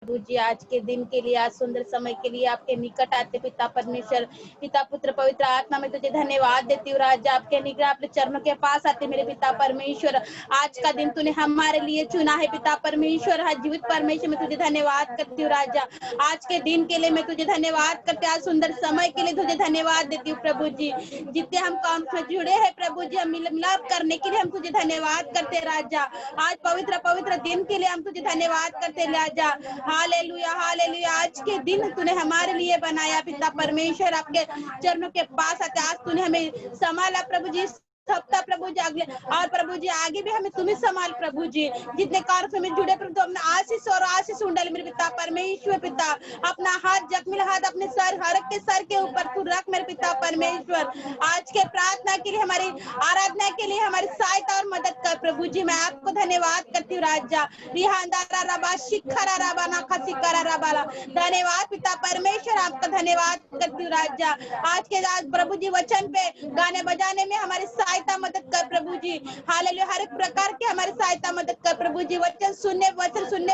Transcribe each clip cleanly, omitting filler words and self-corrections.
प्रभु जी आज के दिन के लिए, आज सुंदर समय के लिए आपके निकट आते पिता परमेश्वर, पिता पुत्र पवित्र आत्मा में तुझे धन्यवाद देती हूँ राजा। आपके निकट अपने चरणों के पास आते मेरे पिता परमेश्वर। आज का दिन तूने हमारे लिए चुना है पिता परमेश्वर। आज जीवित परमेश्वर में तुझे धन्यवाद करती हूँ राजा। आज के दिन के लिए मैं तुझे धन्यवाद करती हूँ, आज सुंदर समय के लिए तुझे धन्यवाद देती हूँ प्रभु जी। जितने हम काम में जुड़े हैं प्रभु जी, हम मिलाप करने के लिए हम तुझे धन्यवाद करते राजा। आज पवित्र पवित्र दिन के लिए हम तुझे धन्यवाद करते राजा। Hallelujah hallelujah. आज के दिन तूने हमारे लिए बनाया पिता परमेश्वर। आपके चरणों के पास आते आज तूने हमें संभाला प्रभु जी। सप्ताह प्रभु जी अगले और प्रभु जी आगे भी हमें तुम्हें संभाल प्रभु जी। जितने कार्य में जुड़े प्रभु, तो अपना आशीष और आशीष उंडल मेरे पिता परमेश्वर। पिता अपना हाथ जख्मी हाथ अपने सर हर के सर के ऊपर तू रख मेरे पिता परमेश्वर। आज के प्रार्थना के लिए, हमारी आराधना के लिए हमारी सहायता और मदद कर प्रभु जी। मैं आपको धन्यवाद करती हूँ राजा। रिहांदारा रबा शिखरा रबा ना खसिकरा रबाला। धन्यवाद पिता परमेश्वर, आपका धन्यवाद करती हूँ राजा। आज के आज प्रभु जी वचन पे गाने बजाने में हमारी सहायता मदद कर प्रभु जी। हालेलुया। हर एक प्रकार की हमारी सहायता मदद कर प्रभु जी। वचन सुनने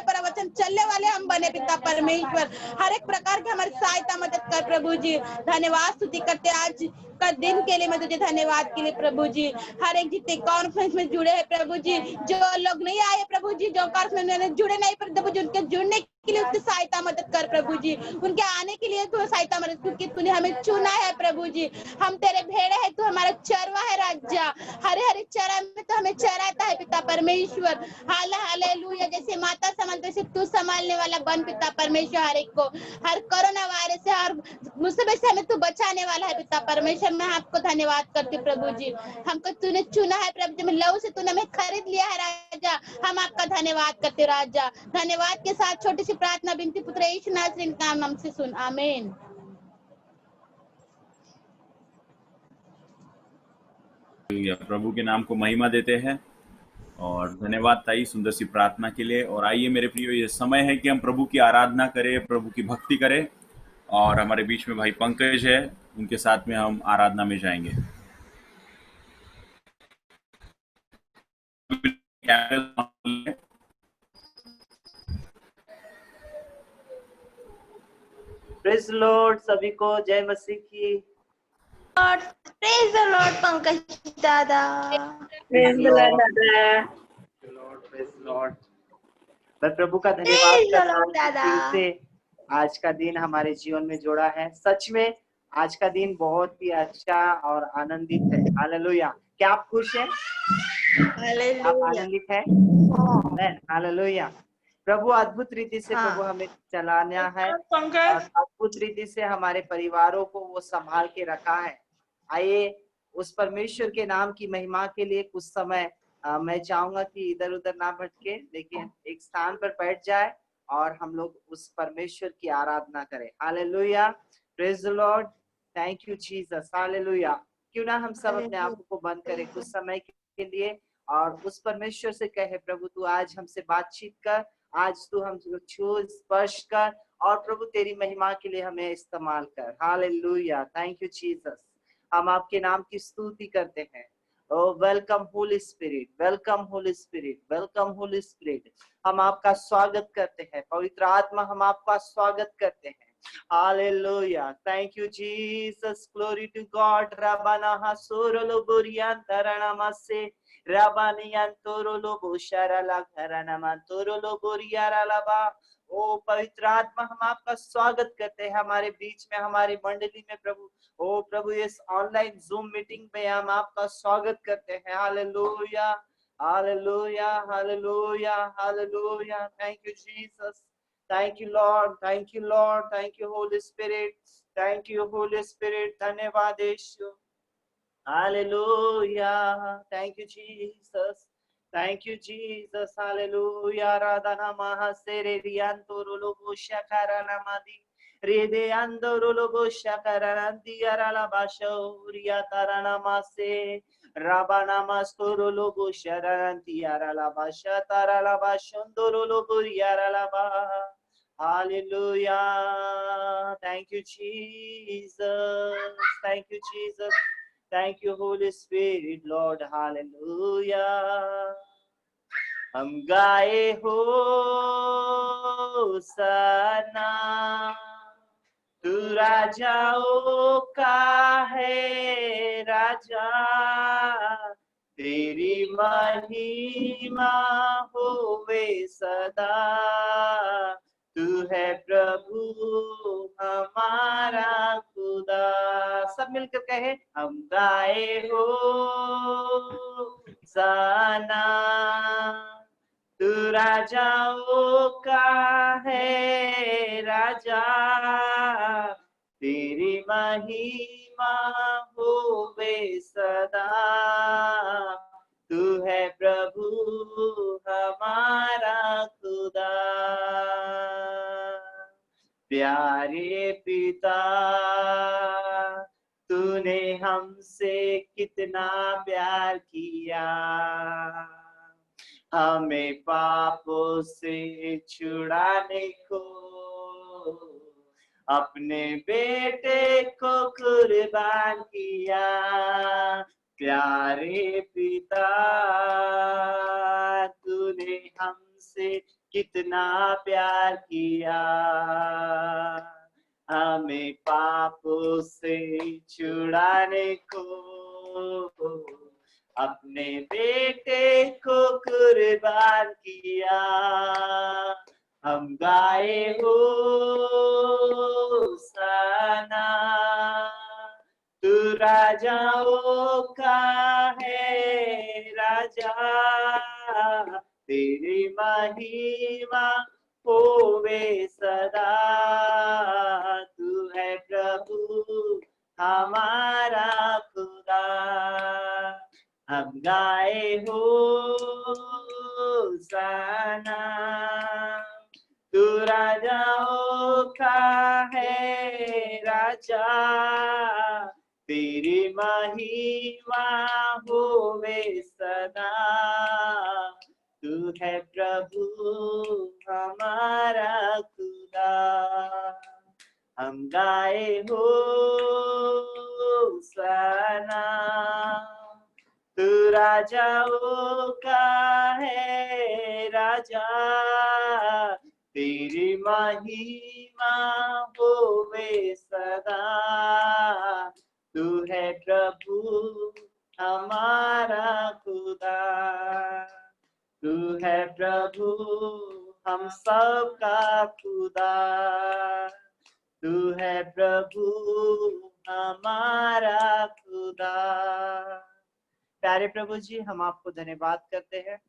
पर वचन चलने वाले हम बने पिता परमेश्वर। हर एक प्रकार की हमारी सहायता मदद कर प्रभु जी। धन्यवाद स्तुति करते आज का दिन के लिए मैं तुझे धन्यवाद के लिए प्रभु जी। हर एक जितने कॉन्फ्रेंस में जुड़े हैं प्रभु जी, जो लोग नहीं आए प्रभु जी, जो कॉन्फ्रेंस में जुड़े नहीं प्रभु जी, उनके जुड़ने के लिए उसकी सहायता मदद कर प्रभु जी। उनके आने के लिए तू सहायता मदद, क्योंकि तूने हमें चुना है प्रभु जी। हम तेरे भेड़े हैं, तू हमारा चरवा है राजा। हरे हरे चरा में तो हमें चराता है पिता परमेश्वर। हालेलुया। जैसे माता संभालते वैसे तू संभालने वाला बन पिता परमेश्वर। हर एक को, हर कोरोना वायरस से, हर मुसीबत से हमें तू बचाने वाला है पिता परमेश्वर। मैं आपको धन्यवाद करती हूँ प्रभु जी। हमको तूने चुना है प्रभु जी, लहू से तूने हमें खरीद लिया है राजा। हम आपका धन्यवाद करते राजा। धन्यवाद के साथ छोटी सी प्रार्थना विनती पुत्र यीशु नासरी के नाम से सुन, आमीन। प्रभु के नाम को महिमा देते हैं और धन्यवाद ताई सुंदर सी प्रार्थना के लिए। और आइए मेरे प्रियो, ये समय है कि हम प्रभु की आराधना करें, प्रभु की भक्ति करें। और हमारे बीच में भाई पंकज है, उनके साथ में हम आराधना में जाएंगे। प्रेज लॉर्ड, सभी को जय मसीह की। प्रेज द लॉर्ड पंकज दादा। प्रेज लॉर्ड दादा। Praise Lord. मैं प्रभु का धन्यवाद करता हूँ कि फिर से आज का दिन हमारे जीवन में जोड़ा है। सच में आज का दिन बहुत ही अच्छा और आनंदित है। हालेलुया। क्या आप खुश हैं? आप आनंदित हैं? हालेलुया। प्रभु अद्भुत रीति से प्रभु हमें चलाना है और अद्भुत रीति से हमारे परिवारों को वो संभाल के रखा है। आइए उस परमेश्वर के नाम की महिमा के लिए कुछ समय मैं चाहूंगा कि इधर उधर ना भटके, लेकिन एक स्थान पर बैठ जाए और हम लोग उस परमेश्वर की आराधना करें। Hallelujah. Praise the Lord. Thank you Jesus. Hallelujah. क्यों ना हम सब अपने आप को बंद करें कुछ समय के लिए और उस परमेश्वर से कहे, प्रभु तू आज हमसे बातचीत कर, आज तू हमको छू स्पर्श कर और प्रभु तेरी महिमा के लिए हमें इस्तेमाल कर। हालेलुया। Thank you Jesus. हम आपके नाम की स्तुति करते हैं। Oh, welcome Holy Spirit, welcome Holy Spirit, welcome Holy Spirit। हम आपका स्वागत करते हैं पवित्र आत्मा, हम आपका स्वागत करते हैं। Hallelujah, thank you Jesus, glory to God। Rabana hasorolo borian taranamase, rabanian torolo bosharala karanama torolo boriara laba। ओ पवित्र आत्मा, हम आपका स्वागत करते हैं हमारे बीच में, हमारी मंडली में प्रभु। ओ प्रभु, इस ऑनलाइन जूम मीटिंग में हम आपका स्वागत करते हैं। Hallelujah hallelujah hallelujah hallelujah. Thank you Jesus, thank you Lord, thank you Lord, thank you Holy Spirit, thank you Holy Spirit. धन्यवाद Yeshu. Hallelujah. Thank you Jesus, thank you Jesus। Hallelujah। Radhana mahasere riantoro boshakara namadi rede andoro boshakara nandiara basho riatarana mase rabana mastoro boshara nandiara basha tarala bashondoro buriara ba। Hallelujah। Thank you Jesus, thank you Jesus, thank you Holy Spirit, Lord। Hallelujah। हम गाए हो सना, तू राजाओं का है राजा, तेरी महिमा होवे सदा, तू है प्रभु हमारा खुदा। सब मिलकर कहे, हम गाए हो सना, तू राजाओं का है राजा, तेरी महिमा होवे सदा, तू है प्रभु हमारा खुदा। प्यारे पिता, तूने हमसे कितना प्यार किया, हमें पापों से छुड़ाने को अपने बेटे को कुर्बान किया। प्यारे पिता, तूने हमसे कितना प्यार किया, हमें पापों से छुड़ाने को अपने बेटे को कुर्बान किया। हम गाए हो सना, तू राजाओं का है राजा, तेरी महिमा होवे सदा, तू है प्रभु हमारा खुदा। हम गाए हो सना, तू राजाओं का है राजा, तेरी महिमा होवे सदा, तू है प्रभु हमारा खुदा। हम गाए हो सना, तू राजाओं का है राजा, तेरी महिमा होवे सदा, तू है प्रभु हमारा खुदा। तू है प्रभु हम सब का खुदा, तू है प्रभु हमारा खुदा। प्यारे प्रभु जी, हम आपको धन्यवाद करते हैं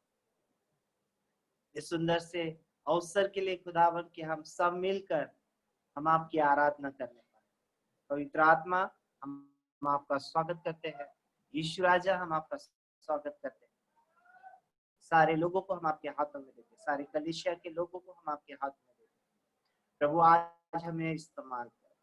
इस सुंदर से अवसर के लिए खुदावन कि हम सब मिलकर हम आपकी आराधना करने पाए। पवित्र आत्मा, हम आपका स्वागत करते हैं। यीशु राजा, हम आपका स्वागत करते हैं। सारे लोगों को हम आपके हाथों में देते, सारे कलीसिया के लोगों को हम आपके हाथ में देते। प्रभु आज हमें इस्तेमाल कर,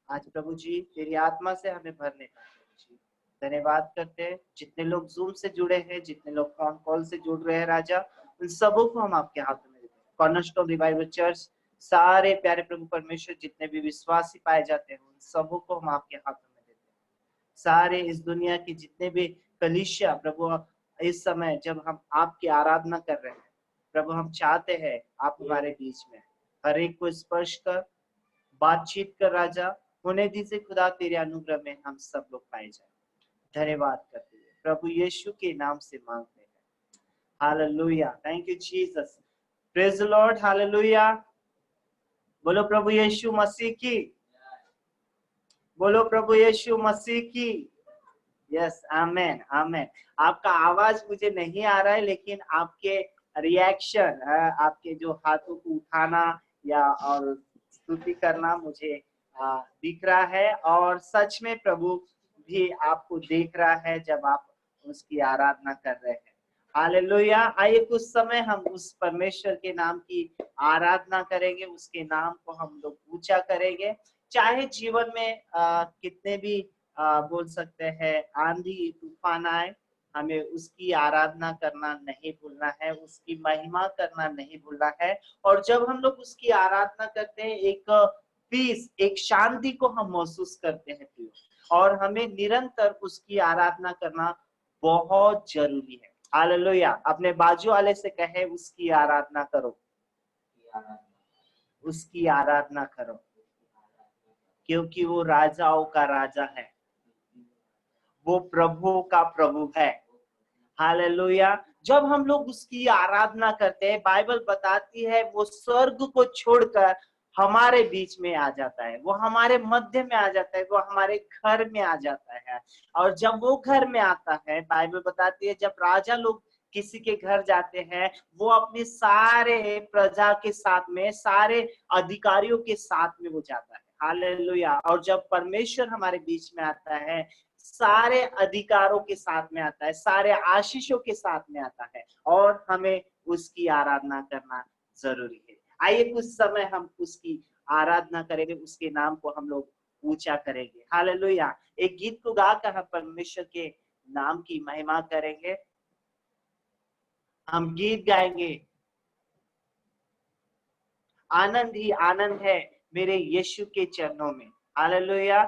आज प्रभु जी तेरी आत्मा से हमें भरने का जी धन्यवाद करते हैं। जितने लोग जूम से जुड़े हैं, जितने लोग फोन कॉल से जुड़ रहे हैं राजा, उन सबों को हम आपके हाथों में देते हैं। कॉर्नरस्टोन रिवाइवल चर्च, सारे प्यारे प्रभु परमेश्वर जितने भी विश्वासी पाए जाते हैं, उन सबों को हम आपके हाथों में देते हैं। सारे इस दुनिया के जितने भी कलीसिया प्रभु, इस समय जब हम आपकी आराधना कर रहे हैं प्रभु, हम चाहते हैं आप हमारे बीच में हर एक को स्पर्श कर, बातचीत कर राजा, होने दीजिए खुदा, तेरे अनुग्रह में हम सब लोग पाए जाए। धन्यवाद करते हैं प्रभु यीशु के नाम से मांगते हैं, hallelujah. Thank you Jesus, praise the Lord, hallelujah. बोलो प्रभु यीशु मसीह की, बोलो प्रभु यीशु मसीह की। यस, आमेन आमेन। आपका आवाज मुझे नहीं आ रहा है, लेकिन आपके रिएक्शन, आपके जो हाथों को उठाना या और स्तुति करना मुझे दिख रहा है, और सच में प्रभु भी आपको देख रहा है जब आप उसकी आराधना कर रहे हैं। हालेलुया। आइए कुछ समय हम उस परमेश्वर के नाम की आराधना करेंगे, उसके नाम को हम लोग ऊंचा करेंगे। चाहे जीवन में कितने भी बोल सकते हैं आंधी तूफान आए, हमें उसकी आराधना करना नहीं भूलना है, उसकी महिमा करना नहीं भूलना है। और जब हम लोग उसकी आराधना करते हैं, एक पीस, एक शांति को हम महसूस करते हैं, और हमें निरंतर उसकी आराधना करना बहुत जरूरी है। हालेलुया। अपने बाजू वाले से कहे उसकी आराधना करो, उसकी आराधना करो, क्योंकि वो राजाओं का राजा है, वो प्रभु का प्रभु है। हालेलुया। जब हम लोग उसकी आराधना करते हैं, बाइबल बताती है वो स्वर्ग को छोड़कर हमारे बीच में आ जाता है, वो हमारे मध्य में आ जाता है, वो हमारे घर में आ जाता है। और जब वो घर में आता है, बाइबल बताती है जब राजा लोग किसी के घर जाते हैं, वो अपने सारे प्रजा के साथ में, सारे अधिकारियों के साथ में वो जाता है। हालेलुया। और जब परमेश्वर हमारे बीच में आता है, सारे अधिकारों के साथ में आता है, सारे आशीषों के साथ में आता है, और हमें उसकी आराधना करना जरूरी है। आइए कुछ समय हम उसकी आराधना करेंगे, उसके नाम को हम लोग ऊंचा करेंगे। हालेलुया। एक गीत को गाकर हम परमेश्वर के नाम की महिमा करेंगे। हम गीत गाएंगे, आनंद ही आनंद है मेरे यीशु के चरणों में। हालेलुया।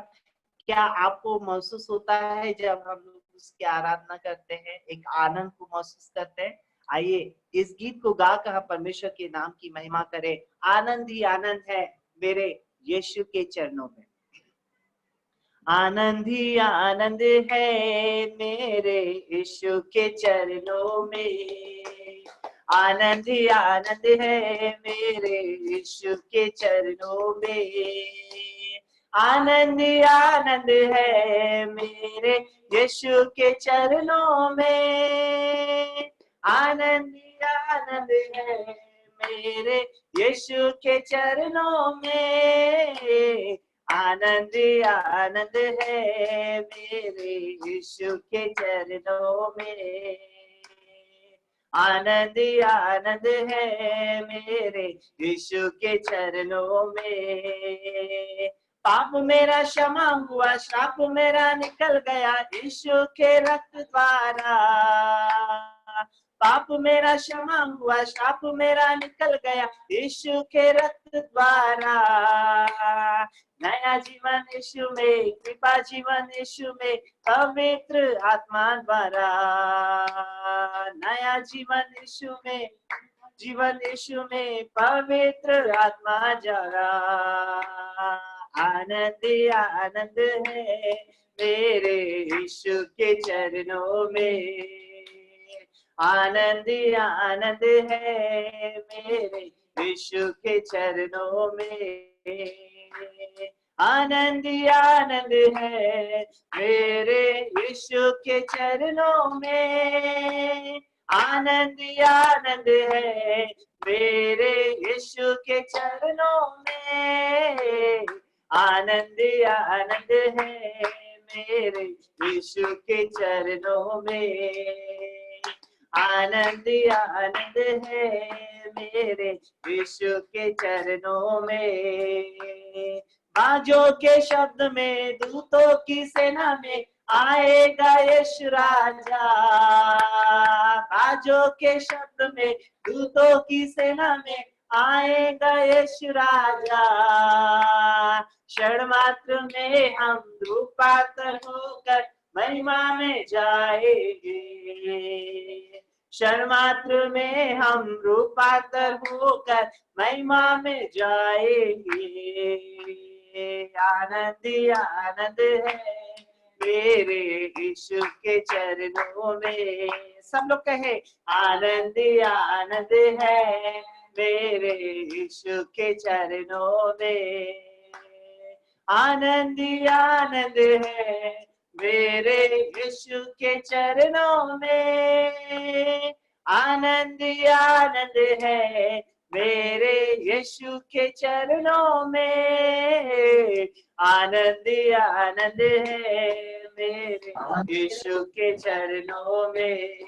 क्या आपको महसूस होता है जब हम लोग उसकी आराधना करते हैं, एक आनंद को महसूस करते हैं? आइए इस गीत को गाकर हम परमेश्वर के नाम की महिमा करें। आनंद ही आनंद है मेरे यीशु के चरणों में। आनंद ही आनंद है मेरे यीशु के चरणों में। आनंद ही आनंद है मेरे यीशु के चरणों में। आनंद ही आनंद है मेरे यीशु के चरणों में। आनंद ही आनंद है मेरे यीशु के चरणों में। आनंद आनंद है मेरे यीशु के चरणों में। आनंद आनंद है मेरे यीशु के चरणों में। पाप मेरा क्षमा हुआ, श्राप मेरा निकल गया यीशु के रक्त द्वारा। पाप मेरा क्षमा हुआ, श्राप मेरा निकल गया यीशु के रक्त द्वारा। नया जीवन यीशु में, कृपा जीवन यीशु में, पवित्र आत्मा द्वारा। नया जीवन यीशु में, जीवन यीशु में, पवित्र आत्मा द्वारा। आनंद आनंद है मेरे यीशु के चरणों में। आनंद आनंद है मेरे यीशु के चरणों में। आनंद आनंद है मेरे यीशु के चरणों में। आनंद आनंद है मेरे यीशु के चरणों में। आनंद आनंद है मेरे यीशु के चरणों में। आनंद आनंद है मेरे यीशु के चरणों में। बाजों के शब्द में, दूतों की सेना में आएगा यीशु राजा। बाजों के शब्द में, दूतों की सेना में आएगा यीशु राजा। क्षण मात्र में हम रूपांतर होकर महिमा में जाएंगे। क्षण मात्र में हम रूपांतर होकर महिमा में जाएंगे। आनंद आनंद है मेरे यीशु के चरणों में। सब लोग कहे आनंद आनंद है मेरे यीशु के चरणों में। आनंद आनंद है मेरे यीशु के चरणों में। आनंद आनंद है मेरे यीशु के चरणों में। आनंद आनंद है मेरे यीशु के चरणों में।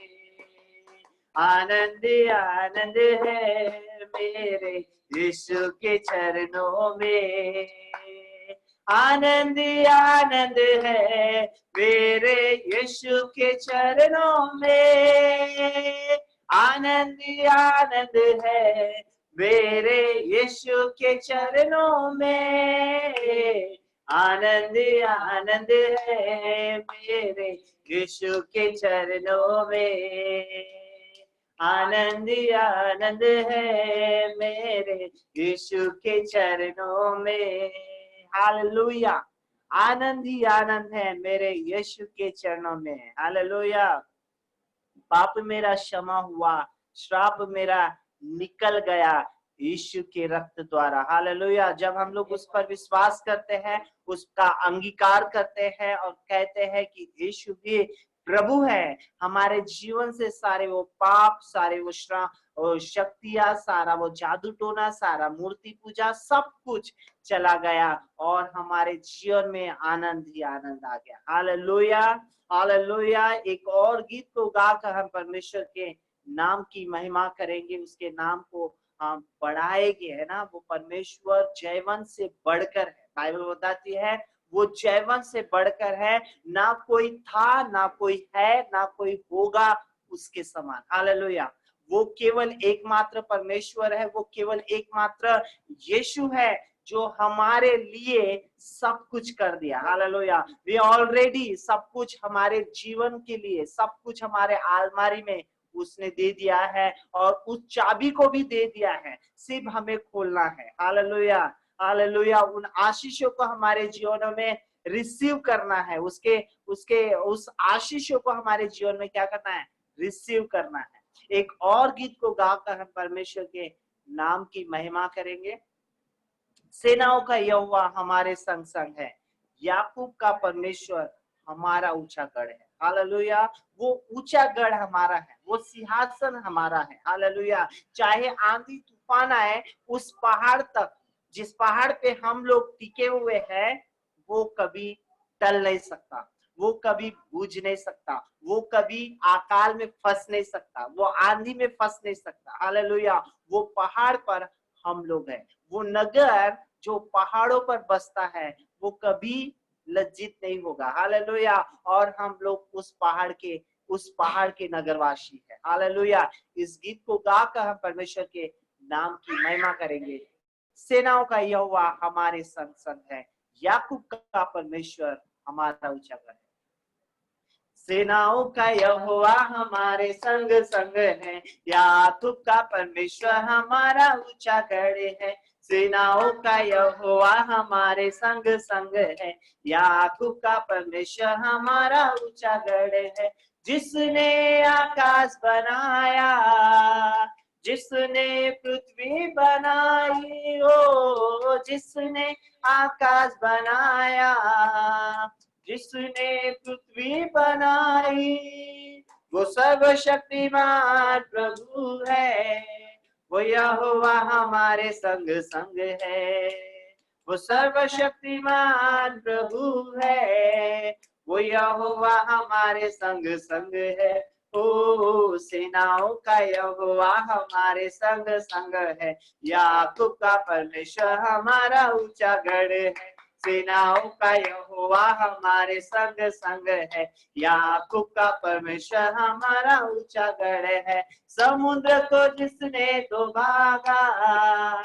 आनंद आनंद है मेरे यीशु के चरणों में। आनंद आनंद है मेरे यीशु के चरणों में। आनंद आनंद है मेरे यीशु के चरणों में। आनंद आनंद है मेरे यीशु के चरणों में, आनंद आनंद है मेरे यीशु के चरणों में। हालेलुया, आनंद ही आनंद है मेरे यीशु के चरणों में। हालेलुया, पाप मेरा क्षमा हुआ, श्राप मेरा निकल गया यीशु के रक्त द्वारा। हालेलुया, जब हम लोग उस पर विश्वास करते हैं, उसका अंगीकार करते हैं और कहते हैं कि यीशु भी प्रभु है, हमारे जीवन से सारे वो पाप, सारे वो श्राप और शक्तियां, सारा वो जादू टोना, सारा मूर्ति पूजा, सब कुछ चला गया और हमारे जीवन में आनंद ही आनंद आ गया। Hallelujah, hallelujah. एक और गीत को गाकर हम परमेश्वर के नाम की महिमा करेंगे, उसके नाम को हम बढ़ाएंगे, है ना। वो परमेश्वर जयवंत से बढ़कर है, बाइबल बताती है वो जयवंत से बढ़कर है, ना कोई था, ना कोई है, ना कोई होगा उसके समान। हालेलुया, वो केवल एकमात्र परमेश्वर है, वो केवल एकमात्र यीशु है जो हमारे लिए सब कुछ कर दिया। हालेलुया, वे ऑलरेडी सब कुछ हमारे जीवन के लिए, सब कुछ हमारे अलमारी में उसने दे दिया है और उस चाबी को भी दे दिया है, सिर्फ हमें खोलना है। हालेलुया, हालेलुया, उन आशीषों को हमारे जीवनों में रिसीव करना है, उस आशीषों को हमारे जीवन में क्या करना है, रिसीव करना है। एक और गीत को गाकर हम परमेश्वर के नाम की महिमा करेंगे। सेनाओं का यहोवा हमारे संग संग है, याकूब का परमेश्वर हमारा ऊंचा गढ़ है। हालेलुया, वो ऊंचा गढ़ हमारा है, वो सिंहासन हमारा है। हालेलुया, चाहे आंधी तूफान आए, उस पहाड़ तक, जिस पहाड़ पे हम लोग टिके हुए हैं, वो कभी टल नहीं सकता, वो कभी बूझ नहीं सकता, वो कभी अकाल में फंस नहीं सकता, वो आंधी में फंस नहीं सकता। हालेलुया, वो पहाड़ पर हम लोग हैं, वो नगर जो पहाड़ों पर बसता है वो कभी लज्जित नहीं होगा। हालेलुया, और हम लोग उस पहाड़ के नगरवासी है। हालेलुया, इस गीत को गाकर हम परमेश्वर के नाम की महिमा करेंगे। सेनाओं का यहोवा हमारे संग संग है, याकूब का परमेश्वर हमारा ऊंचा गढ़ है। सेनाओं का यहोवा हमारे संग संग है, याकूब का परमेश्वर हमारा ऊंचा गढ़ है। सेनाओं का यहोवा हमारे संग संग है, याकूब का परमेश्वर हमारा ऊंचा गढ़ है। जिसने आकाश बनाया, जिसने पृथ्वी बनाई, ओ जिसने आकाश बनाया, जिसने पृथ्वी बनाई, वो सर्वशक्तिमान प्रभु है, वो यहोवा हमारे संग संग है। वो सर्वशक्तिमान प्रभु है, वो यहोवा हमारे संग संग है। ओ सेनाओं का यहोवा हमारे संग संग है, याकूब का परमेश्वर हमारा ऊंचा गढ़ है। सेनाओं का यहोवा हमारे संग संग है, याकूब का परमेश्वर हमारा ऊंचा गढ़ है। समुद्र को जिसने दो भागा,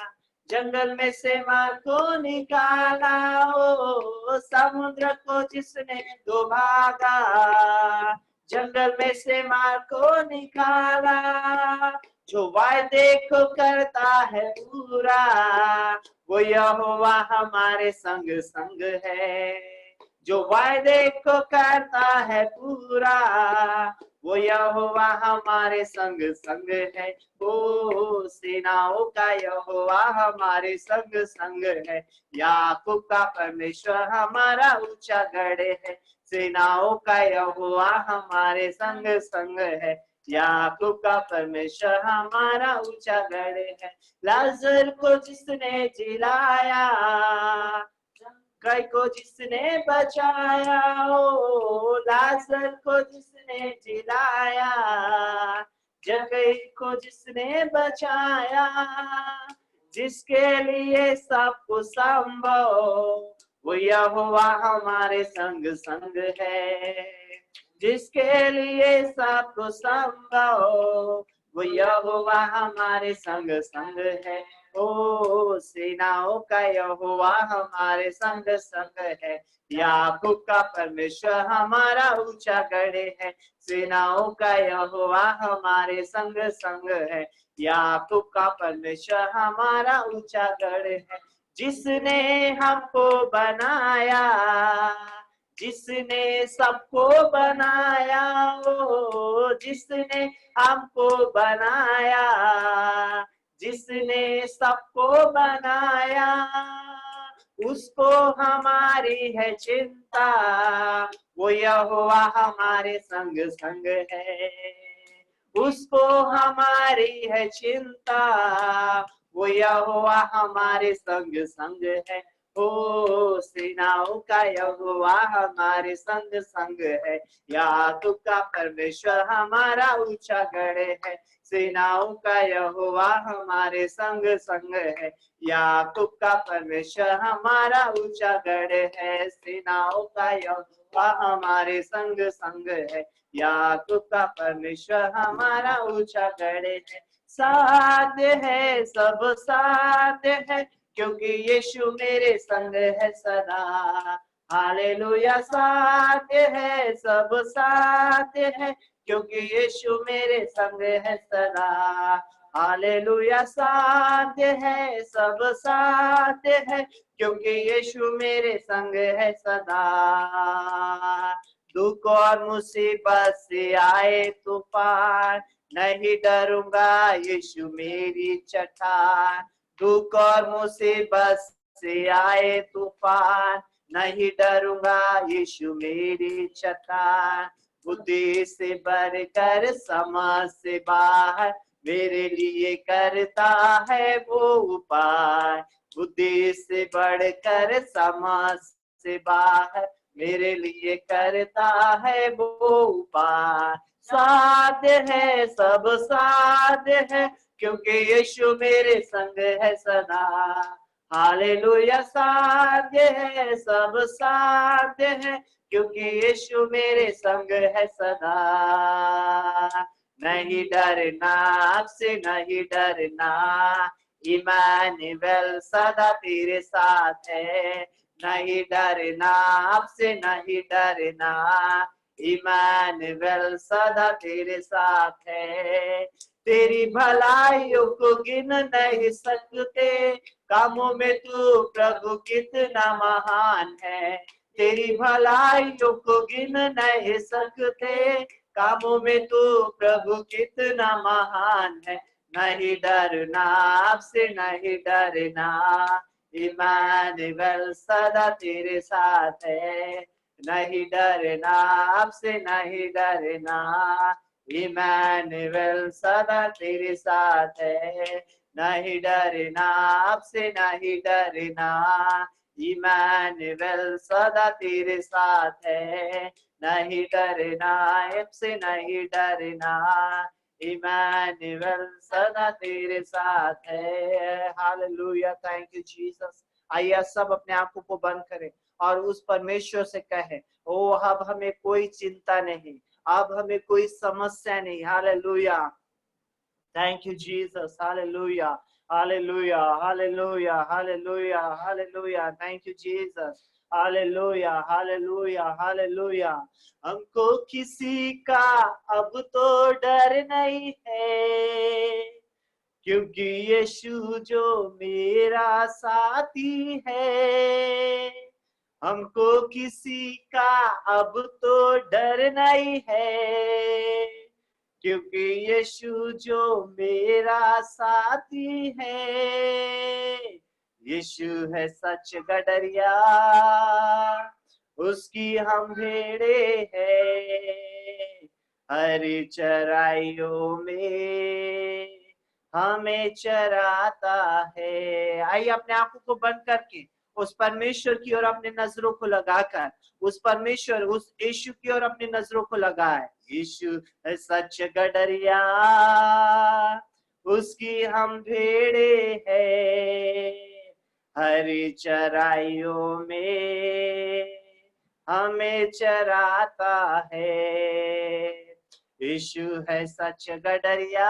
जंगल में से मार को निकाला, ओ समुद्र को जिसने दो भागा, जंगल में से मार को निकाला, जो वायदे को करता है पूरा, वो यहोवा हमारे संग संग है। जो वायदे को करता है पूरा, वो यहोवा हमारे संग संग है। ओ सेनाओं का यहोवा हमारे संग संग है, याकूब का परमेश्वर हमारा ऊंचा गढ़ है। सेनाओं का यहोवा हमारे संग संग है, याकूब का परमेश्वर हमारा ऊंचा गढ़ है। लाजर को जिसने जिलाया, कई को जिसने बचाया, ओ लाजर को जिसने जिलाया, जगह को जिसने बचाया, जिसके लिए सब कुछ संभव, वो यहोवा हमारे संग संग है। जिसके लिए सब कुछ संभव, वो यहोवा हमारे संग संग है। ओ सेनाओं का यहोवा हमारे संग संग है, याकूब का परमेश्वर हमारा ऊंचा गढ़ है। सेनाओं का यहोवा हमारे संग संग है, याकूब का परमेश्वर हमारा ऊंचा गढ़ है। जिसने हमको बनाया, जिसने सबको बनाया, ओ जिसने हमको बनाया, जिसने सबको बनाया, उसको हमारी है चिंता, वो यहोवा हमारे संग संग है। उसको हमारी है चिंता, वो यहोवा हमारे संग संग है। ओ सेनाओं का यहोवा हमारे संग संग है, याकूब का परमेश्वर हमारा ऊंचा गढ़ है। सेनाओं का यहोवा हमारे संग संग है, याकूब का परमेश्वर हमारा ऊंचा गढ़ है। सेनाओं का यहोवा हमारे संग संग है, याकूब का परमेश्वर हमारा ऊंचा गढ़ है। साध्य है, सब साध्य है, क्योंकि यीशु मेरे संग है सदा। हालेलुया। साध्य है, सब साध्य है, क्योंकि यीशु मेरे संग है सदा। हालेलुया। साध्य है, सब साध्य है, क्योंकि यीशु मेरे संग है सदा। दुख और मुसीबत से आए तूफान, नहीं डरूंगा, यीशु मेरी चट्टान। दुख और मुसीबत से आए तूफान, नहीं डरूंगा, यीशु मेरी चट्टान। बुद्धि से बढ़कर समझ से बाहर, मेरे लिए करता है वो उपाय। बुद्धि से बढ़कर समझ से बाहर, मेरे लिए करता है वो उपाय। साध्य है, सब साध्य है, क्योंकि यीशु मेरे संग है सदा। हालेलुया। साध्य है, सब साध्य है, क्योंकि यीशु मेरे संग है सदा। नहीं डरना, अब से नहीं डरना, इमानुएल सदा तेरे साथ है। नहीं डरना, अब से नहीं डरना, इमानुएल सदा तेरे साथ है। तेरी भलाइयों को गिन नहीं सकते, कामों में तू प्रभु कितना महान है। तेरी भलाइयों को गिन नहीं सकते, कामों में तू प्रभु कितना महान है। नहीं डरना, अब से नहीं डरना, इमानुएल सदा तेरे साथ है। नहीं डरना, अब से नहीं डरना, इमानुएल सदा तेरे साथ है। नहीं डरना, अब से नहीं डरना, इमानुएल सदा तेरे साथ है। नहीं डरना, अब से नहीं डरना, इमानुएल सदा तेरे साथ है। हालेलुया। Thank you Jesus. आइए सब अपने आंखों को बंद करें और उस परमेश्वर से कहें, ओ अब हमें कोई चिंता नहीं, अब हमें कोई समस्या नहीं। Hallelujah. Thank you Jesus. Hallelujah, hallelujah, hallelujah, hallelujah, hallelujah. Thank you Jesus. Hallelujah, hallelujah, hallelujah. हमको किसी का अब तो डर नहीं है, क्योंकि यीशु जो मेरा साथी है। हमको किसी का अब तो डर नहीं है, क्योंकि यीशु जो मेरा साथी है। यीशु है सच गडरिया, उसकी हम भेड़े हैं। हरी चराइयों में हमें चराता है। आइए अपने आंखों को बंद करके उस परमेश्वर की ओर अपने नजरों को लगाकर, उस परमेश्वर, उस यीशु की ओर अपनी नजरों को लगाए। यीशु है सच गडरिया, उसकी हम भेड़े हैं। हरी चराइयों में हमें चराता है। यीशु है सच गडरिया,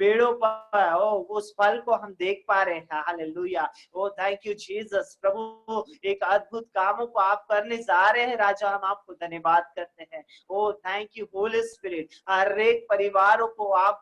पेड़ों पर उस फल को हम देख पा रहे हैं। Hallelujah. Oh thank you Jesus. प्रभु एक अद्भुत कामों को आप करने जा रहे हैं राजा, हम आपको धन्यवाद करते हैं। ओ थैंक यू होली स्पिरिट। हर एक परिवारों को आप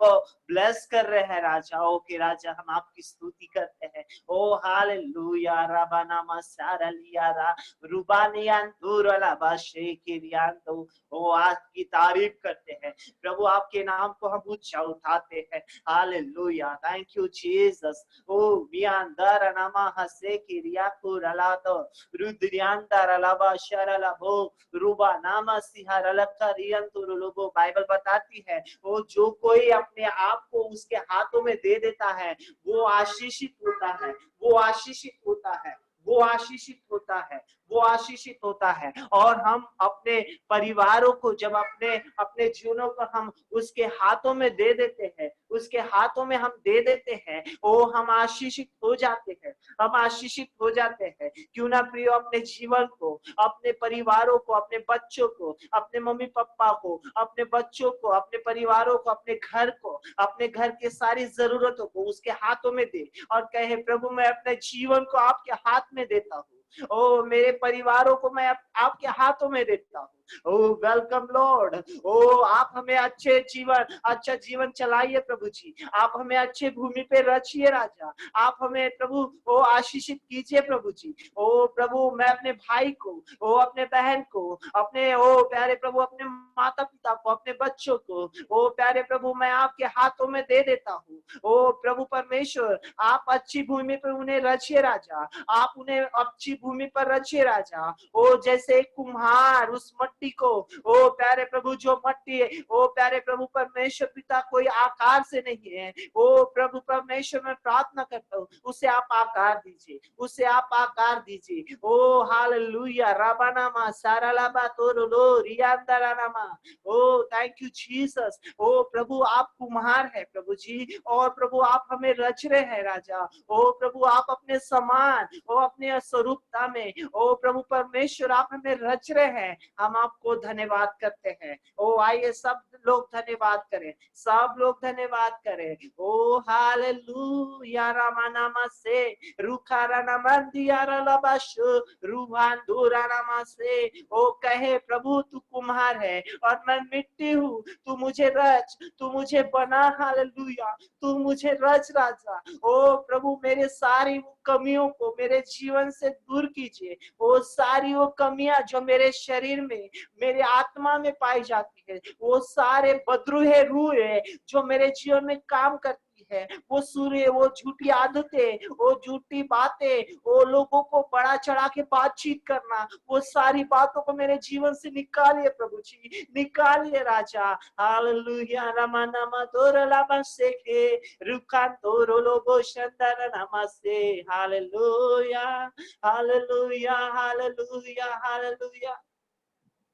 ब्लेस कर रहे हैं राजा। ओके राजा, हम आपकी स्तुति करते हैं। ओ हालेलुया। रबाना सारलिया रा रुबानियान दूरला बाशे किरियान दो। ओ आपकी तारीफ करते हैं प्रभु, आपके नाम को हम ऊंचा उठाते हैं। Hallelujah. Thank you Jesus. Oh बियांदर नामा हसे किरिया कुरलातो रुद्रियांदर लबा शरलबो रुबा नामा सिहरलकरियंतुरुलुबो। बाइबल बताती है वो जो कोई अपने आप को उसके हाथों में दे देता है वो आशीषित होता है, वो आशीषित होता है, वो आशीषित होता है, वो आशीषित होता है। और हम अपने परिवारों को जब अपने अपने जीवनों को हम उसके हाथों में दे देते हैं, उसके हाथों में हम दे देते हैं, वो हम आशीषित हो जाते हैं, हम आशीषित हो जाते हैं। क्यों ना प्रियो अपने जीवन को, अपने परिवारों को, अपने बच्चों को, अपने मम्मी पापा को, अपने बच्चों को, अपने परिवारों को, अपने घर को, अपने घर के सारी जरूरतों को उसके हाथों में दे और कहे प्रभु मैं अपने जीवन को आपके हाथ में देता हूँ। ओ मेरे परिवारों को मैं आपके हाथों में देता हूँ। ओ वेलकम लॉर्ड। ओ आप हमें अच्छा जीवन चलाइए प्रभु जी। आप हमें अच्छे भूमि पे रचिए राजा। आप हमें प्रभु ओ आशीषित कीजिए प्रभु जी। ओ प्रभु मैं अपने भाई को, ओ अपने बहन को, अपने ओ प्यारे प्रभु अपने माता पिता को, अपने बच्चों को, ओ प्यारे प्रभु मैं आपके हाथों में दे देता हूँ। ओ प्रभु परमेश्वर आप अच्छी भूमि पर उन्हें रचिए राजा। आप उन्हें अच्छी भूमि पर रचिए राजा। ओ जैसे एक कुम्हार उस मट्टी को, ओ प्यारे प्रभु जो मट्टी है, ओ प्यारे प्रभु परमेश्वर पिता कोई आकार से नहीं है। ओ प्रभु परमेश्वर मैं प्रार्थना करता हूँ उसे आप आकार दीजिए, उसे आप आकार दीजिए। Oh hallelujah. रबानामा सारालाबा तोरोलो रियांदरानामा। Oh thank you Jesus. ओ प्रभु आप कुम्हार है प्रभु जी, और प्रभु आप हमें रच रहे हैं राजा। ओ प्रभु आप अपने समान, ओ अपने स्वरूपता में, ओ प्रभु परमेश्वर आप हमें रच रहे हैं। हम आपको धन्यवाद करते हैं। ओ आइए सब लोग धन्यवाद करें, सब लोग धन्यवाद करें। ओ हालेलुया। रामानामा से रुखारानामंदियारलबाशु रुभांदुरानामा से। ओ कहे प्रभु तू कुम्हार है और मैं मिट्टी हूँ, तू मुझे रच, तू मुझे बना। हालेलुया। तू मुझे रच राजा। ओ प्रभु मेरे सारी कमियों को मेरे जीवन से दूर कीजिए। वो सारी वो कमियां जो मेरे शरीर में, मेरे आत्मा में पाई जाती है, वो सारे बद्रुहे रूह है जो मेरे जीवन में काम करती है, वो सूर्य, वो झूठी आदतें, वो झूठी बातें, वो लोगों को बड़ा चढ़ा के बातचीत करना, वो सारी बातों को मेरे जीवन से निकालिए प्रभु जी, निकालिए राजा। हालेलुया। रमानामा तोरलामा सेखे रुकांतो लोबो शंदर नमस्ते। Hallelujah, hallelujah, hallelujah, hallelujah.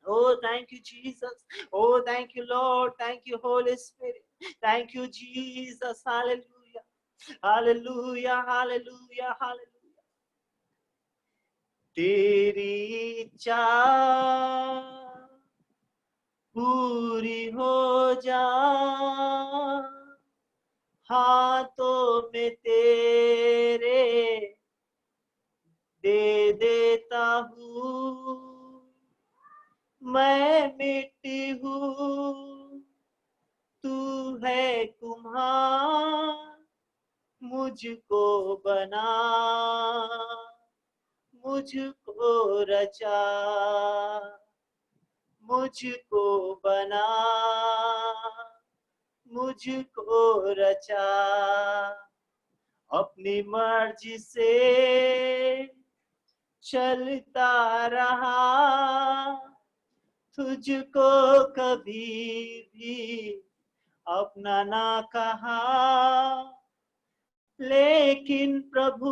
Oh, thank you, Jesus. Oh, thank you, Lord. Thank you, Holy Spirit. Thank you, Jesus. Hallelujah. Hallelujah, hallelujah, hallelujah. तेरी इच्छा पूरी हो जा, हाथों में तेरे दे देता हूँ। मैं मिट्टी हूँ, तू है कुम्हार, मुझको बना, मुझको रचा, मुझको बना, मुझको रचा। अपनी मर्जी से चलता रहा, तुझको कभी भी अपना ना कहा। लेकिन प्रभु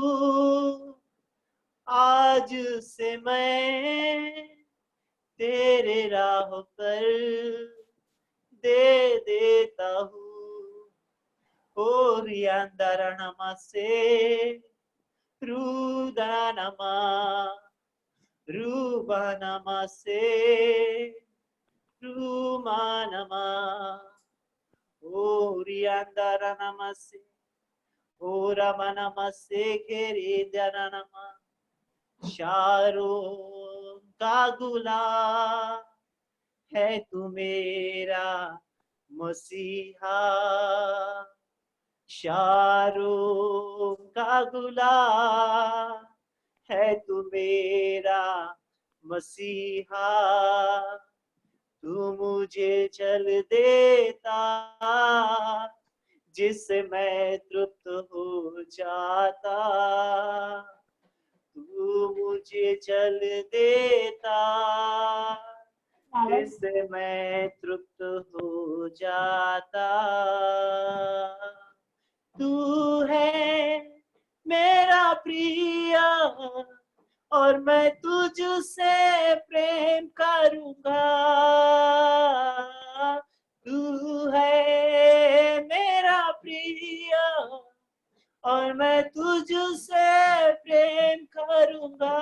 आज से मैं तेरे राह पर दे देता हूँ। ओ रियांदरणमा से रुदानमा, रूबानमा से रुमानमा। ओ Oriandara Namase, Orama Namase Keridara Nama, शारों का गुलाब है तू मेरा मसीहा, शारों का गुलाब है तू मेरा मसीहा, तू मुझे जल देता जिससे मैं तृप्त हो जाता, तू मुझे जल देता जिससे मैं तृप्त हो जाता, तू है मेरा प्रिय और मैं तुझसे प्रेम करूंगा, तू है मेरा प्रिय और मैं तुझसे प्रेम करूंगा,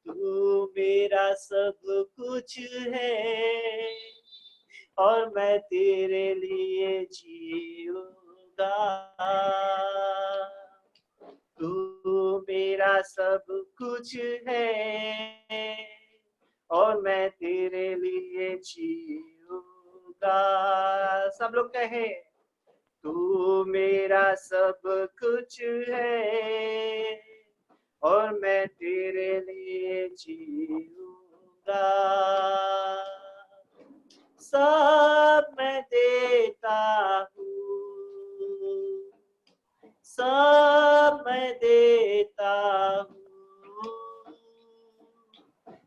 तू मेरा सब कुछ है और मैं तेरे लिए जीऊंगा, तू मेरा सब कुछ है और मैं तेरे लिए जीऊंगा। सब लोग कहे, तू मेरा सब कुछ है और मैं तेरे लिए जीऊंगा, सब मैं देता हूँ, सब मैं देता हूँ,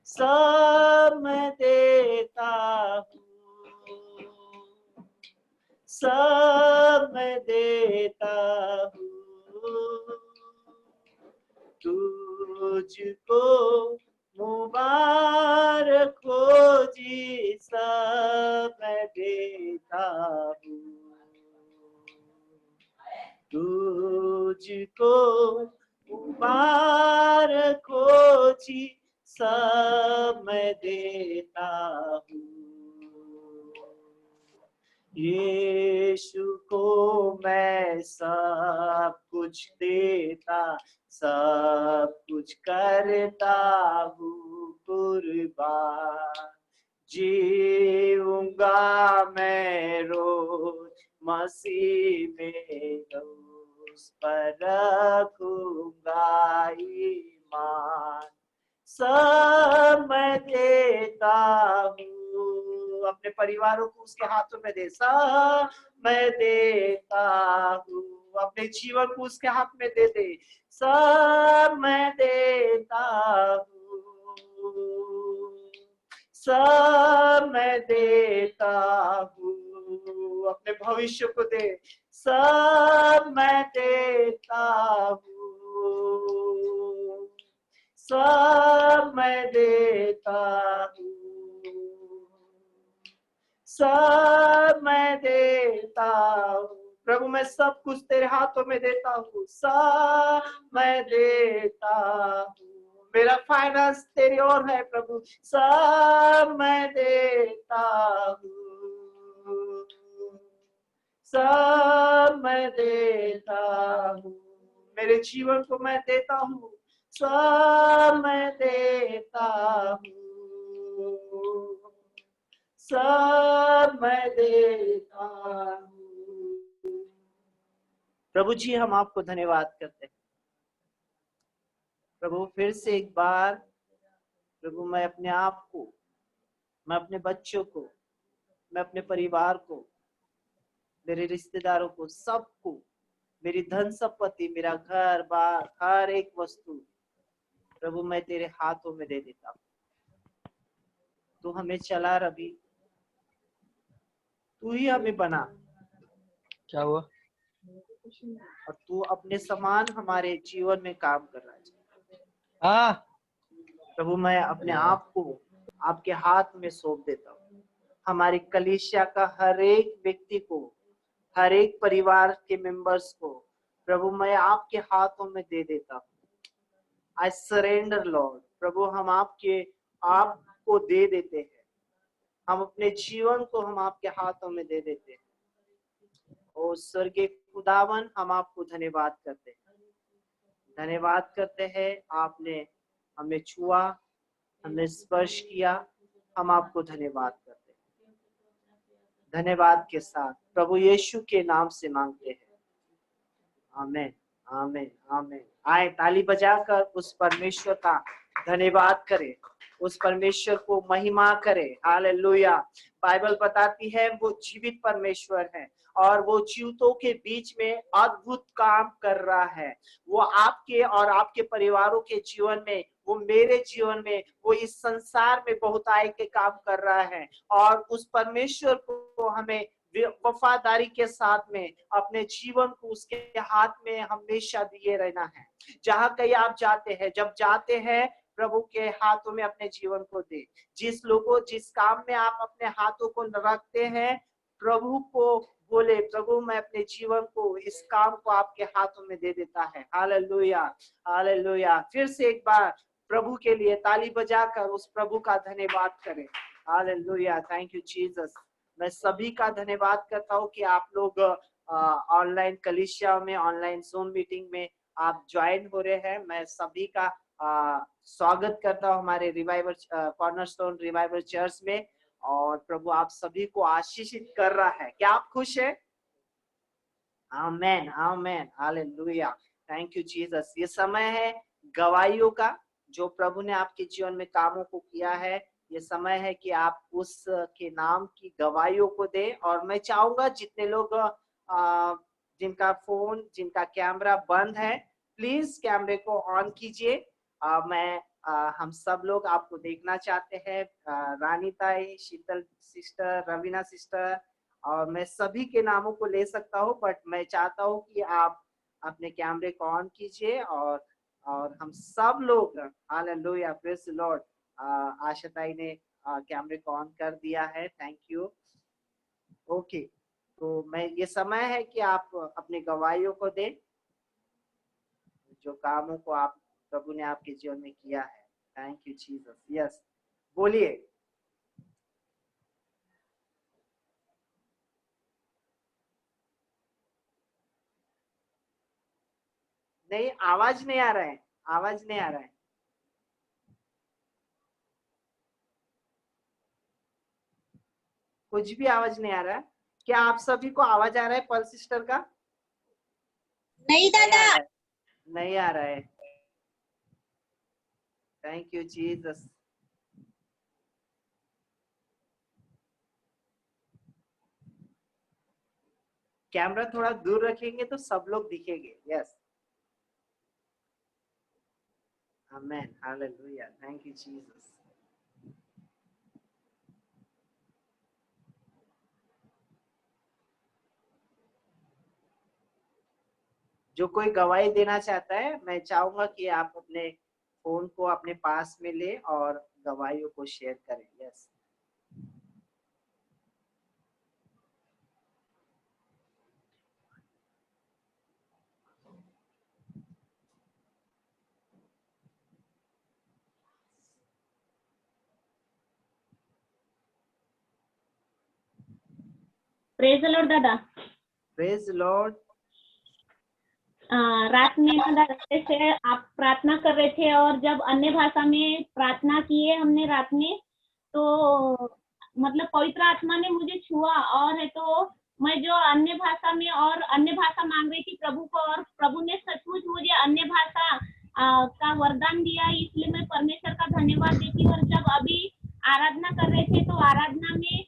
सब मैं देता हूँ, सब मैं देता हूँ, तुझको मुबारक हो जी, सब मैं देता हूँ, तुझको मुबारक हो जी, सब मैं देता हूँ, यीशु को मैं सब कुछ देता, सब कुछ करता हूँ कुर्बान, जीऊंगा मैं रोज मसीह में, उस पर रखूंगा ईमान, सब मैं देता हूँ, अपने परिवारों को उसके हाथों में दे, सब मैं देता हूँ, अपने जीवन को उसके हाथ में दे दे, सब मैं देता हूँ, सब मैं देता हूँ, अपने भविष्य को दे, सब मैं देता हूँ, सब मैं देता हूँ, सब मैं देता हूँ, प्रभु मैं सब कुछ तेरे हाथों में देता हूँ, सब मैं देता हूँ, मेरा फाइनेंस तेरी ओर है प्रभु, सब मैं देता हूँ, सब मैं देता हूँ, मेरे जीवन को मैं देता हूँ, सब मैं देता हूँ, सब मैं देता हूँ। प्रभु जी हम आपको धन्यवाद करते हैं प्रभु, फिर से एक बार प्रभु मैं अपने आप को, मैं अपने बच्चों को, मैं अपने परिवार को, मेरे रिश्तेदारों को, सबको, मेरी धन संपत्ति, मेरा घर बार, हर एक वस्तु प्रभु मैं तेरे हाथों में दे देता हूँ। तू हमें चला रवि, तू ही हमें बना, क्या हुआ? और तू अपने समान हमारे जीवन में काम कर रहा है। हाँ प्रभु मैं अपने आप को आपके हाथ में सौंप देता हूँ, हमारी कलीसिया का हर एक व्यक्ति को, हर एक परिवार के मेंबर्स को प्रभु मैं आपके हाथों में दे देता हूँ। I surrender Lord, प्रभु हम आपको दे देते हैं, हम अपने जीवन को हम आपके हाथों में दे देते हैं। ओ स्वर्गीय खुदावन, हम आपको धन्यवाद करते हैं, धन्यवाद करते हैं। आपने हमें छुआ, हमने स्पर्श किया, हम आपको धन्यवाद करते हैं। धन्यवाद के साथ प्रभु यीशु के नाम से मांगते हैं, आमीन आमीन आमीन। आए ताली बजाकर उस परमेश्वर का धन्यवाद करें, उस परमेश्वर को महिमा करें। हालेलुया। बाइबल बताती है वो जीवित परमेश्वर है और वो जीवितों के बीच में अद्भुत काम कर रहा है। वो आपके और आपके परिवारों के जीवन में, वो मेरे जीवन में, वो इस संसार में बहुतायत के काम कर रहा है। और उस परमेश्वर को हमें वफादारी के साथ में अपने जीवन को उसके हाथ में हमेशा दिए रहना है। जहां कहीं आप जाते हैं, जब जाते हैं प्रभु के हाथों में अपने जीवन को दे। जिस काम में आप अपने हाथों को रखते हैं, प्रभु को बोले, प्रभु मैं अपने जीवन को, इस काम को आपके हाथों में दे देता है। Hallelujah hallelujah. फिर से एक बार प्रभु के लिए ताली बजाकर उस प्रभु का धन्यवाद करें। हालेलुया। Thank you Jesus. मैं सभी का धन्यवाद करता हूँ कि आप लोग ऑनलाइन कलीसिया में, ऑनलाइन ज़ूम मीटिंग में आप ज्वाइन हो रहे हैं। मैं सभी का स्वागत करता हूँ हमारे रिवाइवल कॉर्नरस्टोन रिवाइवल चर्च में। और प्रभु आप सभी को आशीषित कर रहा है। क्या आप खुश है? Amen amen hallelujah. Thank you Jesus. ये समय है गवाहियों का, जो प्रभु ने आपके जीवन में कामों को किया है। ये समय है कि आप उस के नाम की गवाहियों को दें। और मैं चाहूंगा जितने लोग जिनका फोन, जिनका कैमरा बंद है, प्लीज कैमरे को ऑन कीजिए। हम सब लोग आपको देखना चाहते हैं। रानी ताई, शीतल सिस्टर, रवीना सिस्टर, और मैं सभी के नामों को ले सकता हूँ, बट मैं चाहता हूँ कि आप अपने कैमरे को ऑन कीजिए और हम सब लोग, हालेलुया, प्रेज़ द लॉर्ड। आशा ताई ने कैमरे को ऑन कर दिया है, थैंक यू। ओके, तो मैं ये समय है कि आप अपने गवाहियों को दें, जो कामों को आप प्रभु ने आपके जीवन में किया है। Thank you Jesus. यस, बोलिए। नहीं, आवाज नहीं आ रहा है, आवाज नहीं आ रहा है। कुछ भी आवाज नहीं आ रहा है। क्या आप सभी को आवाज आ रहा है पर्ल सिस्टर का? नहीं दादा, नहीं आ रहा है। Thank you Jesus. कैमरा थोड़ा दूर रखेंगे तो सब लोग दिखेंगे। Yes, amen hallelujah. Thank you Jesus. जो कोई गवाही देना चाहता है, मैं चाहूंगा कि आप अपने फोन को अपने पास में ले और गवाहियों को शेयर करें। यस, प्रेज द लॉर्ड दादा। Praise Lord. रात में दादा से आप प्रार्थना कर रहे थे और जब अन्य भाषा में प्रार्थना किए हमने रात में, तो मतलब पवित्र आत्मा ने मुझे छुआ और है तो मैं जो अन्य भाषा में और अन्य भाषा मांग रही थी प्रभु को, और प्रभु ने सचमुच मुझे अन्य भाषा का वरदान दिया। इसलिए मैं परमेश्वर का धन्यवाद देती हूँ। और जब अभी आराधना कर रहे थे तो आराधना में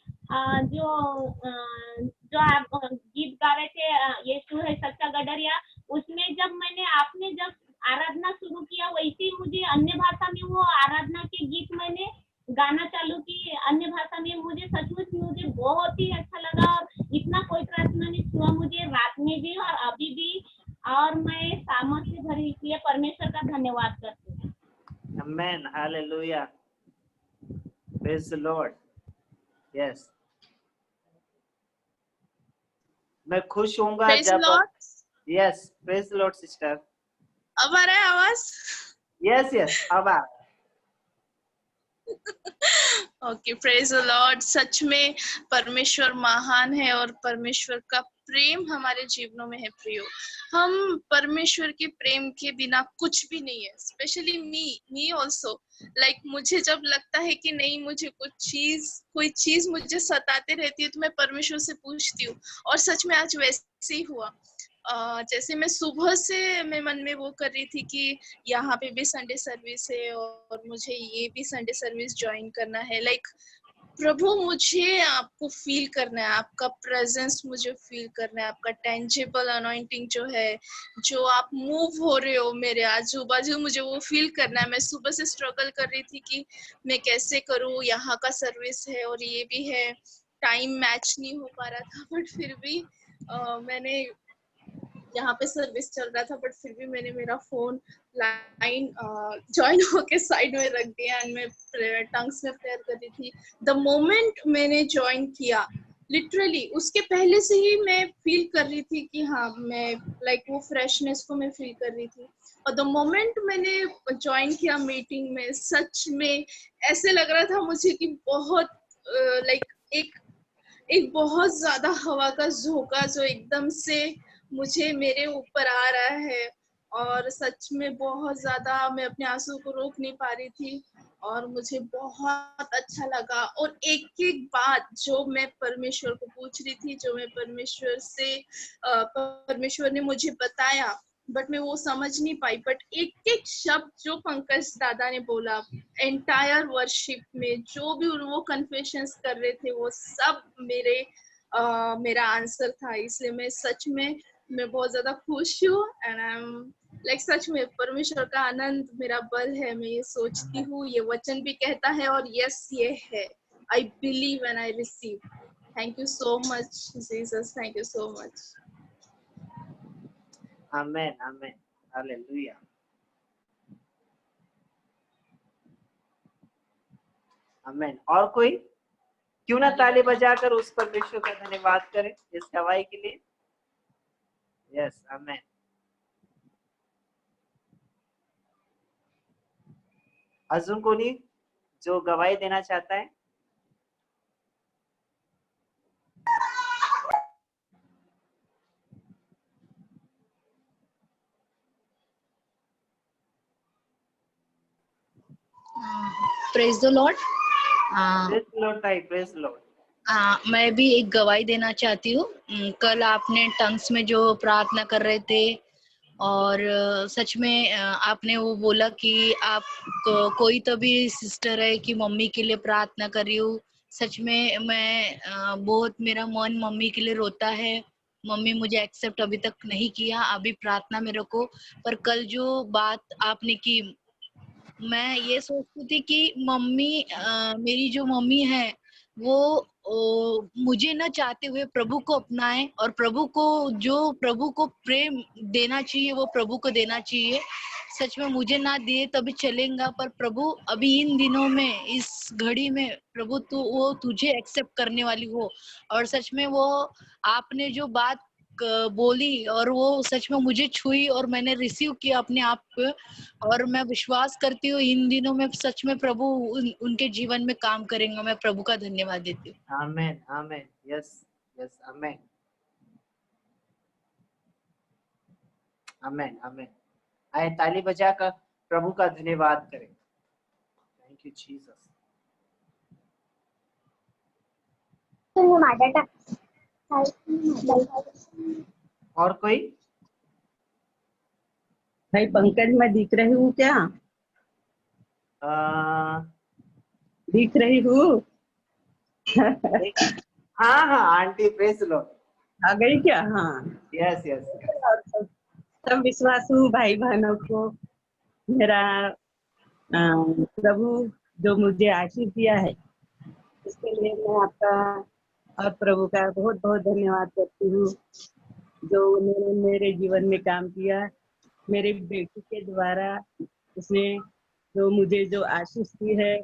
जो आप गीत गा रहे थे, यीशु है सच्चा गडरिया, उसमें जब आपने जब आराधना शुरू किया, वैसे ही मुझे अन्य भाषा में वो आराधना के गीत मैंने गाना चालू की अन्य भाषा में। मुझे सचमुच मुझे बहुत ही अच्छा लगा और इतना पवित्र आत्मा ने छुआ मुझे रात में भी और अभी भी, और मैं सामर्थ से भरी, इसलिए परमेश्वर का धन्यवाद करती हूँ। Amen hallelujah. Praise the Lord. Yes, मैं खुश होऊंगा जब। Yes, praise the Lord sister. अब आ रहा है आवाज? यस यस, अब आ। Okay, praise the Lord. सच में परमेश्वर महान है और परमेश्वर का प्रेम हमारे जीवनों में है प्रियो। हम परमेश्वर के प्रेम के बिना कुछ भी नहीं है। स्पेशली मी ऑल्सो, लाइक मुझे जब लगता है कि नहीं, मुझे कोई चीज मुझे सताते रहती है, तो मैं परमेश्वर से पूछती हूँ। और सच में आज वैसे ही हुआ। जैसे मैं सुबह से मैं मन में वो कर रही थी कि यहाँ पे भी संडे सर्विस है और मुझे ये भी संडे सर्विस ज्वाइन करना है। लाइक प्रभु, मुझे आपको फील करना है, आपका प्रेजेंस मुझे फील करना है, आपका टेंजिबल अनॉइंटिंग जो है, जो आप मूव हो रहे हो मेरे आजू बाजू, मुझे वो फील करना है। मैं सुबह से स्ट्रगल कर रही थी कि मैं कैसे करूँ, यहाँ का सर्विस है और ये भी है, टाइम मैच नहीं हो पा रहा था। बट फिर भी मैंने यहाँ पे सर्विस चल रहा था, बट फिर भी मैंने मेरा फोन लाइन ज्वाइन होके साइड में रख दिया एंड मैं टंग्स में प्रेयर कर रही थी। द मोमेंट मैंने ज्वाइन किया, लिटरली उसके पहले से ही मैं फील कर रही थी कि हाँ, मैं लाइक वो फ्रेशनेस को मैं फील कर रही थी। और द मोमेंट मैंने ज्वाइन किया मीटिंग में, सच में ऐसे लग रहा था मुझे कि बहुत लाइक एक बहुत ज्यादा हवा का झोंका जो एकदम से मुझे मेरे ऊपर आ रहा है। और सच में बहुत ज्यादा मैं अपने आंसू को रोक नहीं पा रही थी और मुझे बहुत अच्छा लगा। और एक एक बात जो मैं परमेश्वर को पूछ रही थी, जो मैं परमेश्वर से परमेश्वर ने मुझे बताया, बट मैं वो समझ नहीं पाई। बट एक एक शब्द जो पंकज दादा ने बोला, एंटायर वर्शिप में जो भी वो कन्फेशंस कर रहे थे, वो सब मेरा आंसर था। इसलिए मैं सच में मैं बहुत ज्यादा खुश हूँ and I am like such में परमेश्वर का आनंद मेरा बल है। मैं ये सोचती हूँ, ये वचन भी कहता है और यस ये है। I believe and I receive. Thank you so much Jesus, thank you so much. Amen amen, hallelujah. Amen. और कोई? क्यों ना ताली बजाकर उस परमेश्वर का धन्यवाद करें इस गवाही के लिए। यस, आमेन। अजून कोणी जो गवाही देना चाहता है? Praise the Lord. Praise Lord ताई, प्रेज लॉर्ड। मैं भी एक गवाही देना चाहती हूँ। कल आपने टंग्स में जो प्रार्थना कर रहे थे और सच में आपने वो बोला कि आप कोई तो भी सिस्टर है कि मम्मी के लिए प्रार्थना कर रही हूँ। सच में मैं बहुत, मेरा मन मम्मी के लिए रोता है। मम्मी मुझे एक्सेप्ट अभी तक नहीं किया, अभी प्रार्थना मेरे को। पर कल जो बात आपने की, मैं ये सोचती थी कि मम्मी मेरी जो मम्मी है वो मुझे न चाहते हुए प्रभु को अपनाए और प्रभु को प्रेम देना चाहिए वो प्रभु को देना चाहिए। सच में मुझे ना दिए तभी चलेगा, पर प्रभु अभी इन दिनों में, इस घड़ी में प्रभु वो तुझे एक्सेप्ट करने वाली हो। और सच में वो आपने जो बात बोली और वो सच में मुझे छुई और मैंने रिसीव किया अपने आप पे। और मैं विश्वास करती हूँ इन दिनों में सच में प्रभु उनके जीवन में काम करेंगे। मैं प्रभु का धन्यवाद देती हूँ। आमेन आमेन, यस यस, आमेन आमेन आमेन। आए ताली बजाकर प्रभु का धन्यवाद करें। Thank you Jesus. और कोई? भाई पंकज, मैं दिख रही हूँ क्या? दिख रही हूँ? हाँ हाँ आंटी, प्रेज लॉर्ड। आ गई क्या? हाँ, यस यस। सब विश्वास हूँ भाई बहनों को। मेरा प्रभु जो मुझे आशीष दिया है इसके लिए मैं आपका और प्रभु का बहुत बहुत धन्यवाद करती हूँ, जो उन्होंने मेरे जीवन में काम किया। मेरे बेटी के द्वारा उसने जो मुझे जो आशीष दी है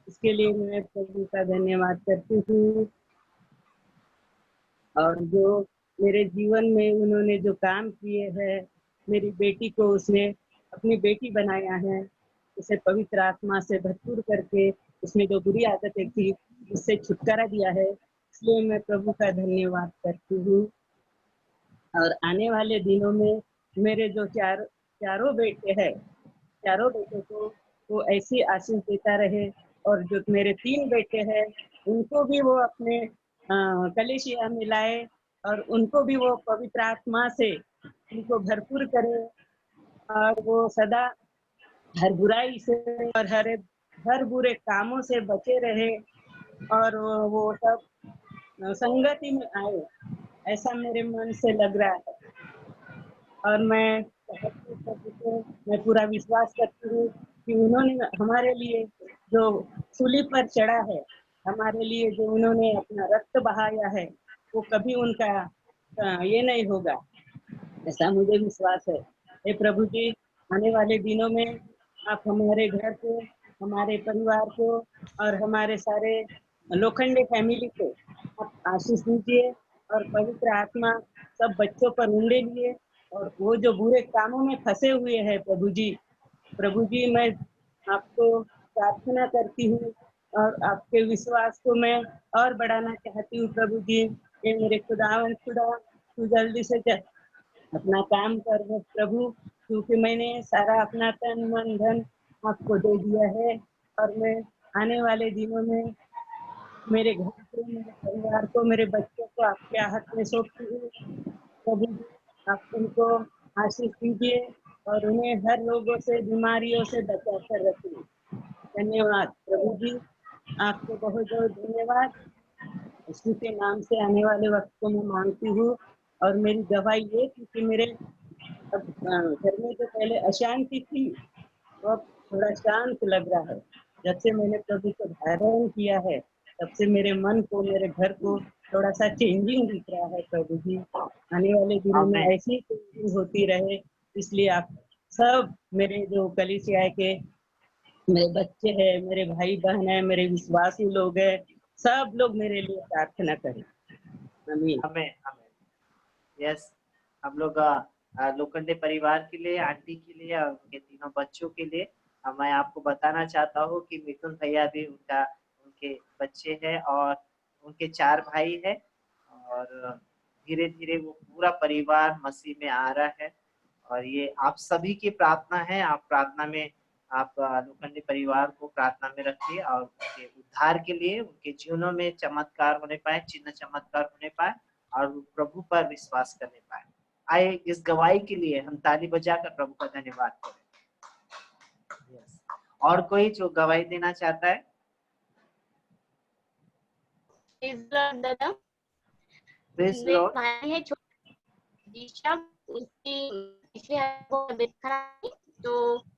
इसके लिए मैं प्रभु का धन्यवाद करती हूँ। और जो मेरे जीवन में उन्होंने जो काम किए हैं, मेरी बेटी को उसने अपनी बेटी बनाया है, उसे पवित्र आत्मा से भरपूर करके उसमें जो बुरी आदतें थी उससे छुटकारा दिया है, इसलिए मैं प्रभु का धन्यवाद करती हूँ। और आने वाले दिनों में मेरे जो चारों बेटे हैं, चारों बेटों को वो ऐसी आशीष देता रहे, और जो मेरे 3 बेटे हैं उनको भी वो अपने कलीसिया में लाए, और उनको भी वो पवित्र आत्मा से उनको भरपूर करे, और वो सदा हर बुराई से और हर बुरे कामों से बचे रहे, और वो सब संगति में आए, ऐसा मेरे मन से लग रहा है। और मैं चाहती हूँ प्रभु को, मैं पूरा विश्वास करती हूँ कि उन्होंने हमारे लिए जो सूली पर चढ़ा है, हमारे लिए जो उन्होंने अपना रक्त बहाया है, वो कभी उनका ये नहीं होगा, ऐसा मुझे विश्वास है। हे प्रभु जी, आने वाले दिनों में आप हमारे घर को, हमारे परिवार को और हमारे सारे लोखंडे फैमिली को आप आशीष दीजिए, और पवित्र आत्मा सब बच्चों पर उंडे लिए, और वो जो बुरे कामों में फंसे हुए हैं प्रभु जी, मैं आपको प्रार्थना करती हूँ, और आपके विश्वास को मैं और बढ़ाना चाहती हूँ प्रभु जी। ये मेरे खुदा, तू जल्दी से अपना काम कर प्रभु, क्योंकि मैंने सारा अपना तन मन धन आपको दे दिया है, और मैं आने वाले दिनों में मेरे घर को, मेरे परिवार को, मेरे बच्चों को आपके हाथ में सौंपती हूँ प्रभु जी। आप उनको आशीष दीजिए और उन्हें हर रोगों से, बीमारियों से बचा कर रखिए। धन्यवाद प्रभु जी, आपको बहुत बहुत धन्यवाद। यीशु के नाम से आने वाले वक्त को मैं मांगती हूँ। और मेरी गवाही ये थी कि मेरे घर में जो पहले अशांति थी, वो अब थोड़ा शांत लग रहा है। जब से मैंने प्रभु को धारण किया है, तब से मेरे मन को, मेरे घर को थोड़ा सा चेंजिंग दिख रहा है प्रभु जी। आने वाले दिनों में ऐसी चेंजिंग होती रहे, इसलिए आप सब मेरे जो कलीसिया के मेरे बच्चे हैं, मेरे भाई बहन है, मेरे विश्वासी लोग हैं, सब लोग मेरे लिए प्रार्थना करें। आमीन। आमीन। यस, हम लोग लोखंडे परिवार के लिए, आंटी के लिए और उनके तीनों बच्चों के लिए मैं आपको बताना चाहता हूँ कि मिथुन भैया भी उनके बच्चे हैं और उनके 4 भाई है, और धीरे धीरे वो पूरा परिवार मसीह में आ रहा है। और ये आप सभी की प्रार्थना है, आप प्रार्थना में आप लोखंडे परिवार को प्रार्थना में रखिए, और उनके उद्धार के लिए, उनके जीवनों में चमत्कार होने पाए, चिन्ह चमत्कार होने पाए, और प्रभु पर विश्वास करने पाए। आए इस गवाही के लिए हम ताली बजाकर प्रभु का धन्यवाद करें। और कोई जो गवाही देना चाहता है? दादा, प्रेज़ लॉर्ड। भाई है छोटा, उसकी पिछले तबीयत खराब थी, तो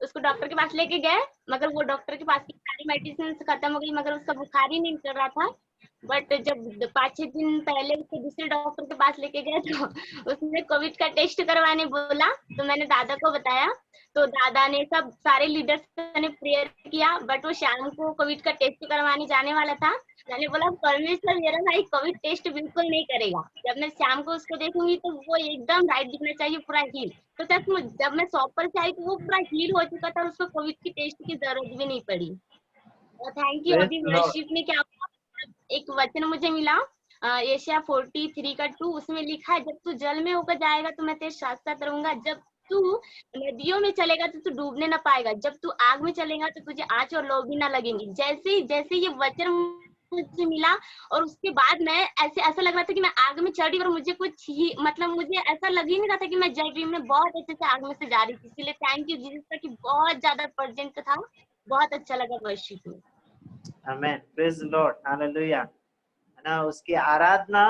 उसको डॉक्टर के पास लेके गए, मगर वो डॉक्टर के पास की सारी मेडिसिन खत्म हो गई, मगर उसका बुखार ही नहीं चल रहा था। बट जब 5-6 दिन पहले उसके दूसरे डॉक्टर के पास लेके गए, तो उसने कोविड का टेस्ट करवाने बोला, तो मैंने दादा को बताया, तो दादा ने सब सारे लीडर्स ने प्रेयर किया। बट वो शाम को कोविड का टेस्ट करवाने जाने वाला था, मैंने बोला परमेश्वर मेरा भाई कोविड टेस्ट बिल्कुल नहीं करेगा, जब मैं शाम को उसको देखूंगी तो वो एकदम राइट दिखना चाहिए, पूरा हील। तो जब मैं शॉप पर से आई तो वो पूरा हील हो चुका था, उसको कोविड की टेस्ट की जरूरत भी नहीं पड़ी। Thank you. अभी वर्शिप में क्या एक वचन मुझे मिला, एशिया 43:2, उसमें लिखा है, जब तू जल में होकर जाएगा तो मैं तेरे साथ साथ रहूंगा, जब तू नदियों में चलेगा तो तू डूबने ना पाएगा, जब तू आग में चलेगा तो तुझे आंच और लौ भी ना लगेंगी। जैसे ये वचन मुझे मिला, और उसके बाद मैं ऐसा लग रहा था कि मैं आग में चढ़ रही, और मुझे कुछ ही मतलब मुझे ऐसा लग ही नहीं रहा था कि मैं जल रही हूँ, मैं बहुत अच्छे से आग में से जा रही थी। इसलिए थैंक यू जीसस का कि बहुत ज्यादा प्रेजेंट था, बहुत अच्छा लगा वर्शिप में। आमीन। Praise Lord, hallelujah. है ना, उसकी आराधना,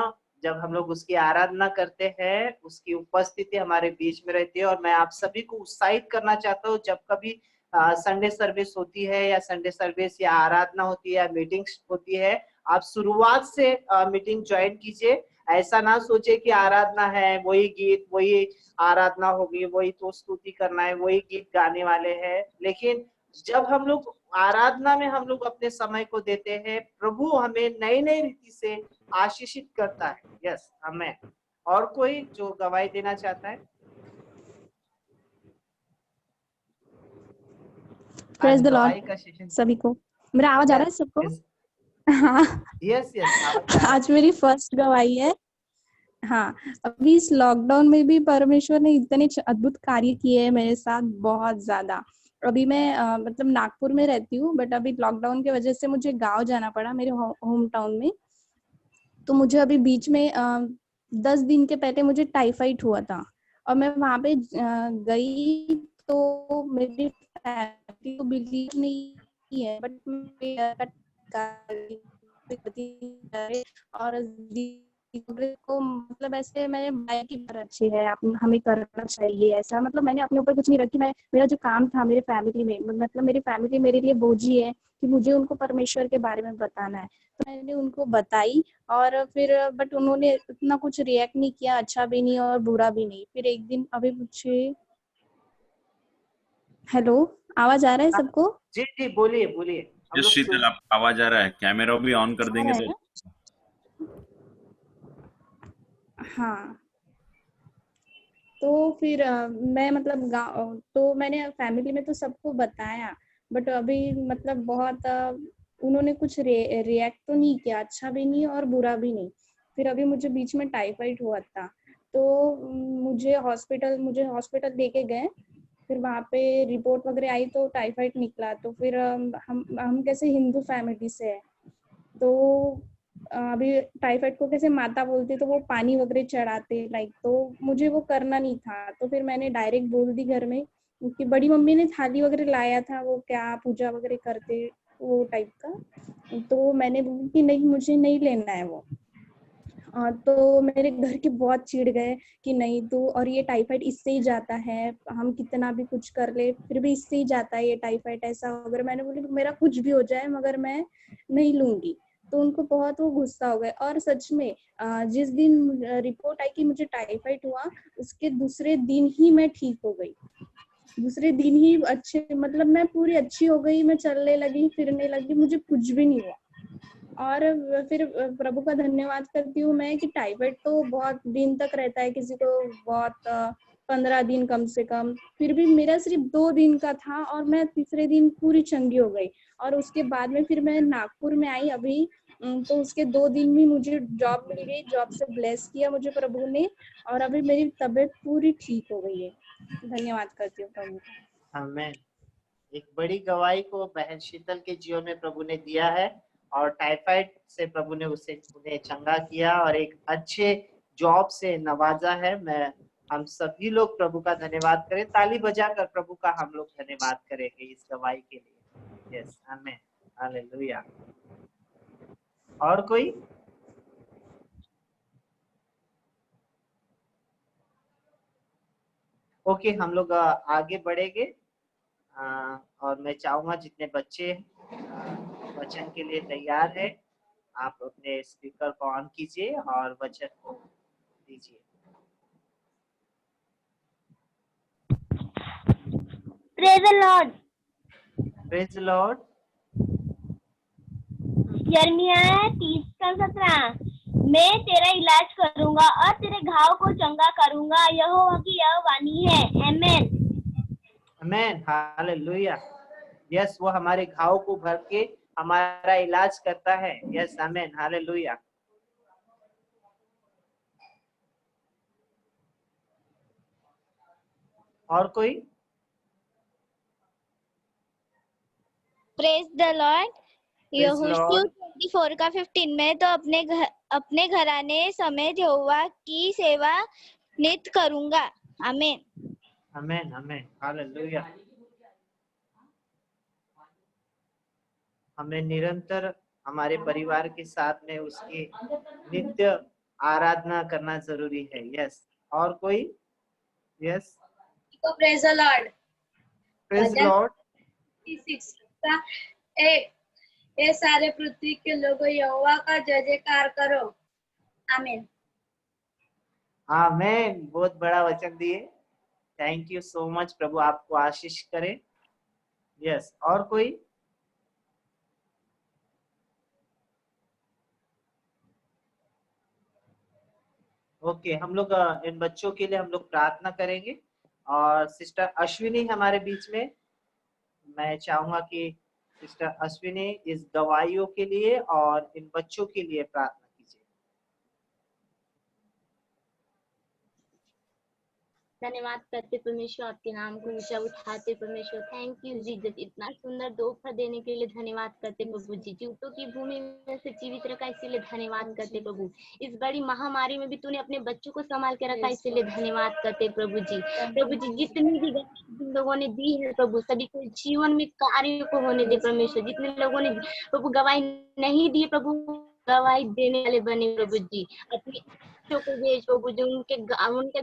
जब हम लोग उसकी आराधना करते हैं, उसकी उपस्थिति हमारे बीच में रहती है। और मैं आप सभी को उत्साहित करना चाहता हूँ, जब कभी संडे सर्विस होती है, या संडे सर्विस या आराधना होती है, या मीटिंग्स होती है, आप शुरुआत से मीटिंग ज्वाइन कीजिए। ऐसा ना सोचे कि आराधना है, वही गीत, वही आराधना होगी, वही तो स्तुति करना है, वही गीत गाने वाले हैं। लेकिन जब हम लोग आराधना में हम लोग अपने समय को देते हैं, प्रभु हमें नई नई रीति से आशीषित करता है। यस, हमें। और कोई जो गवाही देना चाहता है? प्रेज़ द गवाही लॉर्ड का सेशन सभी को। मेरा आवाज आ रहा है सबको? हाँ, यस यस, आवाज आ रहा है। आज मेरी फर्स्ट गवाही है। हाँ, अभी इस लॉकडाउन में भी परमेश्वर ने इतने अद्भुत कार्य किए हैं मेरे साथ, बहुत ज्यादा। अभी मैं मतलब नागपुर में रहती हूँ, बट अभी लॉकडाउन की वजह से मुझे गांव जाना पड़ा, मेरे होम टाउन में। तो मुझे अभी बीच में 10 दिन के पहले मुझे टाइफाइड हुआ था, और मैं वहां पे गई तो मेरी फैमिली को बिलीव नहीं है, बट और को मतलब ऐसे मैंने भाई की तरह अच्छी है, हमें करना चाहिए ऐसा, मतलब मैंने अपने ऊपर कुछ नहीं रखी। मैं, मेरा जो काम था मेरे फैमिली में, मतलब मेरी फैमिली मेरे लिए बोझी है कि मुझे उनको परमेश्वर के बारे में बताना है, तो मैंने उनको बताई। और फिर बट उन्होंने इतना कुछ रिएक्ट नहीं किया, अच्छा भी नहीं और बुरा भी नहीं। फिर एक दिन अभी मुझे, हेलो, आवाज आ रहा है सबको? जी जी, बोलिए बोलिए, हम यस लोग शीतल, आपका आवाज आ रहा है, कैमरा भी ऑन कर आ देंगे रहा है तो। ना? हाँ, तो फिर मैं मतलब गाँव, तो मैंने फैमिली में तो सबको बताया, बट अभी मतलब बहुत उन्होंने कुछ रिएक्ट तो नहीं किया, अच्छा भी नहीं और बुरा भी नहीं। फिर अभी मुझे बीच में टाइफाइड हुआ था, तो मुझे हॉस्पिटल लेके गए। फिर वहाँ पे रिपोर्ट वगैरह आई तो टाइफाइड निकला। तो फिर हम कैसे हिंदू फैमिली से है, तो अभी टाइफाइड को कैसे माता बोलते, तो वो पानी वगैरह चढ़ाते लाइक, तो मुझे वो करना नहीं था। तो फिर मैंने डायरेक्ट बोल दी घर में, क्योंकि बड़ी मम्मी ने थाली वगैरह लाया था, वो क्या पूजा वगैरह करते वो टाइप का, तो मैंने बोला कि नहीं, मुझे नहीं लेना है वो। तो मेरे घर के बहुत चिढ़ गए कि नहीं तू, और ये टाइफाइड इससे ही जाता है, हम कितना भी कुछ कर ले फिर भी इससे ही जाता है ये टाइफाइड, ऐसा वगैरह। मैंने बोली मेरा कुछ भी हो जाए मगर मैं नहीं लूंगी। तो उनको बहुत वो गुस्सा हो गए। और सच में जिस दिन रिपोर्ट आई कि मुझे टाइफाइड हुआ, उसके दूसरे दिन ही मैं ठीक हो गई। दूसरे दिन ही अच्छे, मतलब मैं पूरी अच्छी हो गई, मैं चलने लगी, फिरने लगी, मुझे कुछ भी नहीं हुआ। और फिर प्रभु का धन्यवाद करती हूँ मैं कि टाइफाइड तो बहुत दिन तक रहता है, किसी को बहुत 15 दिन कम से कम, फिर भी मेरा सिर्फ 2 दिन का था और मैं तीसरे दिन पूरी चंगी हो गई। और उसके बाद में फिर मैं नागपुर में आई अभी, तो उसके 2 दिन में मुझे जॉब मिल गई, जॉब से ब्लेस किया मुझे प्रभु ने, और अभी मेरी तबीयत पूरी ठीक हो गई है। धन्यवाद करती हूँ प्रभु का। आमेन। एक बड़ी गवाही को बहन शीतल के जीवन में प्रभु ने दिया है, और टाइफाइड से प्रभु ने उन्हें चंगा किया और एक अच्छे जॉब से नवाजा है। हम सभी लोग प्रभु का धन्यवाद करें, ताली बजाकर प्रभु का हम लोग धन्यवाद करेंगे इस गवाही के लिए। यस, आमेन, हालेलुया। और कोई? ओके, हम लोग आगे बढ़ेंगे। और मैं चाहूंगा जितने बच्चे वचन के लिए तैयार है, आप अपने स्पीकर को ऑन कीजिए और वचन को दीजिए। Praise the Lord. Praise the Lord. यिर्मयाह 30:17, मैं तेरा इलाज करूंगा और तेरे घाव को चंगा करूंगा, यहोवा की यह वाणी है। Amen, amen, hallelujah. यस, वो हमारे घाव को भर के हमारा इलाज करता है। यस, आमेन, हालेलुया। और कोई? Praise the Lord. Praise the यहोशू लॉर्ड। 24:15, में तो अपने घराने समेत यहोवा की सेवा नित करूंगा। आमेन, आमेन, आमेन, हालेलुया। हमें निरंतर हमारे परिवार के साथ में उसकी नित्य आराधना करना जरूरी है। यस, और कोई? Yes, praise the Lord. Praise Lord. 6:1, ये सारे पृथ्वी के लोगों यहोवा का जय जयकार करो। आमीन। आमेन, बहुत बड़ा वचन दिए। थैंक यू सो मच, प्रभु आपको आशीष करे। यस, और कोई? ओके, हम लोग इन बच्चों के लिए हम लोग प्रार्थना करेंगे। और सिस्टर अश्विनी हमारे बीच में, मैं चाहूंगा कि सिस्टर अश्विनी इस गवाहियों के लिए और इन बच्चों के लिए प्रार्थना कीजिए। धन्यवाद करते परमेश्वर, आपके नाम को ऊंचा उठाते परमेश्वर। थैंक यू जीसस, इतना सुंदर दोपहर देने के लिए धन्यवाद करते प्रभु जी। जीवतों की भूमि में से जीवित रखा इसीलिए धन्यवाद करते प्रभु। इस बड़ी महामारी में भी तूने अपने बच्चों को संभाल के रखा इसीलिए धन्यवाद करते प्रभु जी। प्रभु जी जितनी भी जिन लोगों ने दी है प्रभु, सभी को जीवन में कार्य को होने दे परमेश्वर। जितने लोगों ने प्रभु गवाही नहीं दी प्रभु, गवाही देने वाले बने प्रभु जी। अपने बच्चों को भेज प्रभु जी, उनके घराने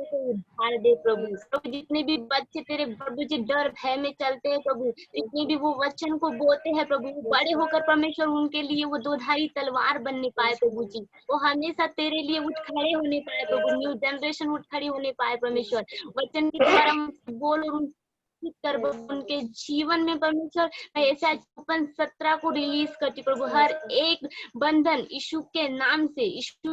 को उद्धार दे प्रभु। प्रभु जितने भी बच्चे तेरे प्रभु जी डर भय में चलते हैं प्रभु, जितने भी वो वचन को बोलते हैं प्रभु, वो बड़े होकर परमेश्वर उनके लिए वो दोधारी तलवार बनने पाए प्रभु जी। वो हमेशा तेरे लिए उठ खड़े होने पाए प्रभु, न्यू जनरेशन उठ खड़ी होने पाए परमेश्वर। वचन के द्वारा बोल और कर उनके जीवन में परमेश्वर। मैं ऐसा 17 को रिलीज करती प्रभु, हर एक बंधन यीशु के नाम से, यीशु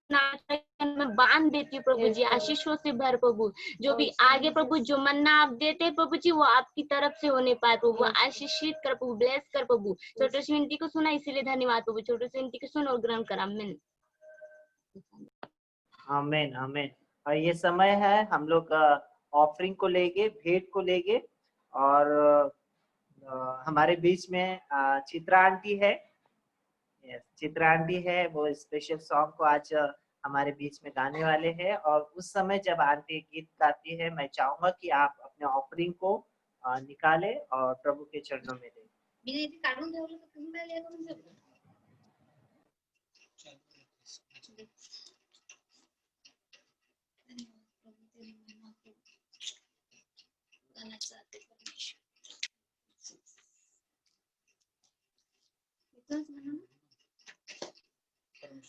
में बांध देती हूँ प्रभु जी। आशीषों से भर प्रभु, जो भी आगे प्रभु जो मन्ना आप देते प्रभु जी, वो आपकी तरफ से होने पाए प्रभु। आशीषित कर प्रभु, ब्लेस कर प्रभु। छोटे सी विनती को सुना इसीलिए धन्यवाद प्रभु। छोटे सी विनती को सुन और ग्रहण कर। आमीन आमीन आमीन। और ये समय है हम लोग ऑफरिंग को लेके, भेंट को लेके, और हमारे बीच में चित्रा आंटी है। चित्रा आंटी है, वो स्पेशल सॉन्ग को आज हमारे बीच में गाने वाले हैं। और उस समय जब आंटी गीत गाती है, मैं चाहूंगा कि आप अपने ऑफरिंग को निकाले और प्रभु के चरणों में दें।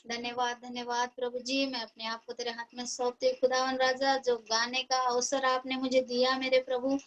धन्यवाद धन्यवाद प्रभु जी। मैं अपने आप को तेरे हाथ में सौंपती हूँ खुदावन राजा। जो गाने का अवसर आपने मुझे दिया मेरे प्रभु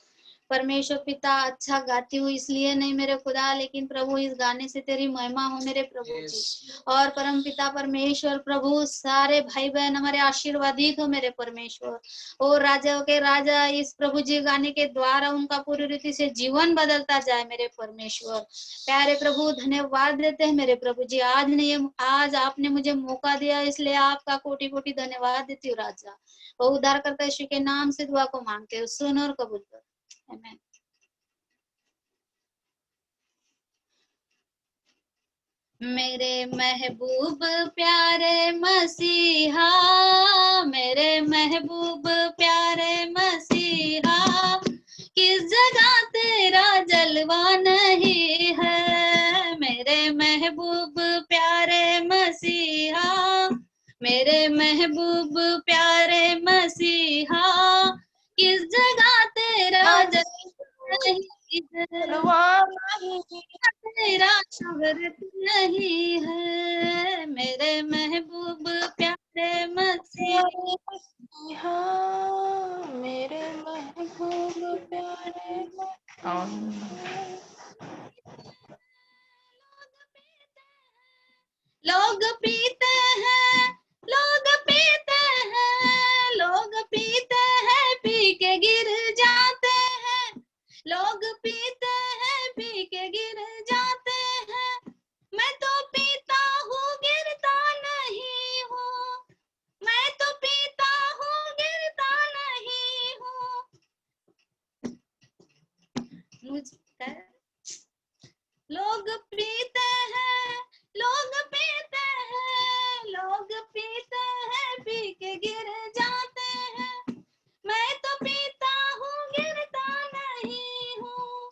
परमेश्वर पिता, अच्छा गाती हूँ इसलिए नहीं मेरे खुदा, लेकिन प्रभु इस गाने से तेरी महिमा हो मेरे प्रभु जी। और परम पिता परमेश्वर प्रभु, सारे भाई बहन हमारे आशीर्वादित हो मेरे परमेश्वर। और राजाओं के राजा इस प्रभु जी गाने के द्वारा उनका पूरी रीति से जीवन बदलता जाए मेरे परमेश्वर। प्यारे प्रभु धन्यवाद देते हैं मेरे प्रभु जी। आज आपने मुझे मौका दिया, इसलिए आपका कोटि कोटि धन्यवाद देती हूँ राजा। वो उद्धार करता यीशु के नाम से दुआ को मांगते हो, सुन और कबूल कर। आमीन। मेरे महबूब प्यारे मसीहा, मेरे महबूब प्यारे मसीहा, किस जगह तेरा जलवा नहीं है। मेरे महबूब प्यारे मसीहा, मेरे महबूब प्यारे मसीहा, किस जगह तेरा जलवा नहीं है, तेरा शोहरत नहीं है। मेरे महबूब प्यारे मसीहा, मेरे महबूब प्यारे लोग पीते हैं, लोग पीते हैं, लोग पीते हैं, पी के गिर जाते हैं। लोग पीते हैं, पी के गिर जाते हैं। मैं तो पीता हूँ गिरता नहीं हूँ, मैं तो पीता हूँ गिरता नहीं हूँ। लोग पीते हैं, लोग पीते हैं, लोग पीते हैं, पी के गिर जाते हैं। मैं तो पीता हूँ गिरता नहीं हूँ,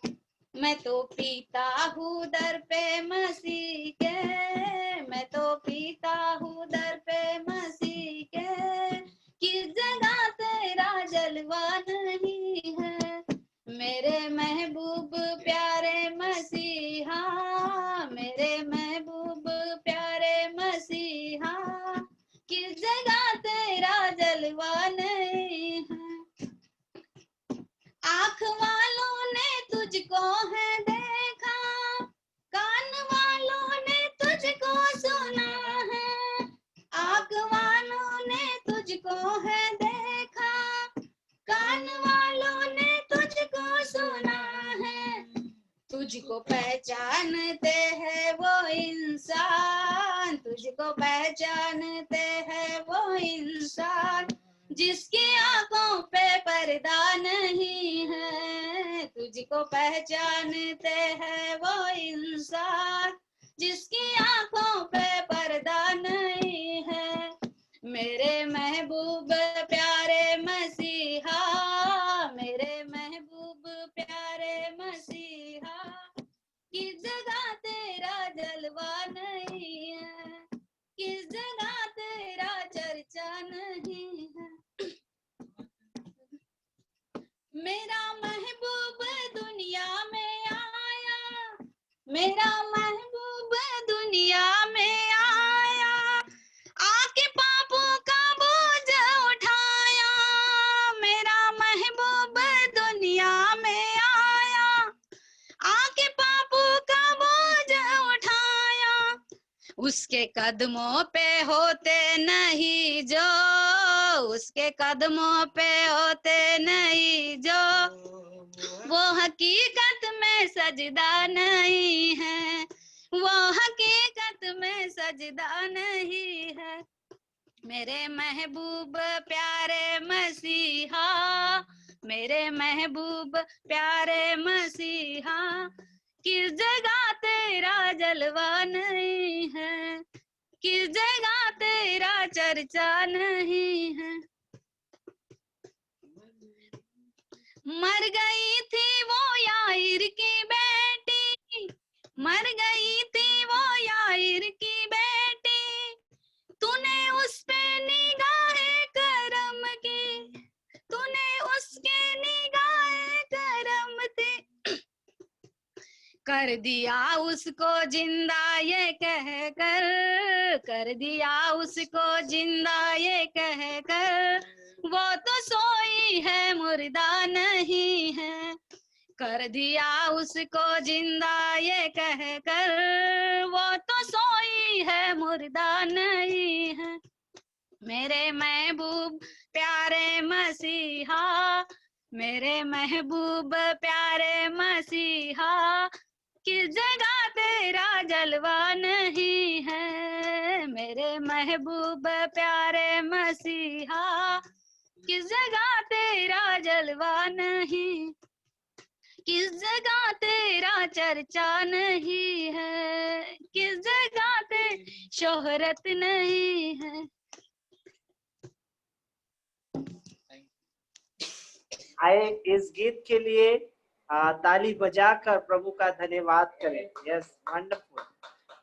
मैं तो पीता हूँ दर पे मसीह के, मैं तो पीता हूँ दर पे मसीह के। किस जगह तेरा जलवा नहीं है। मेरे महबूब प्यारे मसीहा, मेरे महबूब प्यारे मसीहा, किस जगह तेरा जलवा नहीं है। आँख वालों ने तुझको है देखा, कान वालों ने तुझको सुना है। आँख वालों ने तुझको है देखा, कान वालों ने तुझको सुना है। तुझ तुझको पहचानते हैं वो इंसान, तुझको पहचानते हैं वो इंसान, जिसकी आंखों पे पर्दा नहीं है। तुझको पहचानते हैं वो इंसान, जिसकी आंखों पे पर्दा नहीं है। मेरे महबूब प्यारे मसीहा, मेरे महबूब प्यारे मसीहा, किस जगह तेरा जलवा नहीं है, किस जगह तेरा चर्चा नहीं है। मेरा महबूब दुनिया में आया, मेरा महबूब दुनिया में आया, आके पापों का बोझ उठाया। मेरा महबूब दुनिया में आया, आके पापों का बोझ उठाया। उसके कदमों पे होते नहीं जो, उसके कदमों पे होते नहीं जो, वो हकीकत में सजदा नहीं है, वो हकीकत में सजदा नहीं है। मेरे महबूब प्यारे मसीहा, मेरे महबूब प्यारे मसीहा, किस जगह तेरा जलवा नहीं है, किस जगह तेरा चर्चा नहीं है। मर गई थी वो याईर की बेटी, मर गई थी वो याईर की बेटी, तूने उस पे निगाहे करम की, तूने उसके निगाहे करम थी। कर दिया उसको जिंदा ये कह कर दिया उसको जिंदा ये कह कर, वो तो सोई है मुर्दा नहीं है। कर दिया उसको जिंदा ये कह कर, वो तो सोई है मुर्दा नहीं है। मेरे महबूब प्यारे मसीहा, मेरे महबूब प्यारे मसीहा, किस जगह तेरा जलवा नहीं है। मेरे महबूब प्यारे मसीहा, किस जगह तेरा जलवा नहीं, किस जगह तेरा चर्चा नहीं है, किस जगह ते शोहरत नहीं है। आए इस गीत के लिए ताली बजाकर प्रभु का धन्यवाद करें। यस, वंडरफुल,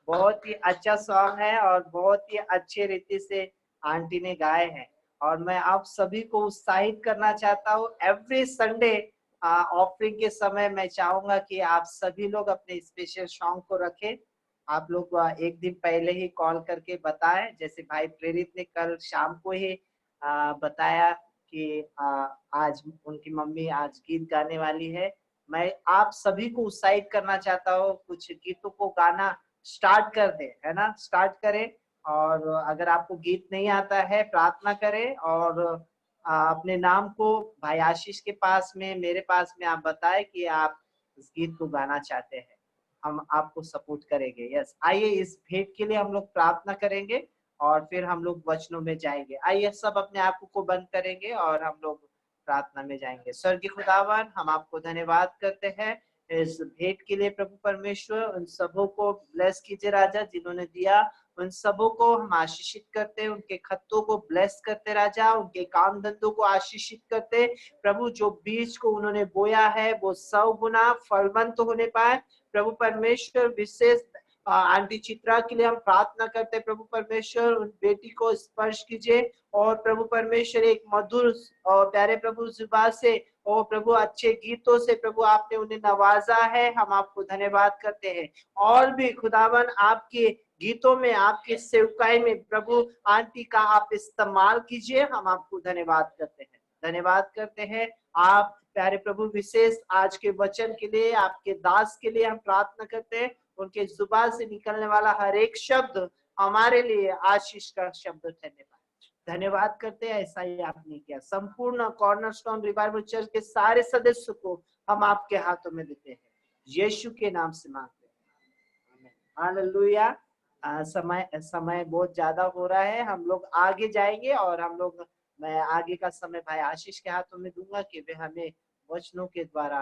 बहुत ही अच्छा सॉन्ग है और बहुत ही अच्छे रीति से आंटी ने गाए हैं। और मैं आप सभी को उत्साहित करना चाहता हूँ। एवरी संडे ऑफरिंग के समय मैं चाहूंगा कि आप सभी लोग अपने स्पेशल सॉन्ग को रखें। आप लोग एक दिन पहले ही कॉल करके बताएं, जैसे भाई प्रेरित ने कल शाम को ही बताया कि आज उनकी मम्मी आज गीत गाने वाली है। मैं आप सभी को उत्साहित करना चाहता हूँ, कुछ गीतों को गाना स्टार्ट कर दे, है ना, स्टार्ट करें। और अगर आपको गीत नहीं आता है प्रार्थना करें और अपने नाम को भाई आशीष के पास में, मेरे पास में आप बताएं कि आप इस गीत को गाना चाहते हैं, हम आपको सपोर्ट करेंगे। यस, आइए इस भेंट के लिए हम लोग प्रार्थना करेंगे और फिर हम लोग वचनों में जाएंगे। आइए सब अपने आंखों को बंद करेंगे और हम लोग प्रार्थना में जाएंगे। स्वर्गीय खुदावन, हम आपको धन्यवाद करते हैं इस भेंट के लिए प्रभु परमेश्वर। उन सबों को ब्लेस कीजिए राजा जिन्होंने दिया, उन सबों को हम आशीषित करते, उनके खत्तों को ब्लेस करते राजा, उनके काम धंधों को आशीषित करते प्रभु। जो बीज को उन्होंने बोया है वो 100 गुना फलवंत होने पाए प्रभु परमेश्वर। विशेष आंटी चित्रा के लिए हम प्रार्थना करते प्रभु परमेश्वर, उन बेटी को स्पर्श कीजिए और प्रभु परमेश्वर एक मधुर और प्यारे प्रभु जुबान से और प्रभु अच्छे गीतों से प्रभु आपने उन्हें नवाजा है। हम आपको धन्यवाद करते हैं। और भी खुदावन आपके गीतों में, आपके सेवकाई में प्रभु आंटी का आप इस्तेमाल कीजिए। हम आपको धन्यवाद करते हैं, धन्यवाद करते हैं। आप प्यारे प्रभु विशेष आज के वचन के लिए, आपके दास के लिए हम प्रार्थना करते हैं। उनके जुबान से निकलने वाला हर एक शब्द हमारे लिए आशीष का शब्द ठहरने पाए। धन्यवाद करते हैं, ऐसा ही आपने किया। संपूर्ण कॉर्नरस्टोन रिवाइवल चर्च के सारे सदस्यों को हम आपके हाथों में देते हैं। यीशु के नाम से मांगते हैं। हालेलुया। समय बहुत ज्यादा हो रहा है, हम लोग आगे जाएंगे और मैं आगे का समय भाई आशीष के हाथों में दूंगा कि वे हमें वचनों के द्वारा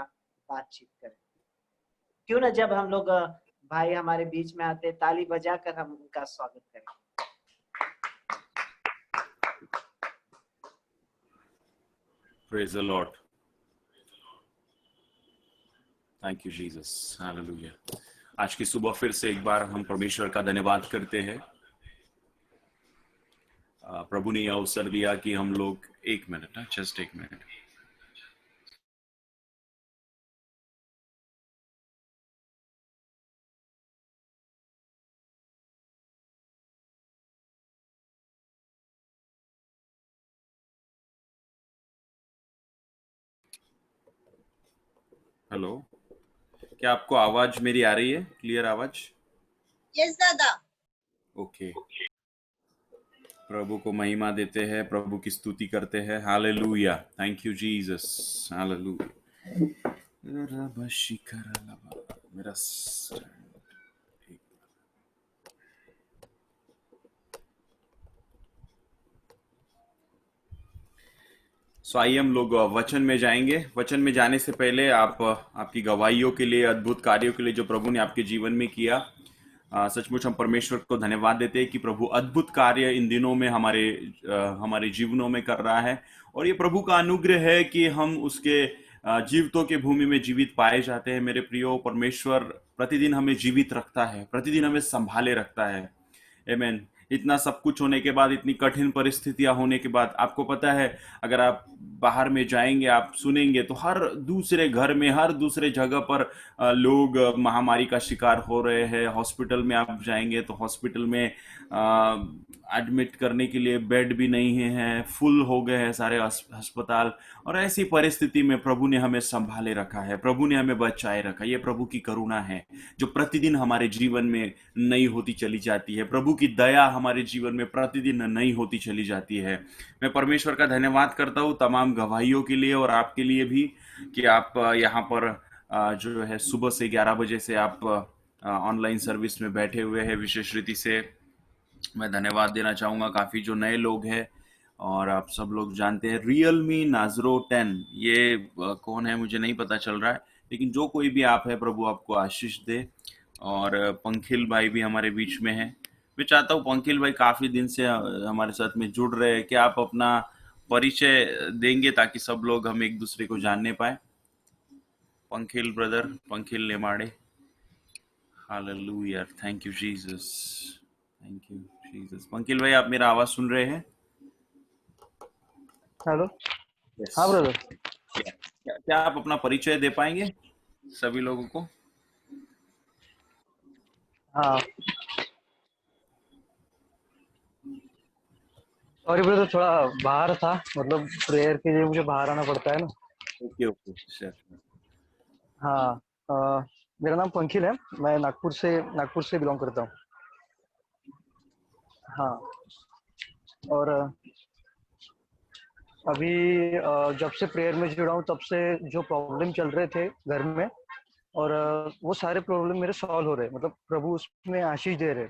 बातचीत करें। क्यों ना जब हम लोग भाई हमारे बीच में आते ताली बजाकर हम उनका स्वागत करें। Praise the Lord. Thank you Jesus. Hallelujah. आज की सुबह फिर से एक बार हम परमेश्वर का धन्यवाद करते हैं। प्रभु ने यह अवसर दिया कि हम लोग एक मिनट, जस्ट एक मिनट। हेलो, क्या आपको आवाज मेरी आ रही है? क्लियर आवाज? यस दादा। ओके। प्रभु को महिमा देते हैं, प्रभु की स्तुति करते हैं। Hallelujah. Thank you Jesus. Hallelujah. मेरा सो आइए हम लोग वचन में जाएंगे। वचन में जाने से पहले आपकी गवाहियों के लिए, अद्भुत कार्यों के लिए जो प्रभु ने आपके जीवन में किया, सचमुच हम परमेश्वर को धन्यवाद देते हैं कि प्रभु अद्भुत कार्य इन दिनों में हमारे जीवनों में कर रहा है। और ये प्रभु का अनुग्रह है कि हम उसके जीवितों के भूमि में जीवित पाए जाते हैं। मेरे प्रियो, परमेश्वर प्रतिदिन हमें जीवित रखता है, प्रतिदिन हमें संभाले रखता है। आमीन। इतना सब कुछ होने के बाद, इतनी कठिन परिस्थितियां होने के बाद, आपको पता है अगर आप बाहर में जाएंगे, आप सुनेंगे तो हर दूसरे घर में, हर दूसरे जगह पर लोग महामारी का शिकार हो रहे हैं। हॉस्पिटल में आप जाएंगे तो हॉस्पिटल में एडमिट करने के लिए बेड भी नहीं है, फुल हो गए हैं सारे अस्पताल। और ऐसी परिस्थिति में प्रभु ने हमें संभाले रखा है, प्रभु ने हमें बचाए रखा। ये प्रभु की करुणा है जो प्रतिदिन हमारे जीवन में नई होती चली जाती है। प्रभु की दया हमारे जीवन में प्रतिदिन नई होती चली जाती है। मैं परमेश्वर का धन्यवाद करता हूँ तमाम गवाहियों के लिए और आपके लिए भी कि आप यहाँ पर जो है सुबह से 11 बजे से आप ऑनलाइन सर्विस में बैठे हुए हैं। विशेष रीति से मैं धन्यवाद देना चाहूँगा काफ़ी जो नए लोग हैं, और आप सब लोग जानते हैं Realme Nazro 10 ये कौन है मुझे नहीं पता चल रहा है, लेकिन जो कोई भी आप है प्रभु आपको आशीष दे। और पंखिल भाई भी हमारे बीच में है। मैं चाहता हूँ पंखिल भाई काफ़ी दिन से हमारे साथ में जुड़ रहे हैं, क्या आप अपना परिचय देंगे ताकि सब लोग हम एक दूसरे को जानने पाए? Pankhil brother, Pankhil Nemade. Hallelujah. Thank you Jesus, thank you Jesus. Pankhil भाई आप मेरा आवाज सुन रहे हैं? हेलो। yes. हाँ ब्रदर। क्या आप अपना परिचय दे पाएंगे सभी लोगों को? हाँ सॉरी ब्रदर, थोड़ा बाहर था, मतलब प्रेयर के लिए मुझे बाहर आना पड़ता है ना। Okay okay sir. हाँ मेरा नाम पंखिल है, मैं नागपुर से बिलोंग करता हूँ। हाँ, और अभी जब से प्रेयर में जुड़ा हूँ तब से जो प्रॉब्लम चल रहे थे घर में, और वो सारे प्रॉब्लम मेरे सॉल्व हो रहे, मतलब प्रभु उसमें आशीष दे रहे।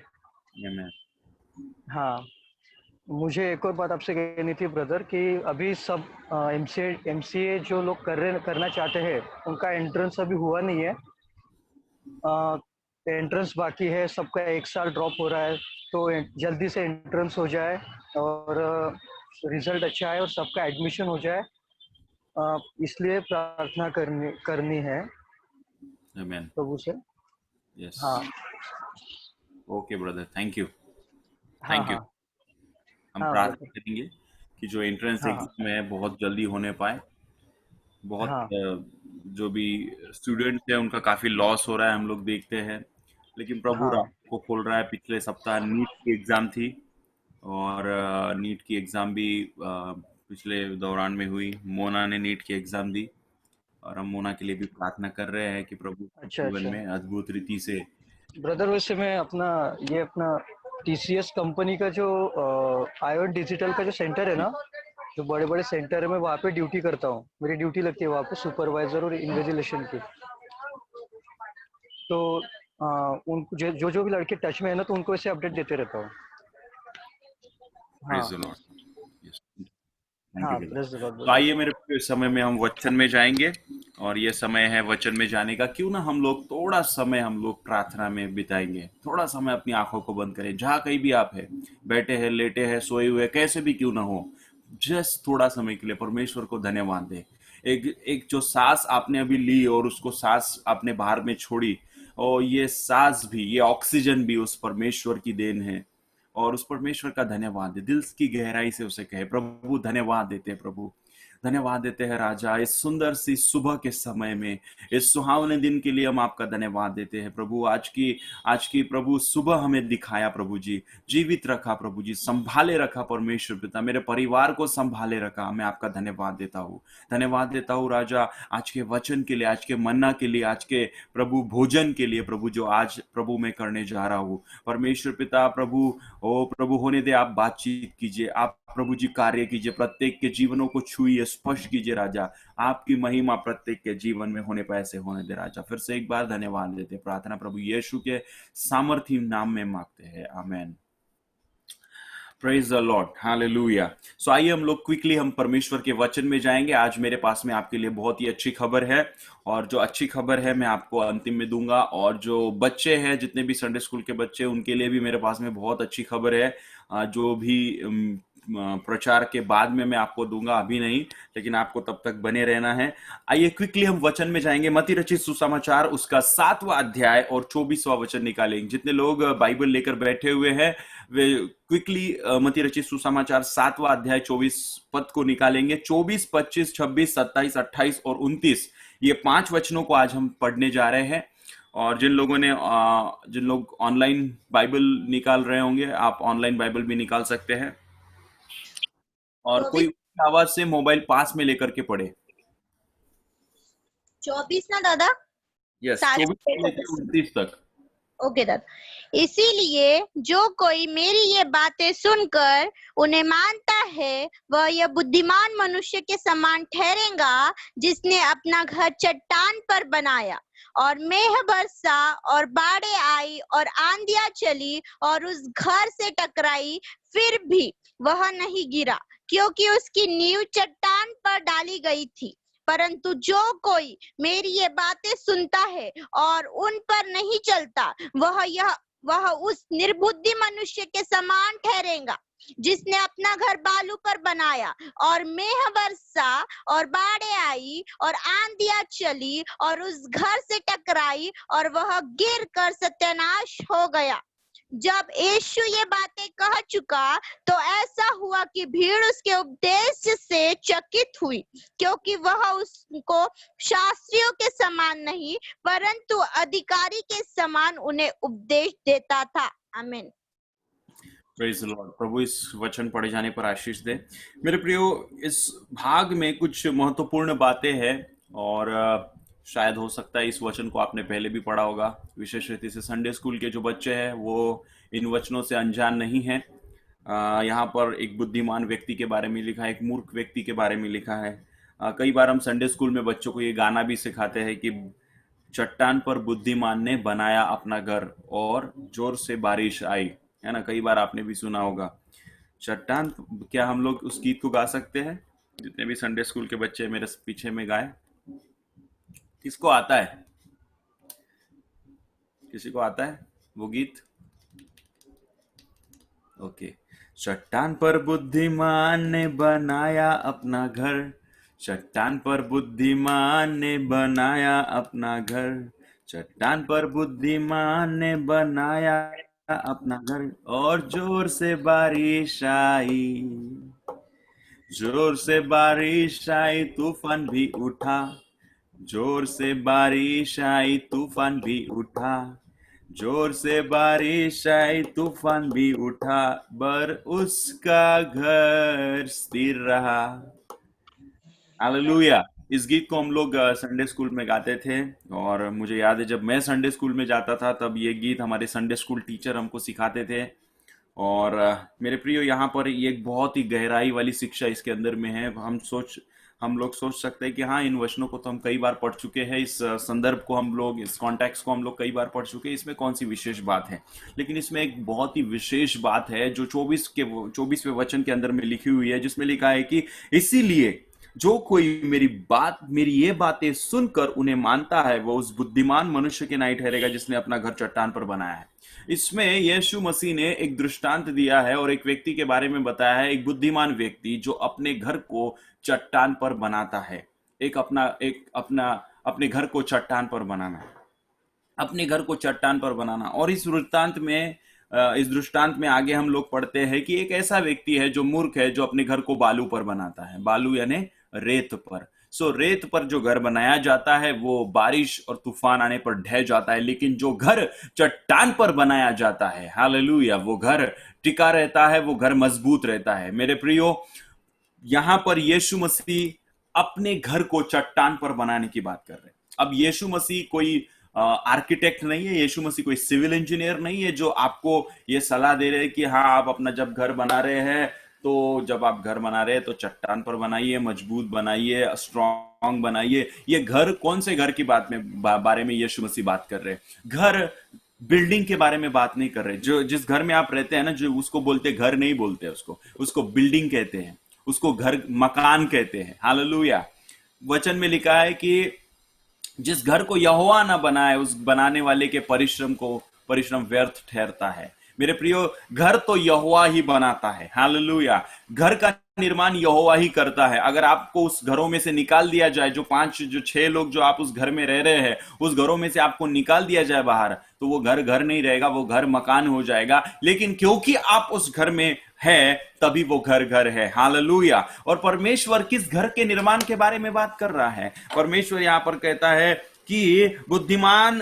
हाँ, मुझे एक और बात आपसे कहनी थी ब्रदर कि अभी सब एमसीए जो लोग करना चाहते हैं उनका एंट्रेंस अभी हुआ नहीं है, एंट्रेंस बाकी है, सबका 1 साल ड्रॉप हो रहा है, तो जल्दी से एंट्रेंस हो जाए और रिजल्ट अच्छा है और सबका एडमिशन हो जाए, इसलिए प्रार्थना करनी है आमीन प्रभु से। यस। हाँ ओके ब्रदर, थैंक यू। हाँ थैंक यू। हाँ हम हाँ प्रार्थना करेंगे कि जो एंट्रेंस हाँ एग्जाम है बहुत जल्दी होने पाए। बहुत हाँ जो भी स्टूडेंट्स हैं उनका काफी लॉस हो रहा है, हम लोग देखते हैं, लेकिन प्रभु हाँ राह को खोल रहा है। पिछले सप्ताह नीट की एग्जाम थी और नीट की एग्जाम भी पिछले दौरान में हुई। मोना ने नीट की एग्जाम दी और हम मोना के लिए भी प्रार्थना कर रहे हैं कि प्रभु अच्छा जीवन अच्छा में अद्भुत रीति से। ब्रदर, वैसे मैं अपना TCS कंपनी का जो आयोन डिजिटल का जो सेंटर है ना, जो बड़े बड़े सेंटर है, मैं वहाँ पे ड्यूटी करता हूँ। मेरी ड्यूटी लगती है वहाँ पे सुपरवाइजर और इन्विजिलेशन की। तो उनको जो भी लड़के टच में है ना, तो उनको ऐसे अपडेट देते रहता हूँ। Praise the Lord. Yes. Thank you, हाँ, brother. प्रेज द लॉर्ड तो आइए मेरे प्रिय, इस समय में हम वचन में जाएंगे और ये समय है वचन में जाने का। क्यों ना हम लोग थोड़ा समय हम लोग प्रार्थना में बिताएंगे, थोड़ा समय अपनी आंखों को बंद करें, जहाँ कहीं भी आप है, बैठे हैं, लेटे हैं, सोए हुए, कैसे भी क्यों ना हो, जस्ट थोड़ा समय के लिए परमेश्वर को धन्यवाद दें। एक जो सांस आपने अभी ली और उसको सांस आपने बाहर में छोड़ी, और ये सांस भी, ये ऑक्सीजन भी उस परमेश्वर की देन है, और उस परमेश्वर का धन्यवाद दे, दिल की गहराई से उसे कहे, प्रभु धन्यवाद देते हैं, प्रभु धन्यवाद देते हैं राजा, इस सुंदर सी सुबह के समय में, इस सुहावने दिन के लिए हम आपका धन्यवाद देते हैं प्रभु। आज की प्रभु सुबह हमें दिखाया प्रभु जी, जीवित रखा प्रभु जी, संभाले रखा परमेश्वर पिता, मेरे परिवार को संभाले रखा, मैं आपका धन्यवाद देता हूँ, धन्यवाद देता हूँ राजा, आज के वचन के लिए, आज के मन्ना के लिए, आज के प्रभु भोजन के लिए प्रभु, जो आज प्रभु मैं करने जा रहा हूँ परमेश्वर पिता। प्रभु ओ प्रभु होने दे, आप बातचीत कीजिए, आप प्रभु जी कार्य कीजिए, प्रत्येक के जीवनों को छुइए, स्पर्श कीजिए राजा, आपकी महिमा प्रत्येक के जीवन में होने पर ऐसे होने दे राजा। फिर से एक बार धन्यवाद देते, प्रार्थना प्रभु यीशु के सामर्थी नाम में मांगते हैं, amen. Praise the Lord, hallelujah. So आइए हम लोग क्विकली हम परमेश्वर के वचन में जाएंगे। आज मेरे पास में आपके लिए बहुत ही अच्छी खबर है, और जो अच्छी खबर है मैं आपको अंतिम में दूंगा, और जो बच्चे हैं, जितने भी संडे स्कूल के बच्चे, उनके लिए भी मेरे पास में बहुत अच्छी खबर है, जो भी प्रचार के बाद में मैं आपको दूंगा, अभी नहीं, लेकिन आपको तब तक बने रहना है। आइए क्विकली हम वचन में जाएंगे। मत्ती रचित सुसमाचार उसका 7वां अध्याय और 24वां वचन निकालेंगे। जितने लोग बाइबल लेकर बैठे हुए हैं वे क्विकली मत्ती रचित सुसमाचार 7वां अध्याय 24 पद को निकालेंगे। 24, 25, 26, 27, 28 और 29, ये 5 वचनों को आज हम पढ़ने जा रहे हैं। और जिन लोग ऑनलाइन बाइबल निकाल रहे होंगे, आप ऑनलाइन बाइबल भी निकाल सकते हैं, और कोई आवाज से मोबाइल पास में लेकर के पढ़े। 24 ना दादा? यस, 24 से लेकर 29 तक। ओके दादा। इसीलिए जो कोई मेरी ये बातें सुनकर उन्हें मानता है, वह यह बुद्धिमान मनुष्य के समान ठहरेगा, जिसने अपना घर चट्टान पर बनाया, और मेघ बरसा और बाढ़ें आई और आंधियां चली और उस घर से टकराई, फिर भी वह नहीं गिरा, क्योंकि उसकी नींव चट्टान पर डाली गई थी। परंतु जो कोई मेरी ये बातें सुनता है और उन पर नहीं चलता, वह उस निर्बुद्धि मनुष्य के समान ठहरेगा, जिसने अपना घर बालू पर बनाया, और मेघ बरसा और बाढ़ें आई और आंधियां चली और उस घर से टकराई, और वह गिर कर सत्यानाश हो गया। जब यीशु ये बातें कह चुका, तो ऐसा हुआ कि भीड़ उसके उपदेश से चकित हुई, क्योंकि वह उसको शास्त्रियों के समान नहीं, परंतु अधिकारी के समान उन्हें उपदेश देता था। आमीन। Praise the Lord. प्रभु इस वचन पढ़े जाने पर आशीष दे। मेरे प्रियो, इस भाग में कुछ महत्वपूर्ण बातें हैं, और शायद हो सकता है इस वचन को आपने पहले भी पढ़ा होगा। विशेष रीति से संडे स्कूल के जो बच्चे हैं वो इन वचनों से अनजान नहीं है। यहाँ पर एक बुद्धिमान व्यक्ति के बारे में लिखा है, एक मूर्ख व्यक्ति के बारे में लिखा है। कई बार हम संडे स्कूल में बच्चों को ये गाना भी सिखाते हैं कि चट्टान पर बुद्धिमान ने बनाया अपना घर और जोर से बारिश आई, है ना। कई बार आपने भी सुना होगा चट्टान। क्या हम लोग उस गीत को गा सकते हैं? जितने भी संडे स्कूल के बच्चे मेरे पीछे में गाए, किसको आता है? किसी को आता है वो गीत? ओके। चट्टान पर बुद्धिमान ने बनाया अपना घर, चट्टान पर बुद्धिमान ने बनाया अपना घर, चट्टान पर बुद्धिमान ने बनाया अपना घर, और जोर से बारिश आई, जोर से बारिश आई, तूफान भी उठा, जोर से बारिश आई, तूफान भी उठा, जोर से बारिश आई, तूफान भी उठा, पर उसका घर स्थिर रहा। हालेलुया। इस गीत को हम लोग संडे स्कूल में गाते थे, और मुझे याद है जब मैं संडे स्कूल में जाता था तब ये गीत हमारे संडे स्कूल टीचर हमको सिखाते थे। और मेरे प्रियो, यहाँ पर ये एक बहुत ही गहराई वाली शिक्षा इसके अंदर में है। हम लोग सोच सकते हैं कि हाँ, इन वचनों को तो हम कई बार पढ़ चुके हैं, इस संदर्भ को हम लोग, इस कॉन्टेक्स्ट को हम लोग कई बार पढ़ चुके हैं, इसमें कौन सी विशेष बात है। लेकिन इसमें एक बहुत ही विशेष बात है जो 24वें वचन के अंदर में लिखी हुई है, जिसमें लिखा है कि इसीलिए जो कोई मेरी ये बातें सुनकर उन्हें मानता है, वो उस बुद्धिमान मनुष्य के नहीं ठहरेगा जिसने अपना घर चट्टान पर बनाया है। इसमें यीशु मसीह ने एक दृष्टांत दिया है और एक व्यक्ति के बारे में बताया है, एक बुद्धिमान व्यक्ति जो अपने घर को चट्टान पर बनाता है। अपने घर को चट्टान पर बनाना, अपने घर को चट्टान पर बनाना। और इस दृष्टांत में आगे हम लोग पढ़ते हैं कि एक ऐसा व्यक्ति है जो मूर्ख है, जो अपने घर को बालू पर बनाता है, बालू यानी रेत पर। रेत पर जो घर बनाया जाता है वो बारिश और तूफान आने पर ढह जाता है, लेकिन जो घर चट्टान पर बनाया जाता है, हालेलुया, वो घर टिका रहता है, वो घर मजबूत रहता है। मेरे प्रियो, यहां पर यीशु मसीह अपने घर को चट्टान पर बनाने की बात कर रहे हैं। अब यीशु मसीह कोई आर्किटेक्ट नहीं है, यीशु मसीह कोई सिविल इंजीनियर नहीं है जो आपको ये सलाह दे रहे हैं कि हाँ, आप अपना जब घर बना रहे हैं तो जब आप घर बना रहे हैं तो चट्टान पर बनाइए, मजबूत बनाइए, स्ट्रॉन्ग बनाइए। ये घर, कौन से घर की बारे में यीशु मसीह बात कर रहे हैं? घर, बिल्डिंग के बारे में बात नहीं कर रहे। जो जिस घर में आप रहते हैं ना, जो उसको बोलते घर नहीं बोलते, उसको बिल्डिंग कहते हैं, उसको घर, मकान कहते हैं। हालेलुया। वचन में लिखा है कि जिस घर को यहोवा ना बनाए, उस बनाने वाले के परिश्रम व्यर्थ ठहरता है। मेरे प्रियो, घर तो यहोवा ही बनाता है। हालेलुया। घर का निर्माण यहोवा ही करता है। अगर आपको उस घरों में से निकाल दिया जाए, जो 6 लोग जो आप उस घर में रह रहे हैं, उस घरों में से आपको निकाल दिया जाए बाहर, तो वो घर नहीं रहेगा, वो घर मकान हो जाएगा। लेकिन क्योंकि आप उस घर में है, तभी वो घर है। हालेलुया। और परमेश्वर किस घर के निर्माण के बारे में बात कर रहा है? परमेश्वर यहां पर कहता है कि बुद्धिमान,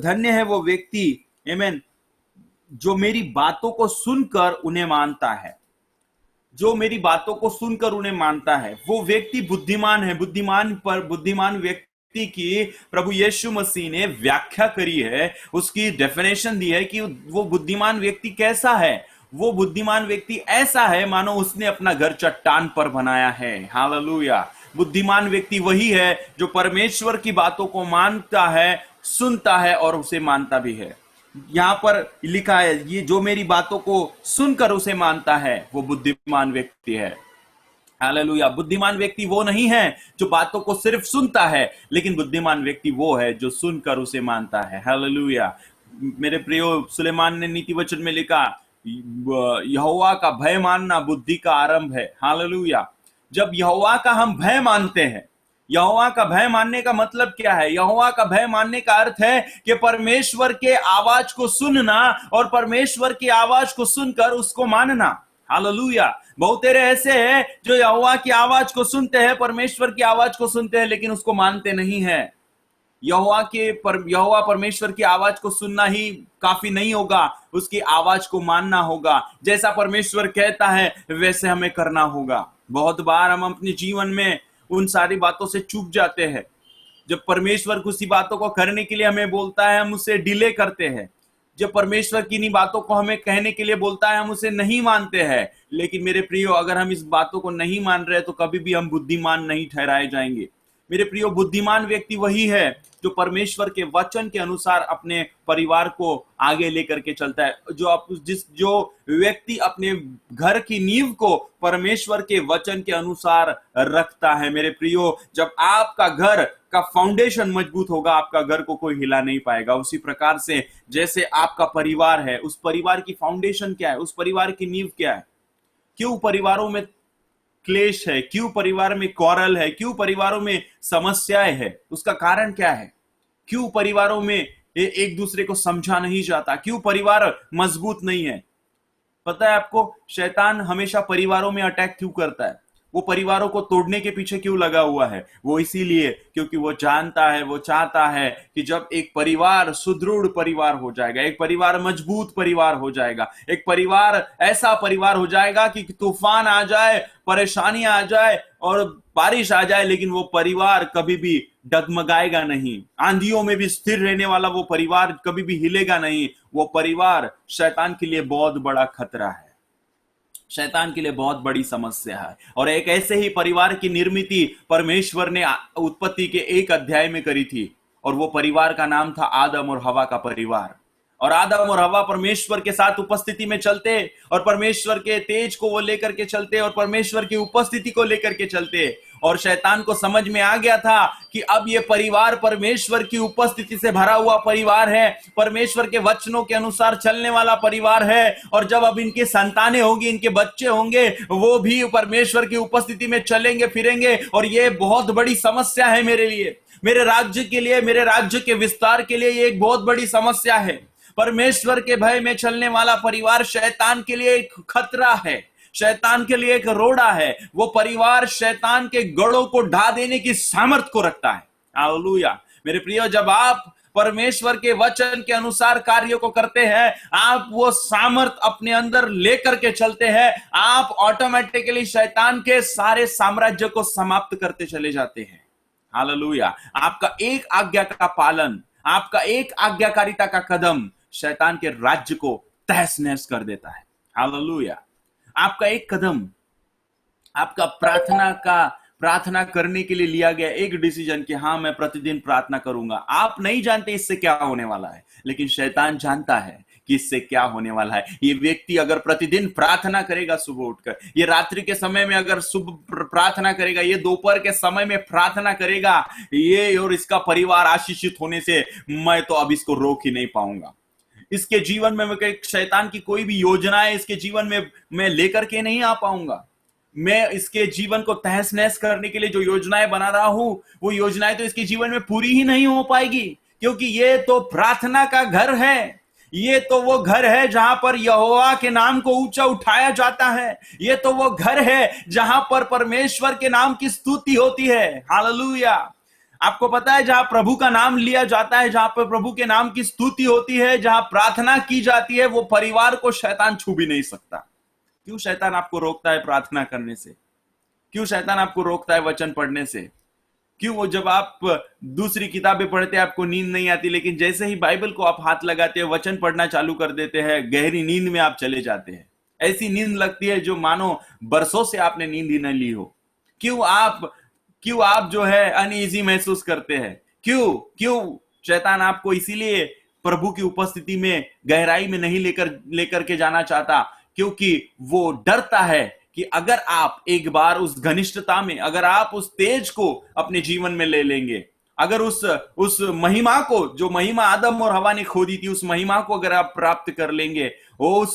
धन्य है वो व्यक्ति, आमीन, जो मेरी बातों को सुनकर उन्हें मानता है। जो मेरी बातों को सुनकर उन्हें मानता है, वो व्यक्ति बुद्धिमान है। बुद्धिमान व्यक्ति की प्रभु यीशु मसीह ने व्याख्या करी है, उसकी डेफिनेशन दी है कि वो बुद्धिमान व्यक्ति कैसा है। वो बुद्धिमान व्यक्ति ऐसा है मानो उसने अपना घर चट्टान पर बनाया है। हालेलुया। बुद्धिमान व्यक्ति वही है जो परमेश्वर की बातों को मानता है, सुनता है और उसे मानता भी है। यहां पर लिखा है, ये जो मेरी बातों को सुनकर उसे मानता है, वो बुद्धिमान व्यक्ति है। हालेलुया। बुद्धिमान व्यक्ति वो नहीं है जो बातों को सिर्फ सुनता है, लेकिन बुद्धिमान व्यक्ति वो है जो सुनकर उसे मानता है। हालेलुया। मेरे प्रियो, सुलेमान ने नीति वचन में लिखा, यहोवा का भय मानना बुद्धि का आरंभ है। हालेलुया। जब यहोवा का हम भय मानते हैं, यहोवा का भय मानने का मतलब क्या है? यहोवा का भय मानने का अर्थ है कि परमेश्वर के आवाज को सुनना और परमेश्वर की आवाज को सुनकर उसको मानना। हालेलुया। बहुत तेरे ऐसे हैं जो यहोवा की आवाज को सुनते हैं, परमेश्वर की आवाज को सुनते हैं, लेकिन उसको मानते नहीं है। यहोवा परमेश्वर की आवाज को सुनना ही काफी नहीं होगा, उसकी आवाज को मानना होगा। जैसा परमेश्वर कहता है वैसे हमें करना होगा। बहुत बार हम अपने जीवन में उन सारी बातों से चूक जाते हैं। जब परमेश्वर किसी बातों को करने के लिए हमें बोलता है, हम उसे डिले करते हैं। जब परमेश्वर की इन बातों को हमें कहने के लिए बोलता है, हम उसे नहीं मानते हैं। लेकिन मेरे प्रियो, अगर हम इस बातों को नहीं मान रहे तो कभी भी हम बुद्धिमान नहीं ठहराए जाएंगे। मेरे प्रियो, बुद्धिमान व्यक्ति वही है जो परमेश्वर के वचन के अनुसार अपने परिवार को आगे लेकर के चलता है। जो व्यक्ति अपने घर की नींव को परमेश्वर के वचन के अनुसार रखता है। मेरे प्रियो, जब आपका घर का फाउंडेशन मजबूत होगा, आपका घर को कोई हिला नहीं पाएगा। उसी प्रकार से जैसे आपका परिवार है, उस परिवार की फाउंडेशन क्या है, उस परिवार की नींव क्या है? क्यों परिवारों में क्लेश है, क्यों परिवार में कौरल है, क्यों परिवारों में समस्याएं है? उसका कारण क्या है? क्यों परिवारों में एक दूसरे को समझा नहीं जाता? क्यों परिवार मजबूत नहीं है? पता है आपको, शैतान हमेशा परिवारों में अटैक क्यों करता है? वो परिवारों को तोड़ने के पीछे क्यों लगा हुआ है? वो इसीलिए क्योंकि वो जानता है, वो चाहता है कि जब एक परिवार सुदृढ़ परिवार हो जाएगा, एक परिवार मजबूत परिवार हो जाएगा, एक परिवार ऐसा परिवार हो जाएगा कि तूफान आ जाए, परेशानी आ जाए और बारिश आ जाए, लेकिन वो परिवार कभी भी डगमगाएगा नहीं। आंधियों में भी स्थिर रहने वाला वो परिवार कभी भी हिलेगा नहीं। वो परिवार शैतान के लिए बहुत बड़ा खतरा है। शैतान के लिए बहुत बड़ी समस्या है। और एक ऐसे ही परिवार की निर्मित परमेश्वर ने उत्पत्ति के 1 अध्याय में करी थी, और वो परिवार का नाम था आदम और हवा का परिवार। और आदम और हवा परमेश्वर के साथ उपस्थिति में चलते, और परमेश्वर के तेज को वो लेकर के चलते, और परमेश्वर की उपस्थिति को लेकर के चलते। और शैतान को समझ में आ गया था कि अब ये परिवार परमेश्वर की उपस्थिति से भरा हुआ परिवार है, परमेश्वर के वचनों के अनुसार चलने वाला परिवार है। और जब अब इनकी संतानें होंगी, इनके बच्चे होंगे, वो भी परमेश्वर की उपस्थिति में चलेंगे फिरेंगे। और ये बहुत बड़ी समस्या है मेरे लिए, मेरे राज्य के लिए, मेरे राज्य के विस्तार के लिए ये एक बहुत बड़ी समस्या है। परमेश्वर के भय में चलने वाला परिवार शैतान के लिए एक खतरा है, शैतान के लिए एक रोड़ा है। वो परिवार शैतान के गढ़ों को ढा देने की सामर्थ को रखता है। हालेलुया। मेरे प्रियो, जब आप परमेश्वर के वचन के अनुसार कार्यों को करते हैं, आप वो सामर्थ अपने अंदर लेकर के चलते हैं, आप ऑटोमेटिकली शैतान के सारे साम्राज्य को समाप्त करते चले जाते हैं। हालेलुया। आपका एक आज्ञा का पालन, आपका एक आज्ञाकारिता का कदम शैतान के राज्य को तहस नहस कर देता है। हालेलुया। आपका एक कदम, आपका प्रार्थना करने के लिए लिया गया एक डिसीजन कि हाँ मैं प्रतिदिन प्रार्थना करूंगा, आप नहीं जानते इससे क्या होने वाला है, लेकिन शैतान जानता है कि इससे क्या होने वाला है। ये व्यक्ति अगर प्रतिदिन प्रार्थना करेगा, सुबह उठकर, ये रात्रि के समय में अगर सुबह प्रार्थना करेगा, ये दोपहर के समय में प्रार्थना करेगा, ये और इसका परिवार आशीषित होने से मैं तो अब इसको रोक ही नहीं पाऊंगा। इसके जीवन में शैतान की कोई भी योजनाएं इसके जीवन में मैं लेकर के नहीं आ पाऊंगा। मैं इसके जीवन को तहस नहस करने के लिए जो योजनाएं बना रहा हूं, वो योजनाएं तो इसके जीवन में पूरी ही नहीं हो पाएगी, क्योंकि ये तो प्रार्थना का घर है। ये तो वो घर है जहां पर यहोवा के नाम को ऊंचा उठाया जाता है। ये तो वो घर है जहां पर परमेश्वर के नाम की स्तुति होती है। हालेलुया। आपको पता है, जहां प्रभु का नाम लिया जाता है, जहां पर प्रभु के नाम की स्तुति होती है, जहां प्रार्थना की जाती है, वो परिवार को शैतान छू भी नहीं सकता। क्यों शैतान आपको रोकता है प्रार्थना करने से? क्यों शैतान आपको रोकता है वचन पढ़ने से? क्यों वो जब आप दूसरी किताबें पढ़ते हैं आपको नींद नहीं आती, लेकिन जैसे ही बाइबल को आप हाथ लगाते हैं, वचन पढ़ना चालू कर देते हैं, गहरी नींद में आप चले जाते हैं। ऐसी नींद लगती है जो मानो बरसों से आपने नींद ही न ली हो। क्यों आप जो है अनईजी महसूस करते हैं? क्यों शैतान आपको इसीलिए प्रभु की उपस्थिति में गहराई में नहीं लेकर के जाना चाहता, क्योंकि वो डरता है कि अगर आप एक बार उस घनिष्ठता में, अगर आप उस तेज को अपने जीवन में ले लेंगे, अगर उस महिमा को, जो महिमा आदम और हवा ने खोदी थी, उस महिमा को अगर आप प्राप्त कर लेंगे, वो उस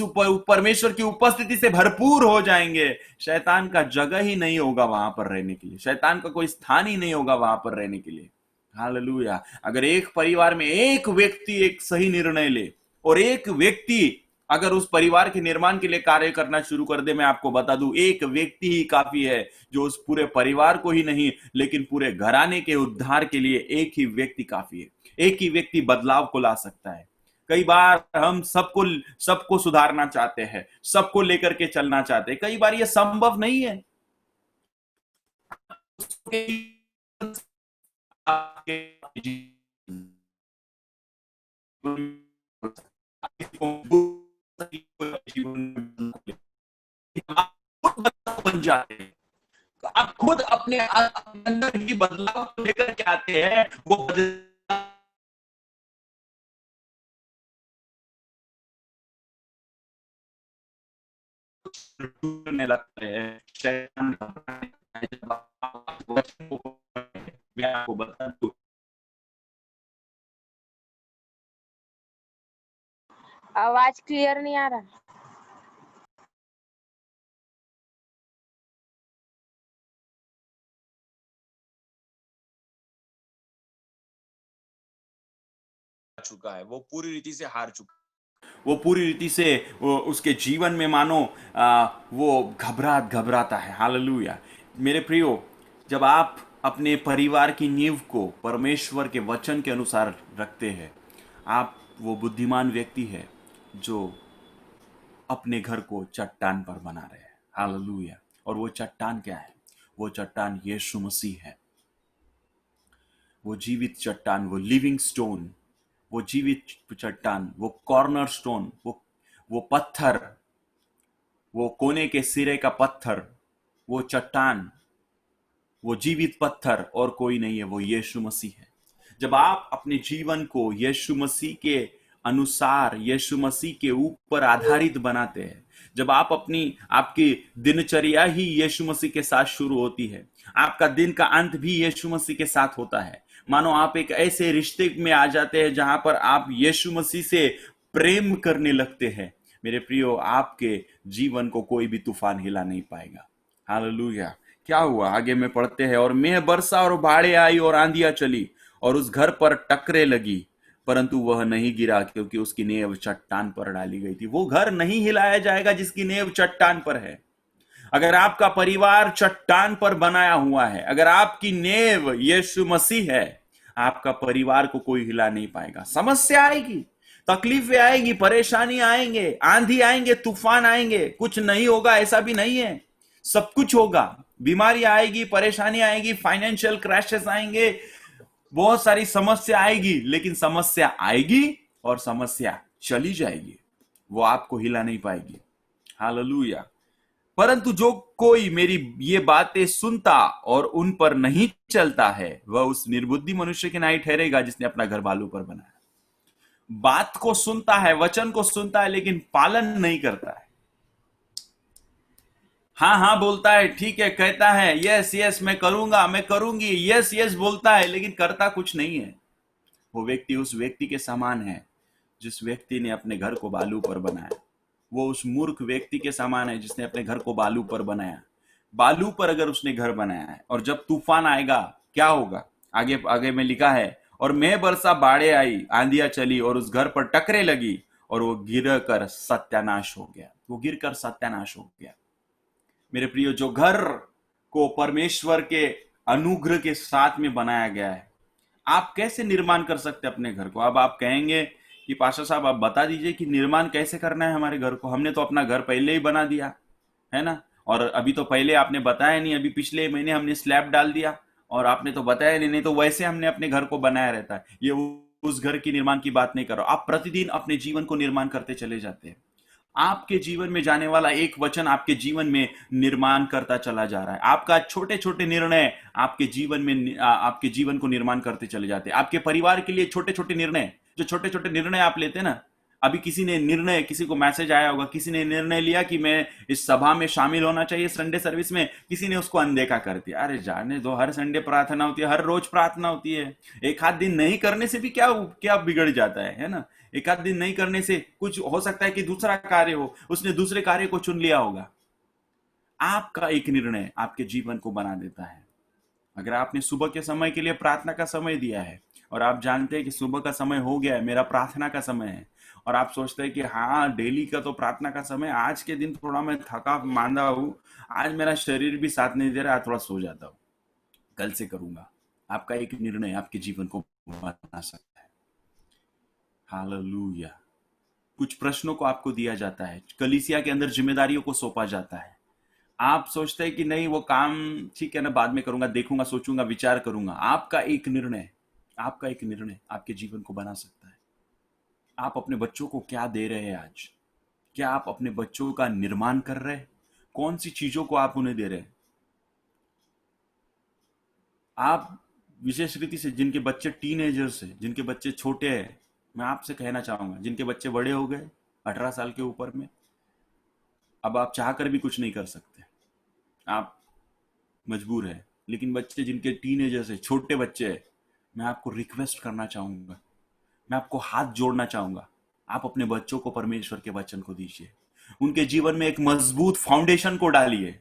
परमेश्वर की उपस्थिति से भरपूर हो जाएंगे, शैतान का जगह ही नहीं होगा वहां पर रहने के लिए, शैतान का कोई स्थान ही नहीं होगा वहां पर रहने के लिए। हालेलुया। अगर एक परिवार में एक व्यक्ति एक सही निर्णय ले, और एक व्यक्ति अगर उस परिवार के निर्माण के लिए कार्य करना शुरू कर दे, मैं आपको बता दूं, एक व्यक्ति ही काफी है जो उस पूरे परिवार को ही नहीं, लेकिन पूरे घराने के उद्धार के लिए एक ही व्यक्ति काफी है। एक ही व्यक्ति बदलाव को ला सकता है। कई बार हम सबको सुधारना चाहते हैं, सबको लेकर के चलना चाहते हैं, कई बार यह संभव नहीं है। बन जाते हैं, आप खुद अपने अंदर ही बदलाव को लेकर के आते हैं, वो बदलने लगते हैं। शैतान मैं आपको बता दूं, आवाज क्लियर नहीं आ रहा। चुका है, वो पूरी रीति से हार चुका, वो पूरी रीति से उसके जीवन में मानो वो घबराता है। हालेलुया। मेरे प्रियो, जब आप अपने परिवार की नींव को परमेश्वर के वचन के अनुसार रखते हैं, आप वो बुद्धिमान व्यक्ति है जो अपने घर को चट्टान पर बना रहे हैं। हालेलुया। और वो चट्टान क्या है? वो चट्टान यीशु मसीह है। वो जीवित चट्टान, वो लिविंग स्टोन, वो जीवित चट्टान, वो कॉर्नर स्टोन, वो पत्थर, वो कोने के सिरे का पत्थर, वो चट्टान, वो जीवित पत्थर और कोई नहीं है, वो यीशु मसीह है। जब आप अपने जीवन को यीशु मसीह के अनुसार, यीशु मसीह के ऊपर आधारित बनाते हैं, जब आप आपकी दिनचर्या ही यीशु मसीह के साथ शुरू होती है, आपका दिन का अंत भी यीशु मसीह के साथ होता है। मानो आप एक ऐसे रिश्ते में आ जाते हैं जहां पर आप यीशु मसीह से प्रेम करने लगते हैं। मेरे प्रियो, आपके जीवन को कोई भी तूफान हिला नहीं पाएगा। हालेलुया। क्या हुआ? आगे में पढ़ते हैं, और मेह बरसा और बाढ़ें आई और आंधियां चली और उस घर पर टकरे लगी, परंतु वह नहीं गिरा क्योंकि उसकी नींव चट्टान पर डाली गई थी। वो घर नहीं हिलाया जाएगा जिसकी नींव चट्टान पर है। अगर आपका परिवार चट्टान पर बनाया हुआ है, अगर आपकी नींव यीशु मसीह है, आपका परिवार को कोई हिला नहीं पाएगा। समस्या आएगी, तकलीफें आएगी, परेशानी आएंगे, आंधी आएंगे, तूफान आएंगे, कुछ नहीं होगा ऐसा भी नहीं है, सब कुछ होगा। बीमारी आएगी, परेशानी आएगी, फाइनेंशियल क्रैशेस आएंगे, बहुत सारी समस्या आएगी, लेकिन समस्या आएगी और समस्या चली जाएगी, वो आपको हिला नहीं पाएगी। हालेलुया। परंतु जो कोई मेरी ये बातें सुनता और उन पर नहीं चलता है, वह उस निर्बुद्धि मनुष्य के नहीं ठहरेगा जिसने अपना घर बालू पर बनाया। बात को सुनता है, वचन को सुनता है, लेकिन पालन नहीं करता है। हाँ हाँ बोलता है, ठीक है, कहता है यस यस मैं करूंगा, मैं करूंगी, यस यस बोलता है, लेकिन करता कुछ नहीं है। वो व्यक्ति उस व्यक्ति के समान है जिस व्यक्ति ने अपने घर को बालू पर बनाया। वो उस मूर्ख व्यक्ति के समान है जिसने अपने घर को बालू पर बनाया। बालू पर अगर उसने घर बनाया है, और जब तूफान आएगा क्या होगा? आगे आगे में लिखा है, और मेह बरसा, बाढ़ें आई, आंधियां चली और उस घर पर टकरे लगी और वो गिर कर सत्यानाश हो गया। वो गिर कर सत्यानाश हो गया। मेरे प्रियो, जो घर को परमेश्वर के अनुग्रह के साथ में बनाया गया है, आप कैसे निर्माण कर सकते अपने घर को? अब आप कहेंगे कि पास्टर साहब आप बता दीजिए कि निर्माण कैसे करना है हमारे घर को। हमने तो अपना घर पहले ही बना दिया है ना, और अभी तो पहले आपने बताया नहीं, अभी पिछले महीने हमने स्लैब डाल दिया और आपने तो बताया नहीं तो वैसे हमने अपने घर को बनाया रहता है। ये उस घर की निर्माण की बात नहीं करो। आप प्रतिदिन अपने जीवन को निर्माण करते चले जाते हैं। आपके जीवन में जाने वाला एक वचन आपके जीवन में निर्माण करता चला जा रहा है। आपका छोटे छोटे निर्णय आपके जीवन में आपके जीवन को निर्माण करते चले जाते हैं। आपके परिवार के लिए छोटे छोटे निर्णय, जो छोटे छोटे निर्णय आप लेते हैं ना, अभी किसी को मैसेज आया होगा, किसी ने निर्णय लिया कि मैं इस सभा में शामिल होना चाहिए संडे सर्विस में, किसी ने उसको अनदेखा कर दिया। अरे जाने दो, हर संडे प्रार्थना होती है, हर रोज प्रार्थना होती है। एक आध दिन नहीं करने से भी क्या बिगड़ जाता है ना। एक आध दिन नहीं करने से कुछ हो सकता है कि दूसरा कार्य हो, उसने दूसरे कार्य को चुन लिया होगा। आपका एक निर्णय आपके जीवन को बना देता है। अगर आपने सुबह के समय के लिए प्रार्थना का समय दिया है और आप जानते हैं कि सुबह का समय हो गया है, मेरा प्रार्थना का समय है, और आप सोचते हैं कि हाँ डेली का तो प्रार्थना का समय, आज के दिन थोड़ा मैं थका मांदा हूं, आज मेरा शरीर भी साथ नहीं दे रहा, थोड़ा सो जाता हूं, कल से करूंगा। आपका एक निर्णय आपके जीवन को बना सकता है। हालेलुया। कुछ प्रश्नों को आपको दिया जाता है, कलीसिया के अंदर जिम्मेदारियों को सौंपा जाता है। आप सोचते हैं कि नहीं वो काम ठीक है ना, बाद में करूंगा, देखूंगा, सोचूंगा, विचार करूंगा। आपका एक निर्णय आपके जीवन को बना सकता है। आप अपने बच्चों को क्या दे रहे हैं आज? क्या आप अपने बच्चों का निर्माण कर रहे हैं? कौन सी चीजों को आप उन्हें दे रहे हैं? आप विशेष रीति से जिनके बच्चे टीनेजर्स हैं, जिनके बच्चे छोटे हैं, मैं आपसे कहना चाहूंगा, जिनके बच्चे बड़े हो गए 18 साल के ऊपर में, अब आप चाहकर भी कुछ नहीं कर सकते, आप मजबूर है। लेकिन बच्चे जिनके टीनेजर्स है, छोटे बच्चे हैं, मैं आपको रिक्वेस्ट करना चाहूंगा, मैं आपको हाथ जोड़ना चाहूंगा, आप अपने बच्चों को परमेश्वर के वचन को दीजिए। उनके जीवन में एक मजबूत फाउंडेशन को डालिए,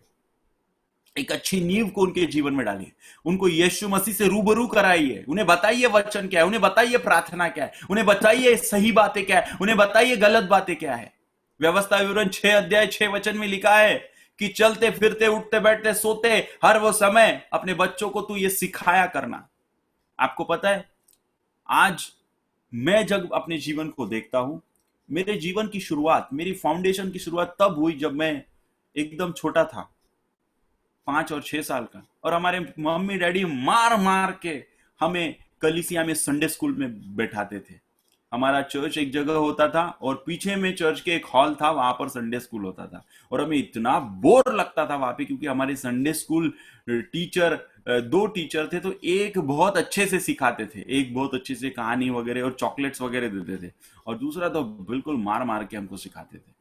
एक अच्छी नींव को उनके जीवन में डालिए। उनको यीशु मसीह से रूबरू कराइए। उन्हें बताइए वचन क्या है, उन्हें बताइए प्रार्थना क्या है, उन्हें बताइए सही बातें क्या है, उन्हें बताइए गलत बातें क्या है। व्यवस्था विवरण 6 अध्याय 6 वचन में लिखा है कि चलते फिरते, उठते बैठते, सोते, हर वो समय अपने बच्चों को तू ये सिखाया करना। आपको पता है, आज मैं जब अपने जीवन को देखता हूं, मेरे जीवन की शुरुआत, मेरी फाउंडेशन की शुरुआत तब हुई जब मैं एकदम छोटा था, 5 और 6 साल का, और हमारे मम्मी डैडी मार मार के हमें कलीसिया में संडे स्कूल में बैठाते थे। हमारा चर्च एक जगह होता था और पीछे में चर्च के एक हॉल था, वहां पर संडे स्कूल होता था। और हमें इतना बोर लगता था वहां पे, क्योंकि हमारे संडे स्कूल टीचर, 2 टीचर थे, तो एक बहुत अच्छे से सिखाते थे, एक बहुत अच्छे से कहानी वगैरह और चॉकलेट्स वगैरह देते थे, और दूसरा तो बिल्कुल मार मार के हमको सिखाते थे।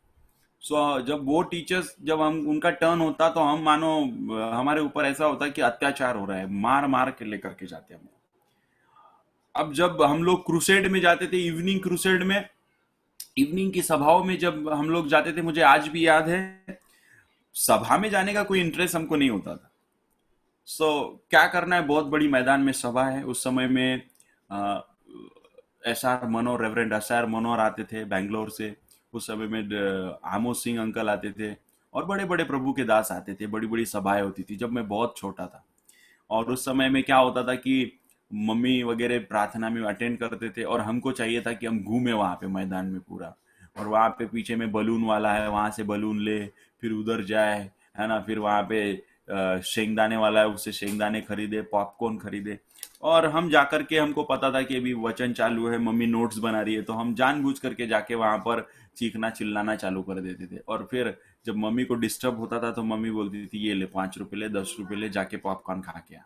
जब वो टीचर्स, जब हम उनका टर्न होता तो हम मानो हमारे ऊपर ऐसा होता कि अत्याचार हो रहा है, मार मार के लेकर के जाते हम। अब जब हम लोग क्रूसेड में जाते थे, इवनिंग क्रूसेड में, इवनिंग की सभाओं में जब हम लोग जाते थे, मुझे आज भी याद है, सभा में जाने का कोई इंटरेस्ट हमको नहीं होता था। क्या करना है, बहुत बड़ी मैदान में सभा है। उस समय में एसआर मनोहर, रेवरेंड एसआर मनोहर आते थे बेंगलोर से। उस समय में आमोद सिंह अंकल आते थे, और बड़े बड़े प्रभु के दास आते थे। बड़ी बड़ी सभाएं होती थी जब मैं बहुत छोटा था। और उस समय में क्या होता था कि मम्मी वगैरह प्रार्थना में अटेंड करते थे, और हमको चाहिए था कि हम घूमे वहां पे मैदान में पूरा, और वहां पे पीछे में बलून वाला है, वहां से बलून ले, फिर उधर जाए, है ना, फिर वहां पे शेंगदाने वाला है, उससे शेंगदाने खरीदे, पॉपकॉर्न खरीदे। और हम जाकर के, हमको पता था कि अभी वचन चालू है, मम्मी नोट्स बना रही है, तो हम जानबूझ करके जाके वहां पर चीखना चिल्लाना चालू कर देते थे। और फिर जब मम्मी को डिस्टर्ब होता था तो मम्मी बोलती थी, ये ले 5 रुपए ले, 10 रुपए ले, जाके पॉपकॉर्न खा के आ।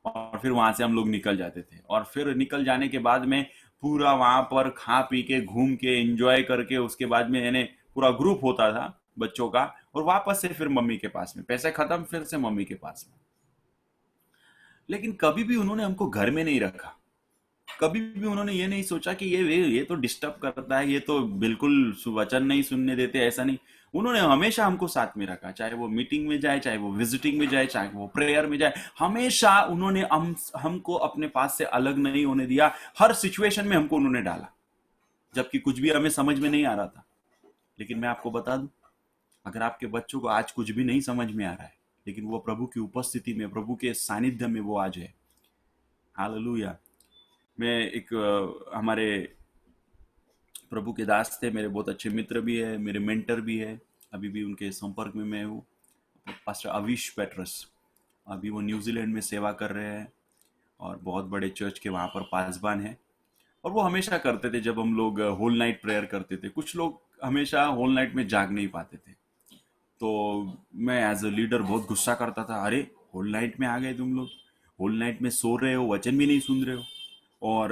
और फिर वहां से हम लोग निकल जाते थे, और फिर निकल जाने के बाद में पूरा वहां पर खा पी के, घूम के, एंजॉय करके, उसके बाद में यानी पूरा ग्रुप होता था बच्चों का, और वापस से फिर मम्मी के पास में, पैसे खत्म, फिर से मम्मी के पास में। लेकिन कभी भी उन्होंने हमको घर में नहीं रखा। कभी भी उन्होंने ये नहीं सोचा कि ये तो डिस्टर्ब करता है, ये तो बिल्कुल वचन नहीं सुनने देते, ऐसा नहीं। उन्होंने हमेशा हमको साथ में रखा, चाहे वो मीटिंग में जाए, चाहे वो विजिटिंग में जाए, चाहे वो प्रेयर में जाए, हमेशा उन्होंने हमको अपने पास से अलग नहीं होने दिया। हर सिचुएशन में हमको उन्होंने डाला, जबकि कुछ भी हमें समझ में नहीं आ रहा था। लेकिन मैं आपको बता दूं, अगर आपके बच्चों को आज कुछ भी नहीं समझ में आ रहा है, लेकिन वो प्रभु की उपस्थिति में, प्रभु के सानिध्य में वो आज है। हालेलुया। मैं एक हमारे प्रभु के दास थे, मेरे बहुत अच्छे मित्र भी है, मेरे मेंटर भी है, अभी भी उनके संपर्क में मैं हूँ, पास्टर अविश पेट्रस। अभी वो न्यूजीलैंड में सेवा कर रहे हैं, और बहुत बड़े चर्च के वहाँ पर पासबान है। और वो हमेशा करते थे, जब हम लोग होल नाइट प्रेयर करते थे, कुछ लोग हमेशा होल नाइट में जाग नहीं पाते थे, तो मैं एज अ लीडर बहुत गुस्सा करता था, अरे होल नाइट में आ गए तुम लोग, होल नाइट में सो रहे हो, वचन भी नहीं सुन रहे हो, और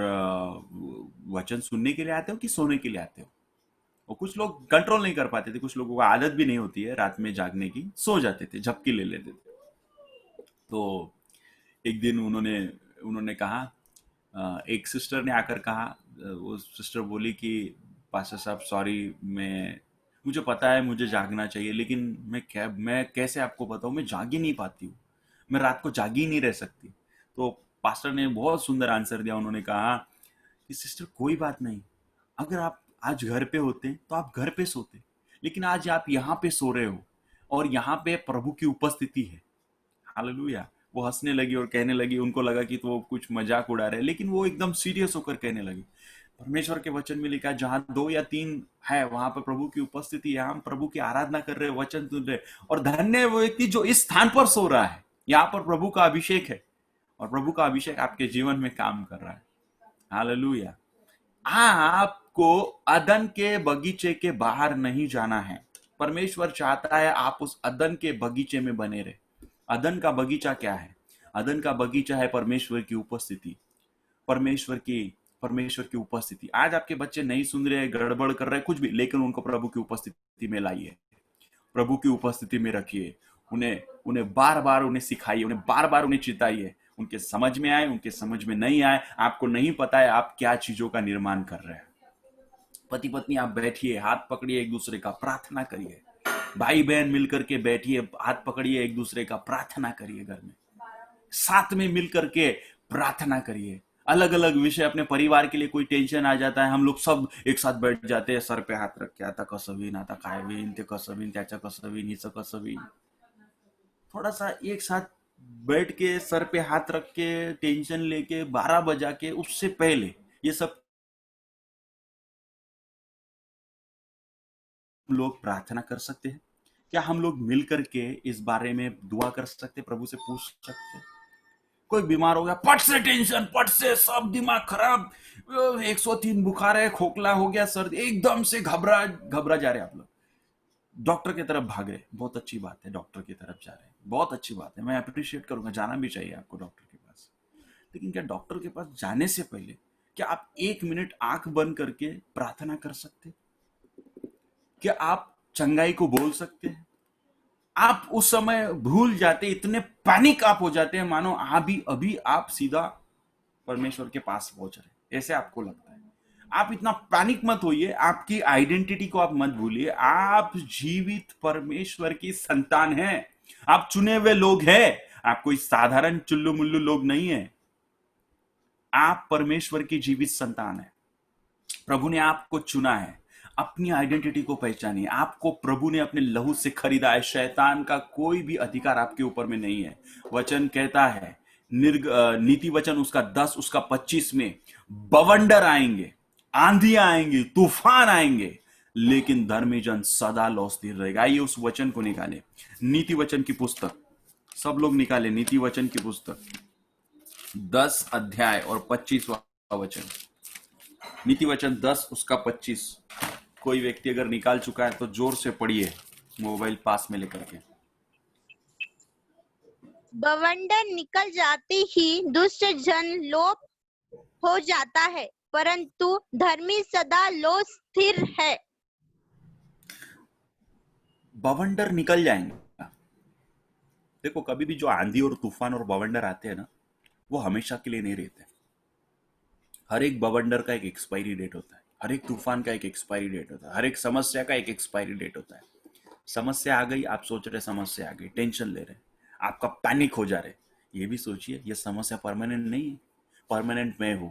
वचन सुनने के लिए आते हो कि सोने के लिए आते हो। और कुछ लोग कंट्रोल नहीं कर पाते थे, कुछ लोगों को आदत भी नहीं होती है रात में जागने की, सो जाते थे, झपकी ले लेते थे। तो एक दिन उन्होंने कहा, एक सिस्टर ने आकर कहा, वो सिस्टर बोली कि पास्टर साहब सॉरी, मुझे पता है मुझे जागना चाहिए, लेकिन मैं कैसे आपको बताऊं, मैं जाग ही नहीं पाती हूँ, मैं रात को जागी ही नहीं रह सकती। तो पास्टर ने बहुत सुंदर आंसर दिया। उन्होंने कहा कि सिस्टर कोई बात नहीं, अगर आप आज घर पे होते तो आप घर पे सोते, लेकिन आज आप यहाँ पे सो रहे हो, और यहाँ पे प्रभु की उपस्थिति है। हालेलुया। वो हंसने लगी और कहने लगी, उनको लगा कि तो वो कुछ मजाक उड़ा रहे, लेकिन वो एकदम सीरियस होकर कहने लगी, परमेश्वर के वचन में लिखा है, जहां 2 या 3 है वहां पर प्रभु की उपस्थिति है, हम प्रभु की आराधना कर रहे, वचन सुन रहे, और धन्य है वो व्यक्ति जो इस स्थान पर सो रहा है। यहाँ पर प्रभु का अभिषेक है, और प्रभु का अभिषेक आपके जीवन में काम कर रहा है। हालेलुया। आपको अदन के बगीचे के बाहर नहीं जाना है। परमेश्वर चाहता है आप उस अदन के बगीचे में बने रहे। अदन का बगीचा क्या है? अदन का बगीचा है परमेश्वर की उपस्थिति, परमेश्वर की उपस्थिति। आज आपके बच्चे नहीं सुन रहे, गड़बड़ कर रहे, कुछ भी, लेकिन उनको प्रभु की उपस्थिति में लाइए, प्रभु की उपस्थिति में रखिए, उन्हें बार बार उन्हें सिखाइए, उन्हें बार बार उन्हें चिताइए, उनके समझ में आए, उनके समझ में नहीं आए, आपको नहीं पता है आप क्या चीजों का निर्माण कर रहे हैं। पति पत्नी आप बैठिए, हाथ पकड़िए एक दूसरे का, प्रार्थना करिए। भाई बहन मिलकर के बैठिए, हाथ पकड़िए एक दूसरे का, प्रार्थना करिए। घर में साथ में मिलकर के प्रार्थना करिए। अलग अलग विषय, अपने परिवार के लिए कोई टेंशन आ जाता है, हम लोग सब एक साथ बैठ जाते हैं, सर पे हाथ रख के, आता कसं होईन, आता काय होईन, ते कसं होईन, त्याचं कसं होईन, हिचं कसं होईन। थोड़ा सा एक साथ बैठ के सर पे हाथ रख के टेंशन लेके 12 बजा के, उससे पहले ये सब लोग प्रार्थना कर सकते हैं। क्या हम लोग मिल करके इस बारे में दुआ कर सकते, प्रभु से पूछ सकते? कोई बीमार हो गया, पट से टेंशन, पट से सब दिमाग खराब, 103 बुखार है, खोखला हो गया, सर्दी, एकदम से घबरा जा रहे आप लोग, डॉक्टर की तरफ भाग रहे। बहुत अच्छी बात है, डॉक्टर की तरफ जा रहे हैं, बहुत अच्छी बात है, मैं अप्रिशिएट करूंगा, जाना भी चाहिए आपको डॉक्टर के पास। लेकिन क्या डॉक्टर के पास जाने से पहले क्या आप 1 मिनट आंख बंद करके प्रार्थना कर सकते? क्या आप चंगाई को बोल सकते हैं? आप उस समय भूल जाते, इतने पैनिक आप हो जाते हैं मानो अभी आप सीधा परमेश्वर के पास पहुंच रहे, ऐसे आपको लगता है। आप इतना पैनिक मत होइए, आपकी आइडेंटिटी को आप मत भूलिए। आप जीवित परमेश्वर की संतान हैं, आप चुने हुए लोग हैं, आप कोई साधारण चुल्लू मुल्लू लोग नहीं है। आप परमेश्वर की जीवित संतान है। प्रभु ने आपको चुना है, अपनी आइडेंटिटी को पहचानिए। आपको प्रभु ने अपने लहू से खरीदा है, शैतान का कोई भी अधिकार आपके ऊपर में नहीं है। वचन कहता है, नीति वचन उसका 10 उसका 25 में, बवंडर आएंगे, आंधियां आएंगी, तूफान आएंगे, लेकिन धर्मी जन सदा लौ स्थिर रहेगा। आइए उस वचन को निकाले, नीति वचन की पुस्तक, सब लोग निकाले नीति वचन की पुस्तक, 10 अध्याय और 25वां वचन। नीति वचन 10 उसका 25। कोई व्यक्ति अगर निकाल चुका है तो जोर से पढ़िए, मोबाइल पास में लेकर के। बवंडर निकल जाते ही दुष्ट जन लोप हो जाता है, परंतु धर्मी सदा लो स्थिर है। बवंडर निकल जाएंगे। देखो, कभी भी जो आंधी और तूफान और बवंडर आते हैं ना, वो हमेशा के लिए नहीं रहते। हर एक बवंडर का एक एक्सपायरी डेट होता है, हर एक तूफान का एक एक्सपायरी डेट होता है, हर एक समस्या का एक एक्सपायरी डेट होता है। समस्या आ गई, आप सोच रहे समस्या आ गई, टेंशन ले रहे, आपका पैनिक हो जा रहे, ये भी सोचिए ये समस्या परमानेंट नहीं है, परमानेंट मैं हूं।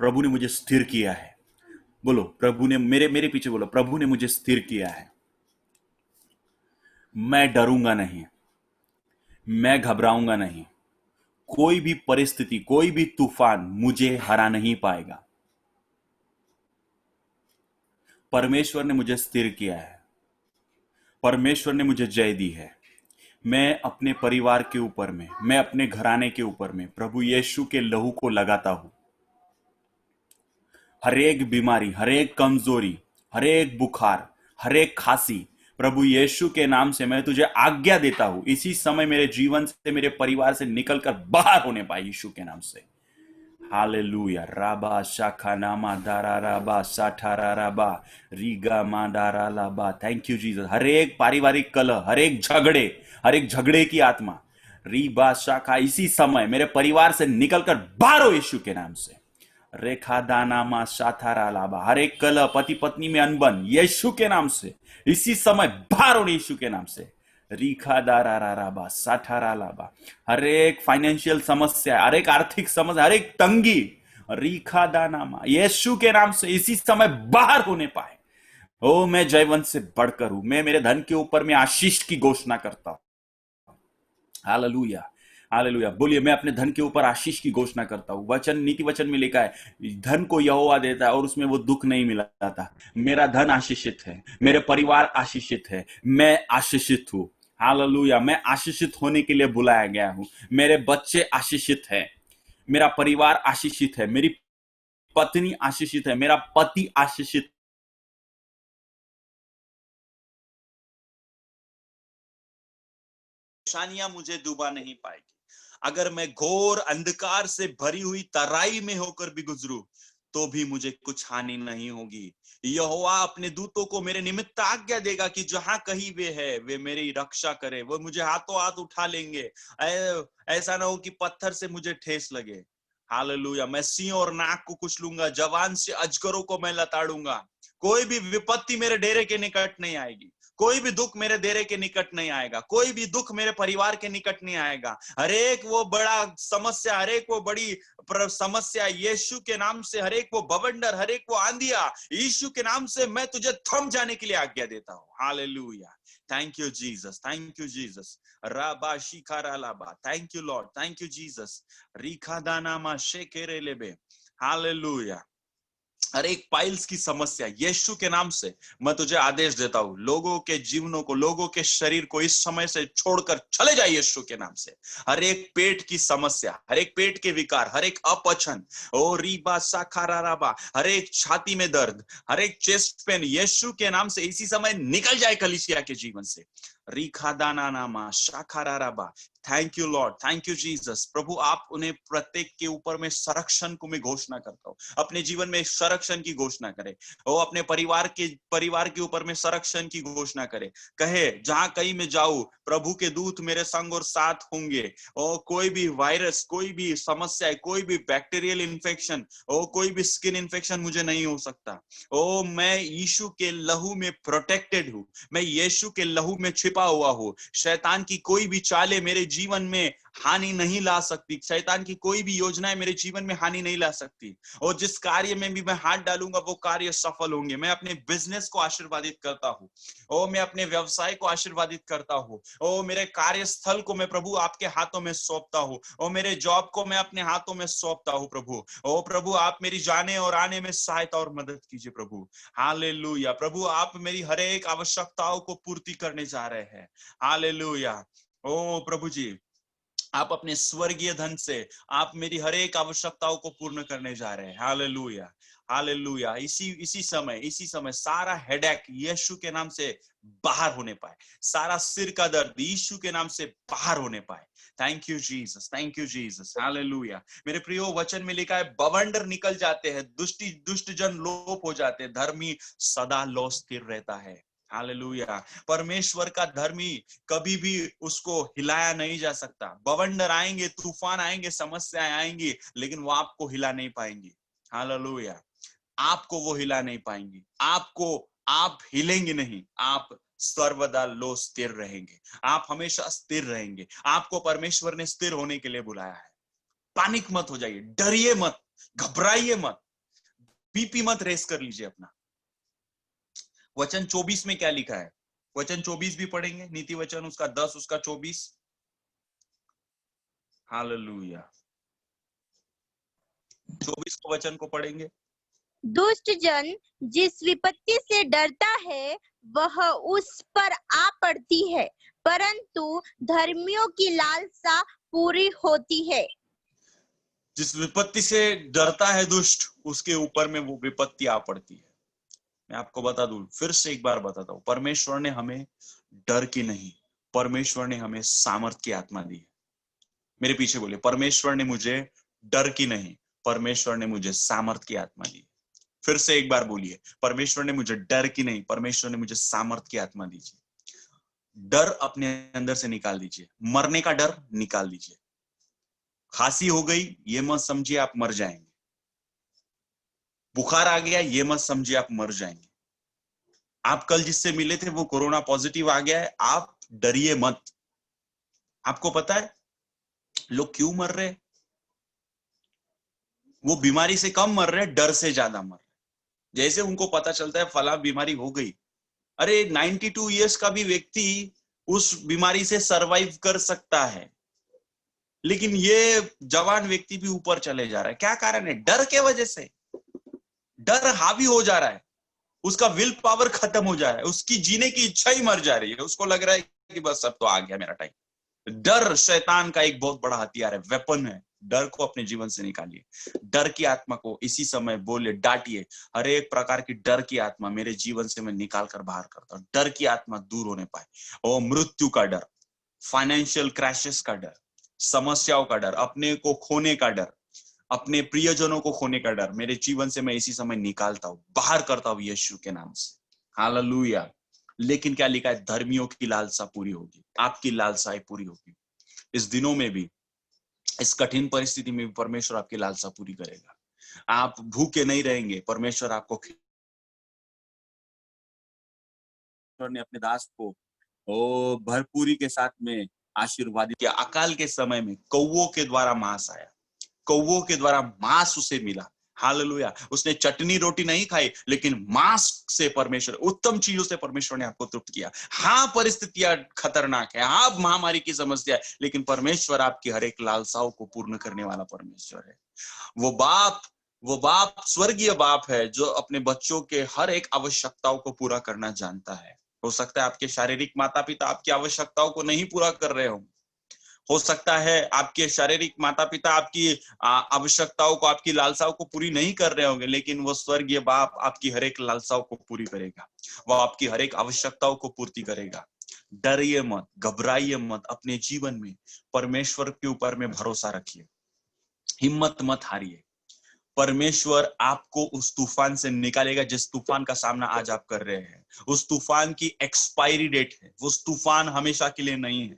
प्रभु ने मुझे स्थिर किया है। बोलो, प्रभु ने मेरे पीछे बोलो, प्रभु ने मुझे स्थिर किया है। मैं डरूंगा नहीं, मैं घबराऊंगा नहीं, कोई भी परिस्थिति, कोई भी तूफान मुझे हरा नहीं पाएगा। परमेश्वर ने मुझे स्थिर किया है, परमेश्वर ने मुझे जय दी है। मैं अपने परिवार के ऊपर में, मैं अपने घराने के ऊपर में प्रभु यीशु के लहू को लगाता हूं। हर एक बीमारी, हर एक कमजोरी, हर एक बुखार, हर एक खांसी, प्रभु यीशु के नाम से मैं तुझे आज्ञा देता हूं, इसी समय मेरे जीवन से, मेरे परिवार से निकलकर बाहर होने पाए यीशु के नाम से। हालेलुया। राबा शाखा नामा दारा राबा साठारा राबा रीगा मा दारा लाबा। Thank you Jesus. हर एक पारिवारिक कलह, हर एक झगड़े की आत्मा, रीबा शाखा इसी समय मेरे परिवार से निकलकर बाहर हो यीशु के नाम से। रेखा दाना मा साठारा लाबा। हर एक कलह, पति पत्नी में अनबन, यीशु के नाम से इसी समय बाहर हो यीशु के नाम से। रीखा दारा राबा साठारा लाबा। हर एक फाइनेंशियल समस्या, हर एक आर्थिक समस्या, हर एक तंगी, रीखा दानामा यीशु के नाम से इसी समय बाहर होने पाए। ओ, मैं जयवंत से बढ़कर हूं, मैं मेरे धन के ऊपर में आशीष की घोषणा करता हूं। Hallelujah, hallelujah. बोलिए, मैं अपने धन के ऊपर आशीष की घोषणा करता हूं। वचन, नीति वचन में लिखा है, धन को यहोवा देता है और उसमें वो दुख नहीं मिलाता। मेरा धन आशीषित है, मेरे परिवार आशीषित है, मैं आशीषित हूं। हालेलुया। मैं आशीषित होने के लिए बुलाया गया हूं। मेरे बच्चे आशीषित हैं, मेरा परिवार आशीषित है, मेरी पत्नी आशीषित है, मेरा पति आशीषित। परेशानियां मुझे डुबा नहीं पाएगी। अगर मैं घोर अंधकार से भरी हुई तराई में होकर भी गुजरूं तो भी मुझे कुछ हानि नहीं होगी। यहोवा अपने दूतों को मेरे निमित्त आज्ञा देगा कि जहां कहीं वे है, वे मेरी रक्षा करे। वो मुझे हाथों हाथ उठा लेंगे, ऐसा ना हो कि पत्थर से मुझे ठेस लगे। हालेलुया। मैं सिंह और नाग को कुचलूंगा, जवान से अजगरों को मैं लताड़ूंगा। कोई भी विपत्ति मेरे डेरे के निकट नहीं आएगी, कोई भी दुख मेरे डेरे के निकट नहीं आएगा, कोई भी दुख मेरे परिवार के निकट नहीं आएगा। हर एक वो बड़ा समस्या, हर एक वो बड़ी समस्या यीशु के नाम से, हर एक वो बवंडर, हर एक वो आंधिया यीशु के नाम से मैं तुझे थम जाने के लिए आज्ञा देता हूं। Hallelujah. Thank you Jesus, thank you Jesus. राबा शिखारा लाबा। Thank you Lord, thank you Jesus. रिखा दाना मा शेकेरे लेबे। हालेलुया, हर एक पाइल्स की समस्या यीशु के नाम से मैं तुझे आदेश देता हूं, लोगों के जीवनों को, लोगों के शरीर को इस समय से छोड़कर चले जाए यीशु के नाम से। हर एक पेट की समस्या, हर एक पेट के विकार, हर एक अपचन, ओ रीबा साखाराराबा, हर एक छाती में दर्द, हर एक चेस्ट पेन यीशु के नाम से इसी समय निकल जाए कलीसिया के जीवन से। रिखादानानामा शाखाराराबा। Thank you Lord, thank you Jesus. प्रभु आप उन्हें प्रत्येक के ऊपर में संरक्षण को मैं घोषणा करता हूँ, अपने जीवन में संरक्षण की घोषणा करे। वो अपने परिवार के ऊपर में संरक्षण की घोषणा करे, कहे जहां कहीं मैं जाऊं प्रभु के दूत मेरे संग और साथ होंगे। और कोई भी वायरस, कोई भी समस्या, कोई भी बैक्टीरियल इन्फेक्शन, और कोई भी स्किन इन्फेक्शन मुझे नहीं हो सकता। ओ मैं यीशु के लहू में प्रोटेक्टेड हूँ, मैं यीशु के लहू में छिपा हुआ हूँ। शैतान की कोई भी चालें मेरे जीवन में हानि नहीं ला सकती, शैतान की कोई भी योजनाएं मेरे जीवन में हानि नहीं ला सकती। और जिस कार्य में भी मैं हाथ डालूंगा वो कार्य सफल होंगे। मैं अपने बिजनेस को आशीर्वादित करता हूँ, ओ मैं अपने व्यवसाय को आशीर्वादित करता हूँ, ओ मेरे कार्यस्थल को मैं प्रभु आपके हाथों में सौंपता हूँ, ओ मेरे जॉब को मैं अपने हाथों में सौंपता हूँ प्रभु। ओ प्रभु आप मेरी जाने और आने में सहायता और मदद कीजिए प्रभु। हालेलुया। प्रभु आप मेरी हर एक आवश्यकताओं को पूर्ति करने जा रहे हैं। हालेलुया। ओ प्रभु जी आप अपने स्वर्गीय धन से आप मेरी हर एक आवश्यकताओं को पूर्ण करने जा रहे हैं। Hallelujah, hallelujah. इसी समय सारा हेडेक यीशु के नाम से बाहर होने पाए, सारा सिर का दर्द यीशु के नाम से बाहर होने पाए। Thank you Jesus, thank you Jesus. Hallelujah. मेरे प्रियो वचन में लिखा है बवंडर निकल जाते हैं, दुष्ट जन लोप हो जाते हैं, धर्मी सदा लो स्थिर रहता है। हालेलुया। परमेश्वर का धर्मी कभी भी उसको हिलाया नहीं जा सकता। बवंडर आएंगे, तूफान आएंगे, समस्याएं आएंगी, लेकिन वो आपको हिला नहीं पाएंगी। हालेलुया। आपको वो हिला नहीं पाएंगी, आप हिलेंगे नहीं, आप सर्वदा लो स्थिर रहेंगे, आप हमेशा स्थिर रहेंगे। आपको परमेश्वर ने स्थिर होने के लिए बुलाया है। पैनिक मत हो जाइए, डरिए मत, घबराइए मत, बीपी मत रेस कर लीजिए अपना। वचन 24 में क्या लिखा है? वचन 24 भी पढ़ेंगे, नीति वचन उसका 10 उसका 24। हालेलुया। 24 को वचन को पढ़ेंगे। दुष्ट जन जिस विपत्ति से डरता है वह उस पर आ पड़ती है, परंतु धर्मियों की लालसा पूरी होती है। जिस विपत्ति से डरता है दुष्ट, उसके ऊपर में वो विपत्ति आ पड़ती है। मैं आपको बता दूं, फिर से एक बार बताता हूं, परमेश्वर ने हमें डर की नहीं, परमेश्वर ने हमें सामर्थ की आत्मा दी है। मेरे पीछे बोलिए, परमेश्वर ने मुझे डर की नहीं, परमेश्वर ने मुझे सामर्थ की आत्मा दी। फिर से एक बार बोलिए, परमेश्वर ने मुझे डर की नहीं, परमेश्वर ने मुझे सामर्थ की आत्मा दीजिए। डर अपने अंदर से निकाल दीजिए, मरने का डर निकाल दीजिए। खांसी हो गई ये मत समझिए आप मर जाएंगे, बुखार आ गया ये मत समझिए आप मर जाएंगे। आप कल जिससे मिले थे वो कोरोना पॉजिटिव आ गया है, आप डरिए मत। आपको पता है लोग क्यों मर रहे? वो बीमारी से कम मर रहे, डर से ज्यादा मर रहे। जैसे उनको पता चलता है फला बीमारी हो गई, अरे 92 इयर्स का भी व्यक्ति उस बीमारी से सरवाइव कर सकता है, लेकिन ये जवान व्यक्ति भी ऊपर चले जा रहा है। क्या कारण है? डर के वजह से। डर हावी हो जा रहा है, उसका विल पावर खत्म हो जा रहा है, उसकी जीने की इच्छा ही मर जा रही है। उसको लग रहा है कि बस अब तो आ गया मेरा टाइम। डर शैतान का एक बहुत बड़ा हथियार है, वेपन है। डर को अपने जीवन से निकालिए। डर की आत्मा को इसी समय बोलिए, डांटिए। हर एक प्रकार की डर की आत्मा मेरे जीवन से मैं निकाल कर बाहर करता हूं। डर की आत्मा दूर होने पाए। और मृत्यु का डर, फाइनेंशियल क्रैशेस का डर, समस्याओं का डर, अपने को खोने का डर, अपने प्रियजनों को खोने का डर मेरे जीवन से मैं इसी समय निकालता हूं, बाहर करता हूं यीशु के नाम से। हालेलुया। लेकिन क्या लिखा है? धर्मियों की लालसा पूरी होगी, आपकी लालसाएं पूरी होगी। इस दिनों में भी, इस कठिन परिस्थिति में भी परमेश्वर आपकी लालसा पूरी करेगा। आप भूखे नहीं रहेंगे, परमेश्वर आपको ने अपने दास को भरपूरी के साथ में आशीर्वादित किया। अकाल के समय में कौवों के द्वारा मांस आया, कौवों के द्वारा मांस उसे मिला। हालेलुया। उसने चटनी रोटी नहीं खाई, लेकिन मांस से परमेश्वर, उत्तम चीजों से परमेश्वर ने आपको तृप्त किया। हाँ परिस्थितियां खतरनाक है, हाँ महामारी की समस्या है, लेकिन परमेश्वर आपकी हर एक लालसाओं को पूर्ण करने वाला परमेश्वर है। वो बाप वो बाप स्वर्गीय बाप है जो अपने बच्चों के हर एक आवश्यकताओं को पूरा करना जानता है। हो सकता है आपके शारीरिक माता पिता आपकी आवश्यकताओं को नहीं पूरा कर रहे हो सकता है आपके शारीरिक माता पिता आपकी आवश्यकताओं को, आपकी लालसाओं को पूरी नहीं कर रहे होंगे, लेकिन वो स्वर्गीय बाप आपकी हर एक लालसाओं को पूरी करेगा, वो आपकी हर एक आवश्यकताओं को पूर्ति करेगा। डरिए मत, घबराइए मत, अपने जीवन में परमेश्वर के ऊपर में भरोसा रखिए, हिम्मत मत हारिए। परमेश्वर आपको उस तूफान से निकालेगा जिस तूफान का सामना आज आप कर रहे हैं। उस तूफान की एक्सपायरी डेट है, उस तूफान हमेशा के लिए नहीं है,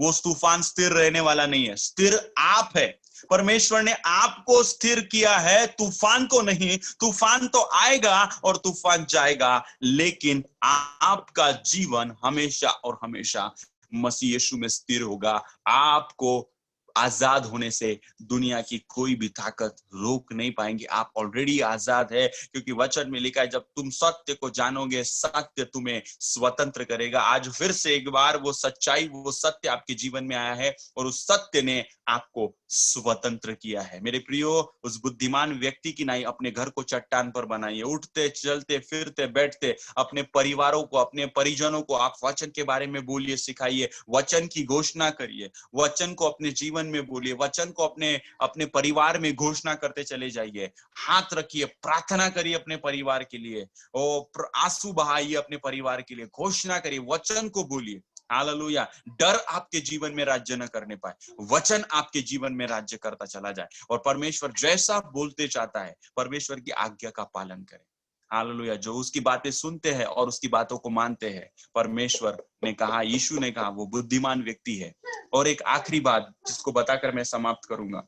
वो तूफान स्थिर रहने वाला नहीं है, स्थिर आप है। परमेश्वर ने आपको स्थिर किया है, तूफान को नहीं। तूफान तो आएगा और तूफान जाएगा, लेकिन आपका जीवन हमेशा और हमेशा मसीह यीशु में स्थिर होगा। आपको आजाद होने से दुनिया की कोई भी ताकत रोक नहीं पाएंगी। आप ऑलरेडी आजाद है, क्योंकि वचन में लिखा है जब तुम सत्य को जानोगे सत्य तुम्हें स्वतंत्र करेगा। आज फिर से एक बार वो सच्चाई, वो सत्य आपके जीवन में आया है और उस सत्य ने आपको स्वतंत्र किया है। मेरे प्रियो, उस बुद्धिमान व्यक्ति की नाई अपने घर को चट्टान पर बनाइए। उठते चलते फिरते बैठते अपने परिवारों को, अपने परिजनों को आप वचन के बारे में बोलिए, सिखाइए, वचन की घोषणा करिए, वचन को अपने जीवन में बोलिए, वचन को अपने परिवार में घोषणा करते चले जाइए। हाथ रखिए, प्रार्थना करिए अपने परिवार के लिए, और आंसू बहाइए अपने परिवार के लिए, घोषणा करिए, वचन को बोलिए। हालेलुया। डर आपके जीवन में राज्य न करने पाए, वचन आपके जीवन में राज्य करता चला जाए, और परमेश्वर जैसा बोलते चाहता है परमेश्वर की आज्ञा का पालन करें। हालेलुया। जो उसकी बातें सुनते हैं और उसकी बातों को मानते हैं, परमेश्वर ने कहा, यीशु ने कहा, वो बुद्धिमान व्यक्ति है। और एक आखिरी बात जिसको बताकर मैं समाप्त करूंगा,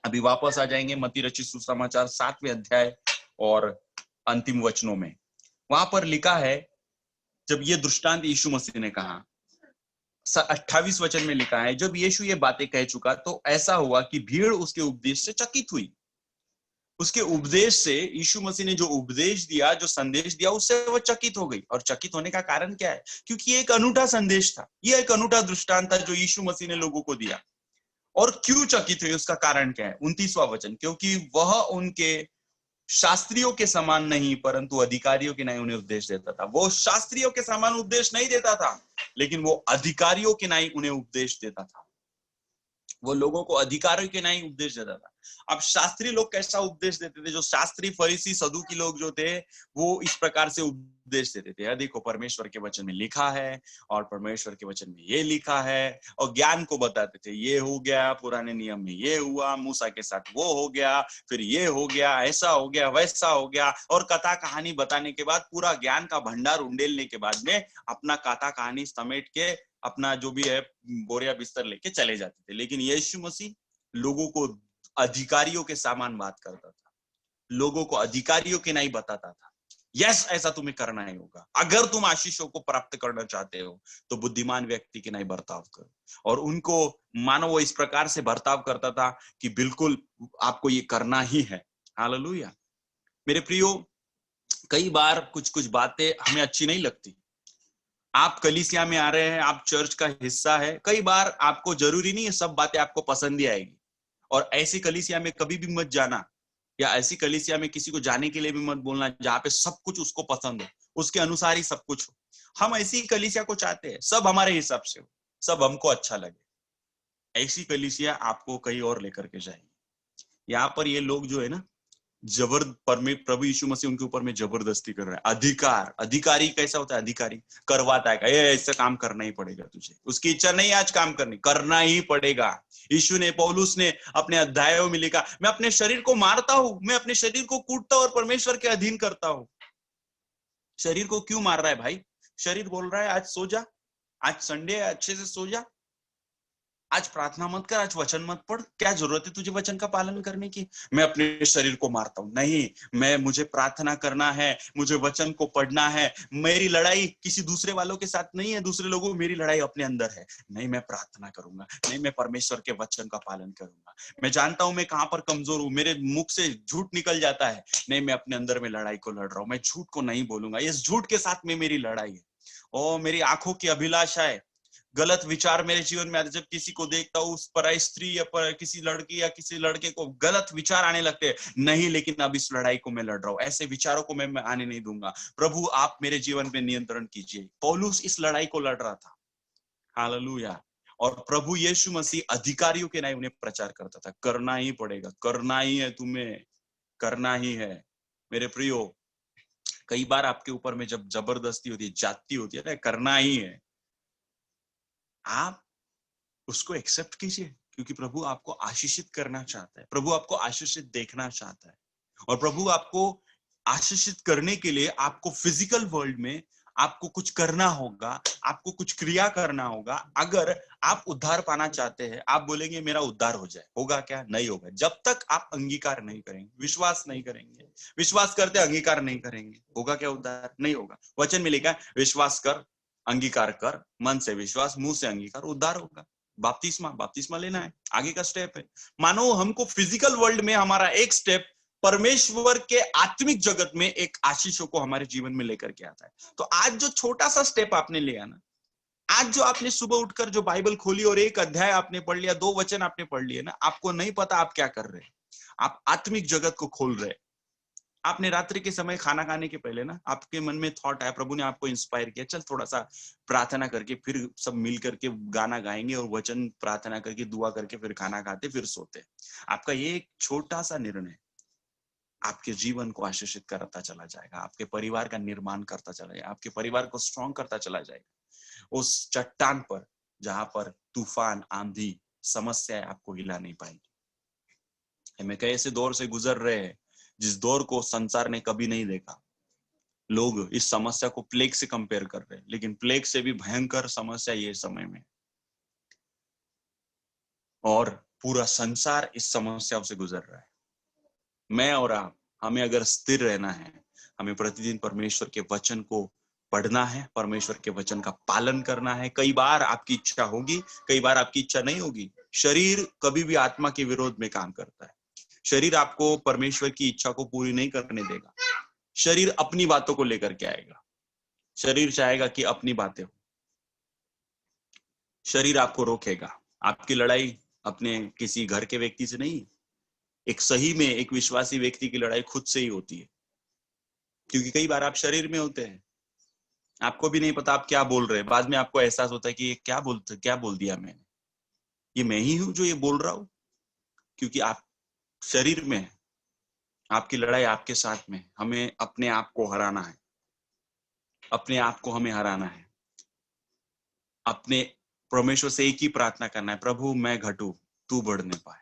अभी वापस आ जाएंगे मत्ती रचित सुसमाचार 7वें अध्याय और अंतिम वचनों में। वहां पर लिखा है, जब ये दृष्टांत यीशु मसीह ने कहा, 28 वचन में लिखा है, जब यीशु ये बातें कह चुका तो ऐसा हुआ कि भीड़ उसके उपदेश से चकित हुई। उसके उपदेश से, यीशु मसीह ने जो उपदेश दिया, जो संदेश दिया, उससे वो चकित हो गई। और चकित होने का कारण क्या है? क्योंकि ये एक अनूठा संदेश था, ये एक अनूठा दृष्टांत था जो यीशु मसीह ने लोगों को दिया। और क्यों चकित हुई, उसका कारण क्या है? 29वां वचन, क्योंकि वह उनके शास्त्रियों के समान नहीं परंतु अधिकारियों के नाई उन्हें उपदेश देता था। वो शास्त्रियों के समान उपदेश नहीं देता था, लेकिन वो अधिकारियों के नाई उन्हें उपदेश देता था। वो लोगों को अधिकारियों के नाई उपदेश देता था। अब शास्त्री लोग कैसा उपदेश देते थे? जो शास्त्री, फरीसी, सदूकी लोग जो थे, वो इस प्रकार से उपदेश देते थे, देखो परमेश्वर के वचन में लिखा है और परमेश्वर के वचन में ये लिखा है, और ज्ञान को बताते थे, ये हो गया, पुराने नियम में ये हुआ, मूसा के साथ वो हो गया, फिर ये हो गया, ऐसा हो गया, वैसा हो गया। और कथा कहानी बताने के बाद, पूरा ज्ञान का भंडार उंडेलने के बाद में अपना कथा कहानी समेट के अपना जो भी है बोरिया बिस्तर लेके चले जाते थे। लेकिन यीशु मसीह लोगों को अधिकारियों के समान बात करता था, लोगों को अधिकारियों के नहीं बताता था। यस, ऐसा तुम्हें करना ही होगा। अगर तुम आशीषों को प्राप्त करना चाहते हो तो बुद्धिमान व्यक्ति के नहीं बर्ताव करो। और उनको मानो वो इस प्रकार से बर्ताव करता था कि बिल्कुल आपको ये करना ही है। हालेलुया। मेरे प्रियो, कई बार कुछ कुछ बातें हमें अच्छी नहीं लगती। आप कलीसिया में आ रहे हैं, आप चर्च का हिस्सा है, कई बार आपको जरूरी नहीं है सब बातें आपको पसंद ही आएगी। और ऐसी कलीसिया में कभी भी मत जाना, या ऐसी कलीसिया में किसी को जाने के लिए भी मत बोलना जहां पे सब कुछ उसको पसंद हो, उसके अनुसार ही सब कुछ हो। हम ऐसी कलीसिया को चाहते हैं, सब हमारे हिसाब से हो, सब हमको अच्छा लगे। ऐसी कलीसिया आपको कहीं और लेकर के जाएगी। यहाँ पर ये लोग जो है ना, प्रभु यीशु मसीह उनके ऊपर में जबरदस्ती कर रहा है। अधिकारी कैसा होता है? अधिकारी करवाता है, ऐसा काम करना ही पड़ेगा तुझे, उसकी इच्छा नहीं आज काम करना ही पड़ेगा। यीशु ने, पौलुस ने अपने अध्यायों में लिखा, मैं अपने शरीर को मारता हूं, मैं अपने शरीर को कूटता हूं और परमेश्वर के अधीन करता हूं। शरीर को क्यों मार रहा है भाई? शरीर बोल रहा है आज सो जा, आज संडे है, अच्छे से सो जा, आज प्रार्थना मत कर, आज वचन मत पढ़, क्या जरूरत है तुझे वचन का पालन करने की? मैं अपने शरीर को मारता हूं। नहीं, मुझे प्रार्थना करना है, मुझे वचन को पढ़ना है। मेरी लड़ाई किसी दूसरे वालों के साथ नहीं है, दूसरे लोगों, मेरी लड़ाई अपने अंदर है। नहीं, मैं प्रार्थना करूंगा, नहीं मैं परमेश्वर के वचन का पालन करूंगा। मैं जानता हूं मैं कहां पर कमजोर हूं, मेरे मुख से झूठ निकल जाता है, नहीं मैं अपने अंदर में लड़ाई को लड़ रहा हूं, मैं झूठ को नहीं बोलूंगा, इस झूठ के साथ में मेरी लड़ाई है। मेरी आंखों की अभिलाषा है, गलत विचार मेरे जीवन में आते, जब किसी को देखता हूँ उस पराई स्त्री या किसी लड़की या किसी लड़के को गलत विचार आने लगते हैं, नहीं लेकिन अब इस लड़ाई को मैं लड़ रहा हूँ, ऐसे विचारों को मैं आने नहीं दूंगा। प्रभु आप मेरे जीवन पे नियंत्रण कीजिए। पौलुस इस लड़ाई को लड़ रहा था, हालेलुया। और प्रभु यीशु मसीह अधिकारियों के नहीं उन्हें प्रचार करता था, करना ही पड़ेगा, करना ही है, तुम्हें करना ही है। मेरे प्रियो, कई बार आपके ऊपर में जब जबरदस्ती होती है, जाती होती है ना, करना ही है, आप उसको एक्सेप्ट कीजिए, क्योंकि प्रभु आपको आशीषित करना चाहता है, प्रभु आपको आशीषित देखना चाहता है। और प्रभु आपको आशीषित करने के लिए आपको फिजिकल वर्ल्ड में आपको कुछ करना होगा, आपको कुछ क्रिया करना होगा। अगर आप उद्धार पाना चाहते हैं, आप बोलेंगे मेरा उद्धार हो जाए, होगा क्या? नहीं होगा, जब तक आप अंगीकार नहीं करेंगे, विश्वास नहीं करेंगे। विश्वास करते अंगीकार नहीं करेंगे, होगा क्या? उद्धार नहीं होगा। वचन में लिखा है विश्वास कर, अंगीकार कर, मन से विश्वास, मुंह से अंगीकार, उद्धार होगा। बपतिस्मा लेना है, आगे का स्टेप है। मानो हमको फिजिकल वर्ल्ड में हमारा एक स्टेप परमेश्वर के आत्मिक जगत में एक आशीषों को हमारे जीवन में लेकर के आता है। तो आज जो छोटा सा स्टेप आपने लिया ना, आज जो आपने सुबह उठकर जो बाइबल खोली और एक अध्याय आपने पढ़ लिया, 2 वचन आपने पढ़ लिए ना, आपको नहीं पता आप क्या कर रहे हैं, आप आत्मिक जगत को खोल रहे हैं। आपने रात्रि के समय खाना खाने के पहले ना आपके मन में थॉट आया, प्रभु ने आपको इंस्पायर किया, चल थोड़ा सा प्रार्थना करके फिर सब मिल करके गाना गाएंगे और वचन प्रार्थना करके दुआ करके फिर खाना खाते फिर सोते। आपका ये एक छोटा सा निर्णय आपके जीवन को आशीषित करता चला जाएगा, आपके परिवार का निर्माण करता चला जाएगा, आपके परिवार को स्ट्रॉन्ग करता चला जाएगा। उस चट्टान पर जहां पर तूफान, आंधी, समस्याएं आपको हिला नहीं पाएंगी। हमें कई ऐसे दौर से गुजर रहे हैं जिस दौर को संसार ने कभी नहीं देखा। लोग इस समस्या को प्लेग से कंपेयर कर रहे हैं, लेकिन प्लेग से भी भयंकर समस्या ये समय में, और पूरा संसार इस समस्याओं से गुजर रहा है। मैं और आप, हमें अगर स्थिर रहना है, हमें प्रतिदिन परमेश्वर के वचन को पढ़ना है, परमेश्वर के वचन का पालन करना है। कई बार आपकी इच्छा होगी, कई बार आपकी इच्छा नहीं होगी। शरीर कभी भी आत्मा के विरोध में काम करता है। शरीर आपको परमेश्वर की इच्छा को पूरी नहीं करने देगा। शरीर अपनी बातों को लेकर के आएगा। शरीर चाहेगा कि अपनी बातें हो। शरीर आपको रोकेगा। आपकी लड़ाई अपने किसी घर के व्यक्ति से नहीं, एक सही में एक विश्वासी व्यक्ति की लड़ाई खुद से ही होती है। क्योंकि कई बार आप शरीर में होते हैं, आपको भी नहीं पता आप क्या बोल रहे हैं। बाद में आपको एहसास होता है कि ये क्या बोल दिया मैंने, ये मैं ही हूं जो ये बोल रहा हूं। क्योंकि आप शरीर में, आपकी लड़ाई आपके साथ में। हमें अपने आप को हराना है, अपने आप को हमें हराना है। अपने परमेश्वर से एक ही प्रार्थना करना है, प्रभु मैं घटूं, तू बढ़ने पाए,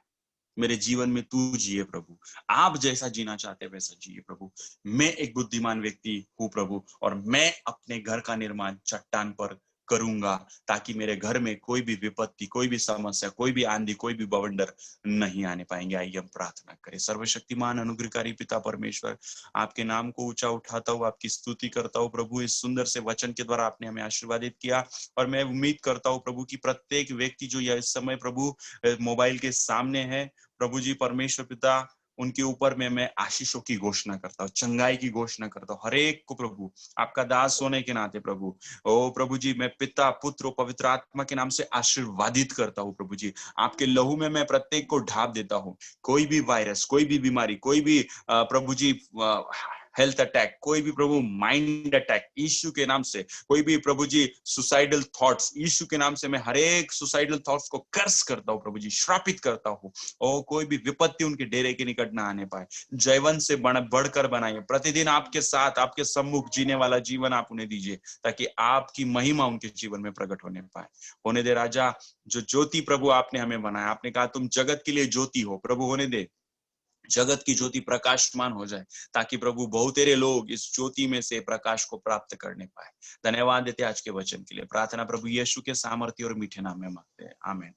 मेरे जीवन में तू जिए प्रभु, आप जैसा जीना चाहते वैसा जिए प्रभु। मैं एक बुद्धिमान व्यक्ति हूँ प्रभु, और मैं अपने घर का निर्माण चट्टान पर करूंगा, ताकि मेरे घर में कोई भी विपत्ति, कोई भी समस्या, कोई भी आंधी, कोई भी बवंडर नहीं आने पाएंगे। आइए हम प्रार्थना करें। सर्वशक्तिमान अनुग्रहकारी पिता परमेश्वर, आपके नाम को ऊंचा उठाता हूँ, आपकी स्तुति करता हूँ प्रभु। इस सुंदर से वचन के द्वारा आपने हमें आशीर्वादित किया, और मैं उम्मीद करता हूँ प्रभु की प्रत्येक व्यक्ति जो यह इस समय प्रभु मोबाइल के सामने है, प्रभु जी परमेश्वर पिता, उनके ऊपर में मैं आशीषों की घोषणा करता हूँ, चंगाई की घोषणा करता हूँ। हर एक को प्रभु आपका दास होने के नाते प्रभु, ओ प्रभु जी, मैं पिता, पुत्र और पवित्र आत्मा के नाम से आशीर्वादित करता हूँ प्रभु जी। आपके लहू में मैं प्रत्येक को ढाप देता हूँ। कोई भी वायरस, कोई भी बीमारी, कोई भी प्रभु जी हेल्थ अटैक, कोई भी प्रभु माइंड अटैक, यीशु के नाम से, कोई भी प्रभु जी सुसाइडल थॉट्स, यीशु के नाम से मैं हर एक सुसाइडल थॉट्स को कर्स करता हूँ प्रभु जी, श्रापित करता हूँ। और कोई भी विपत्ति उनके डेरे के निकट ना आने पाए। जयवन से बढ़कर बनाइए, प्रतिदिन आपके साथ, आपके सम्मुख जीने वाला जीवन आप उन्हें दीजिए, ताकि आपकी महिमा उनके जीवन में प्रकट होने पाए। होने दे राजा, जो ज्योति प्रभु आपने हमें बनाया, आपने कहा तुम जगत के लिए ज्योति हो प्रभु, होने दे जगत की ज्योति प्रकाशमान हो जाए, ताकि प्रभु बहुतेरे लोग इस ज्योति में से प्रकाश को प्राप्त करने पाए। धन्यवाद देते आज के वचन के लिए। प्रार्थना प्रभु यीशु के सामर्थ्य और मीठे नाम में मांगते हैं, आमीन।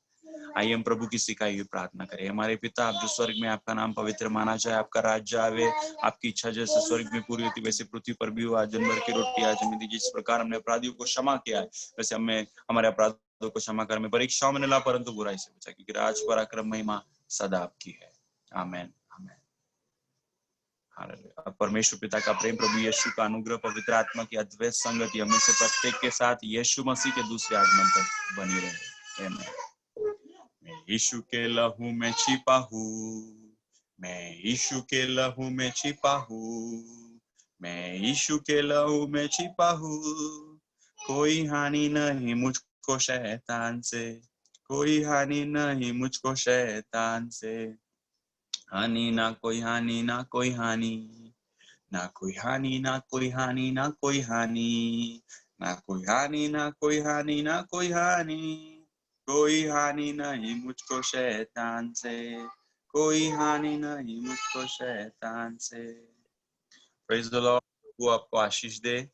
आइए हम प्रभु की सिखाई हुई प्रार्थना करें। हमारे पिता, आप जो स्वर्ग में, आपका नाम पवित्र माना जाए, आपका राज्य आवे, आपकी इच्छा जैसे स्वर्ग में पूरी होती वैसे पृथ्वी पर भी हो। आज दिन भर की रोटी आज हमें दीजिए, जिस प्रकार हमने अपराधियों को क्षमा किया है वैसे हमें हमारे अपराधों को क्षमा कर, हमें परीक्षाओं में न ला परंतु बुराई से बचा, क्योंकि राज, पराक्रम, महिमा सदा आपकी है, आमीन। हालेलुया। परमेश्वर पिता का प्रेम, प्रभु यीशु का अनुग्रह, पवित्र आत्मा की अद्वैत संगति हमें से प्रत्येक के साथ यीशु मसीह के दूसरे आगमन तक बनी रहे। आमीन। मैं यीशु के लहू में छिपा हूँ, मैं यीशु के लहू में छिपा हूँ, मैं यीशु के लहू में छिपा हूँ। कोई हानि नहीं मुझको शैतान से, कोई हानि नहीं मुझको शैतान से। हानि ना कोई हानि, ना कोई हानि, ना कोई हानि, ना कोई हानि, ना कोई हानि, ना कोई हानि, ना कोई हानि, ना कोई हानि। कोई हानि नहीं मुझको शैतान से, कोई हानि नहीं मुझको शैतान से। Praise the Lord. वो आपको आशीष दे।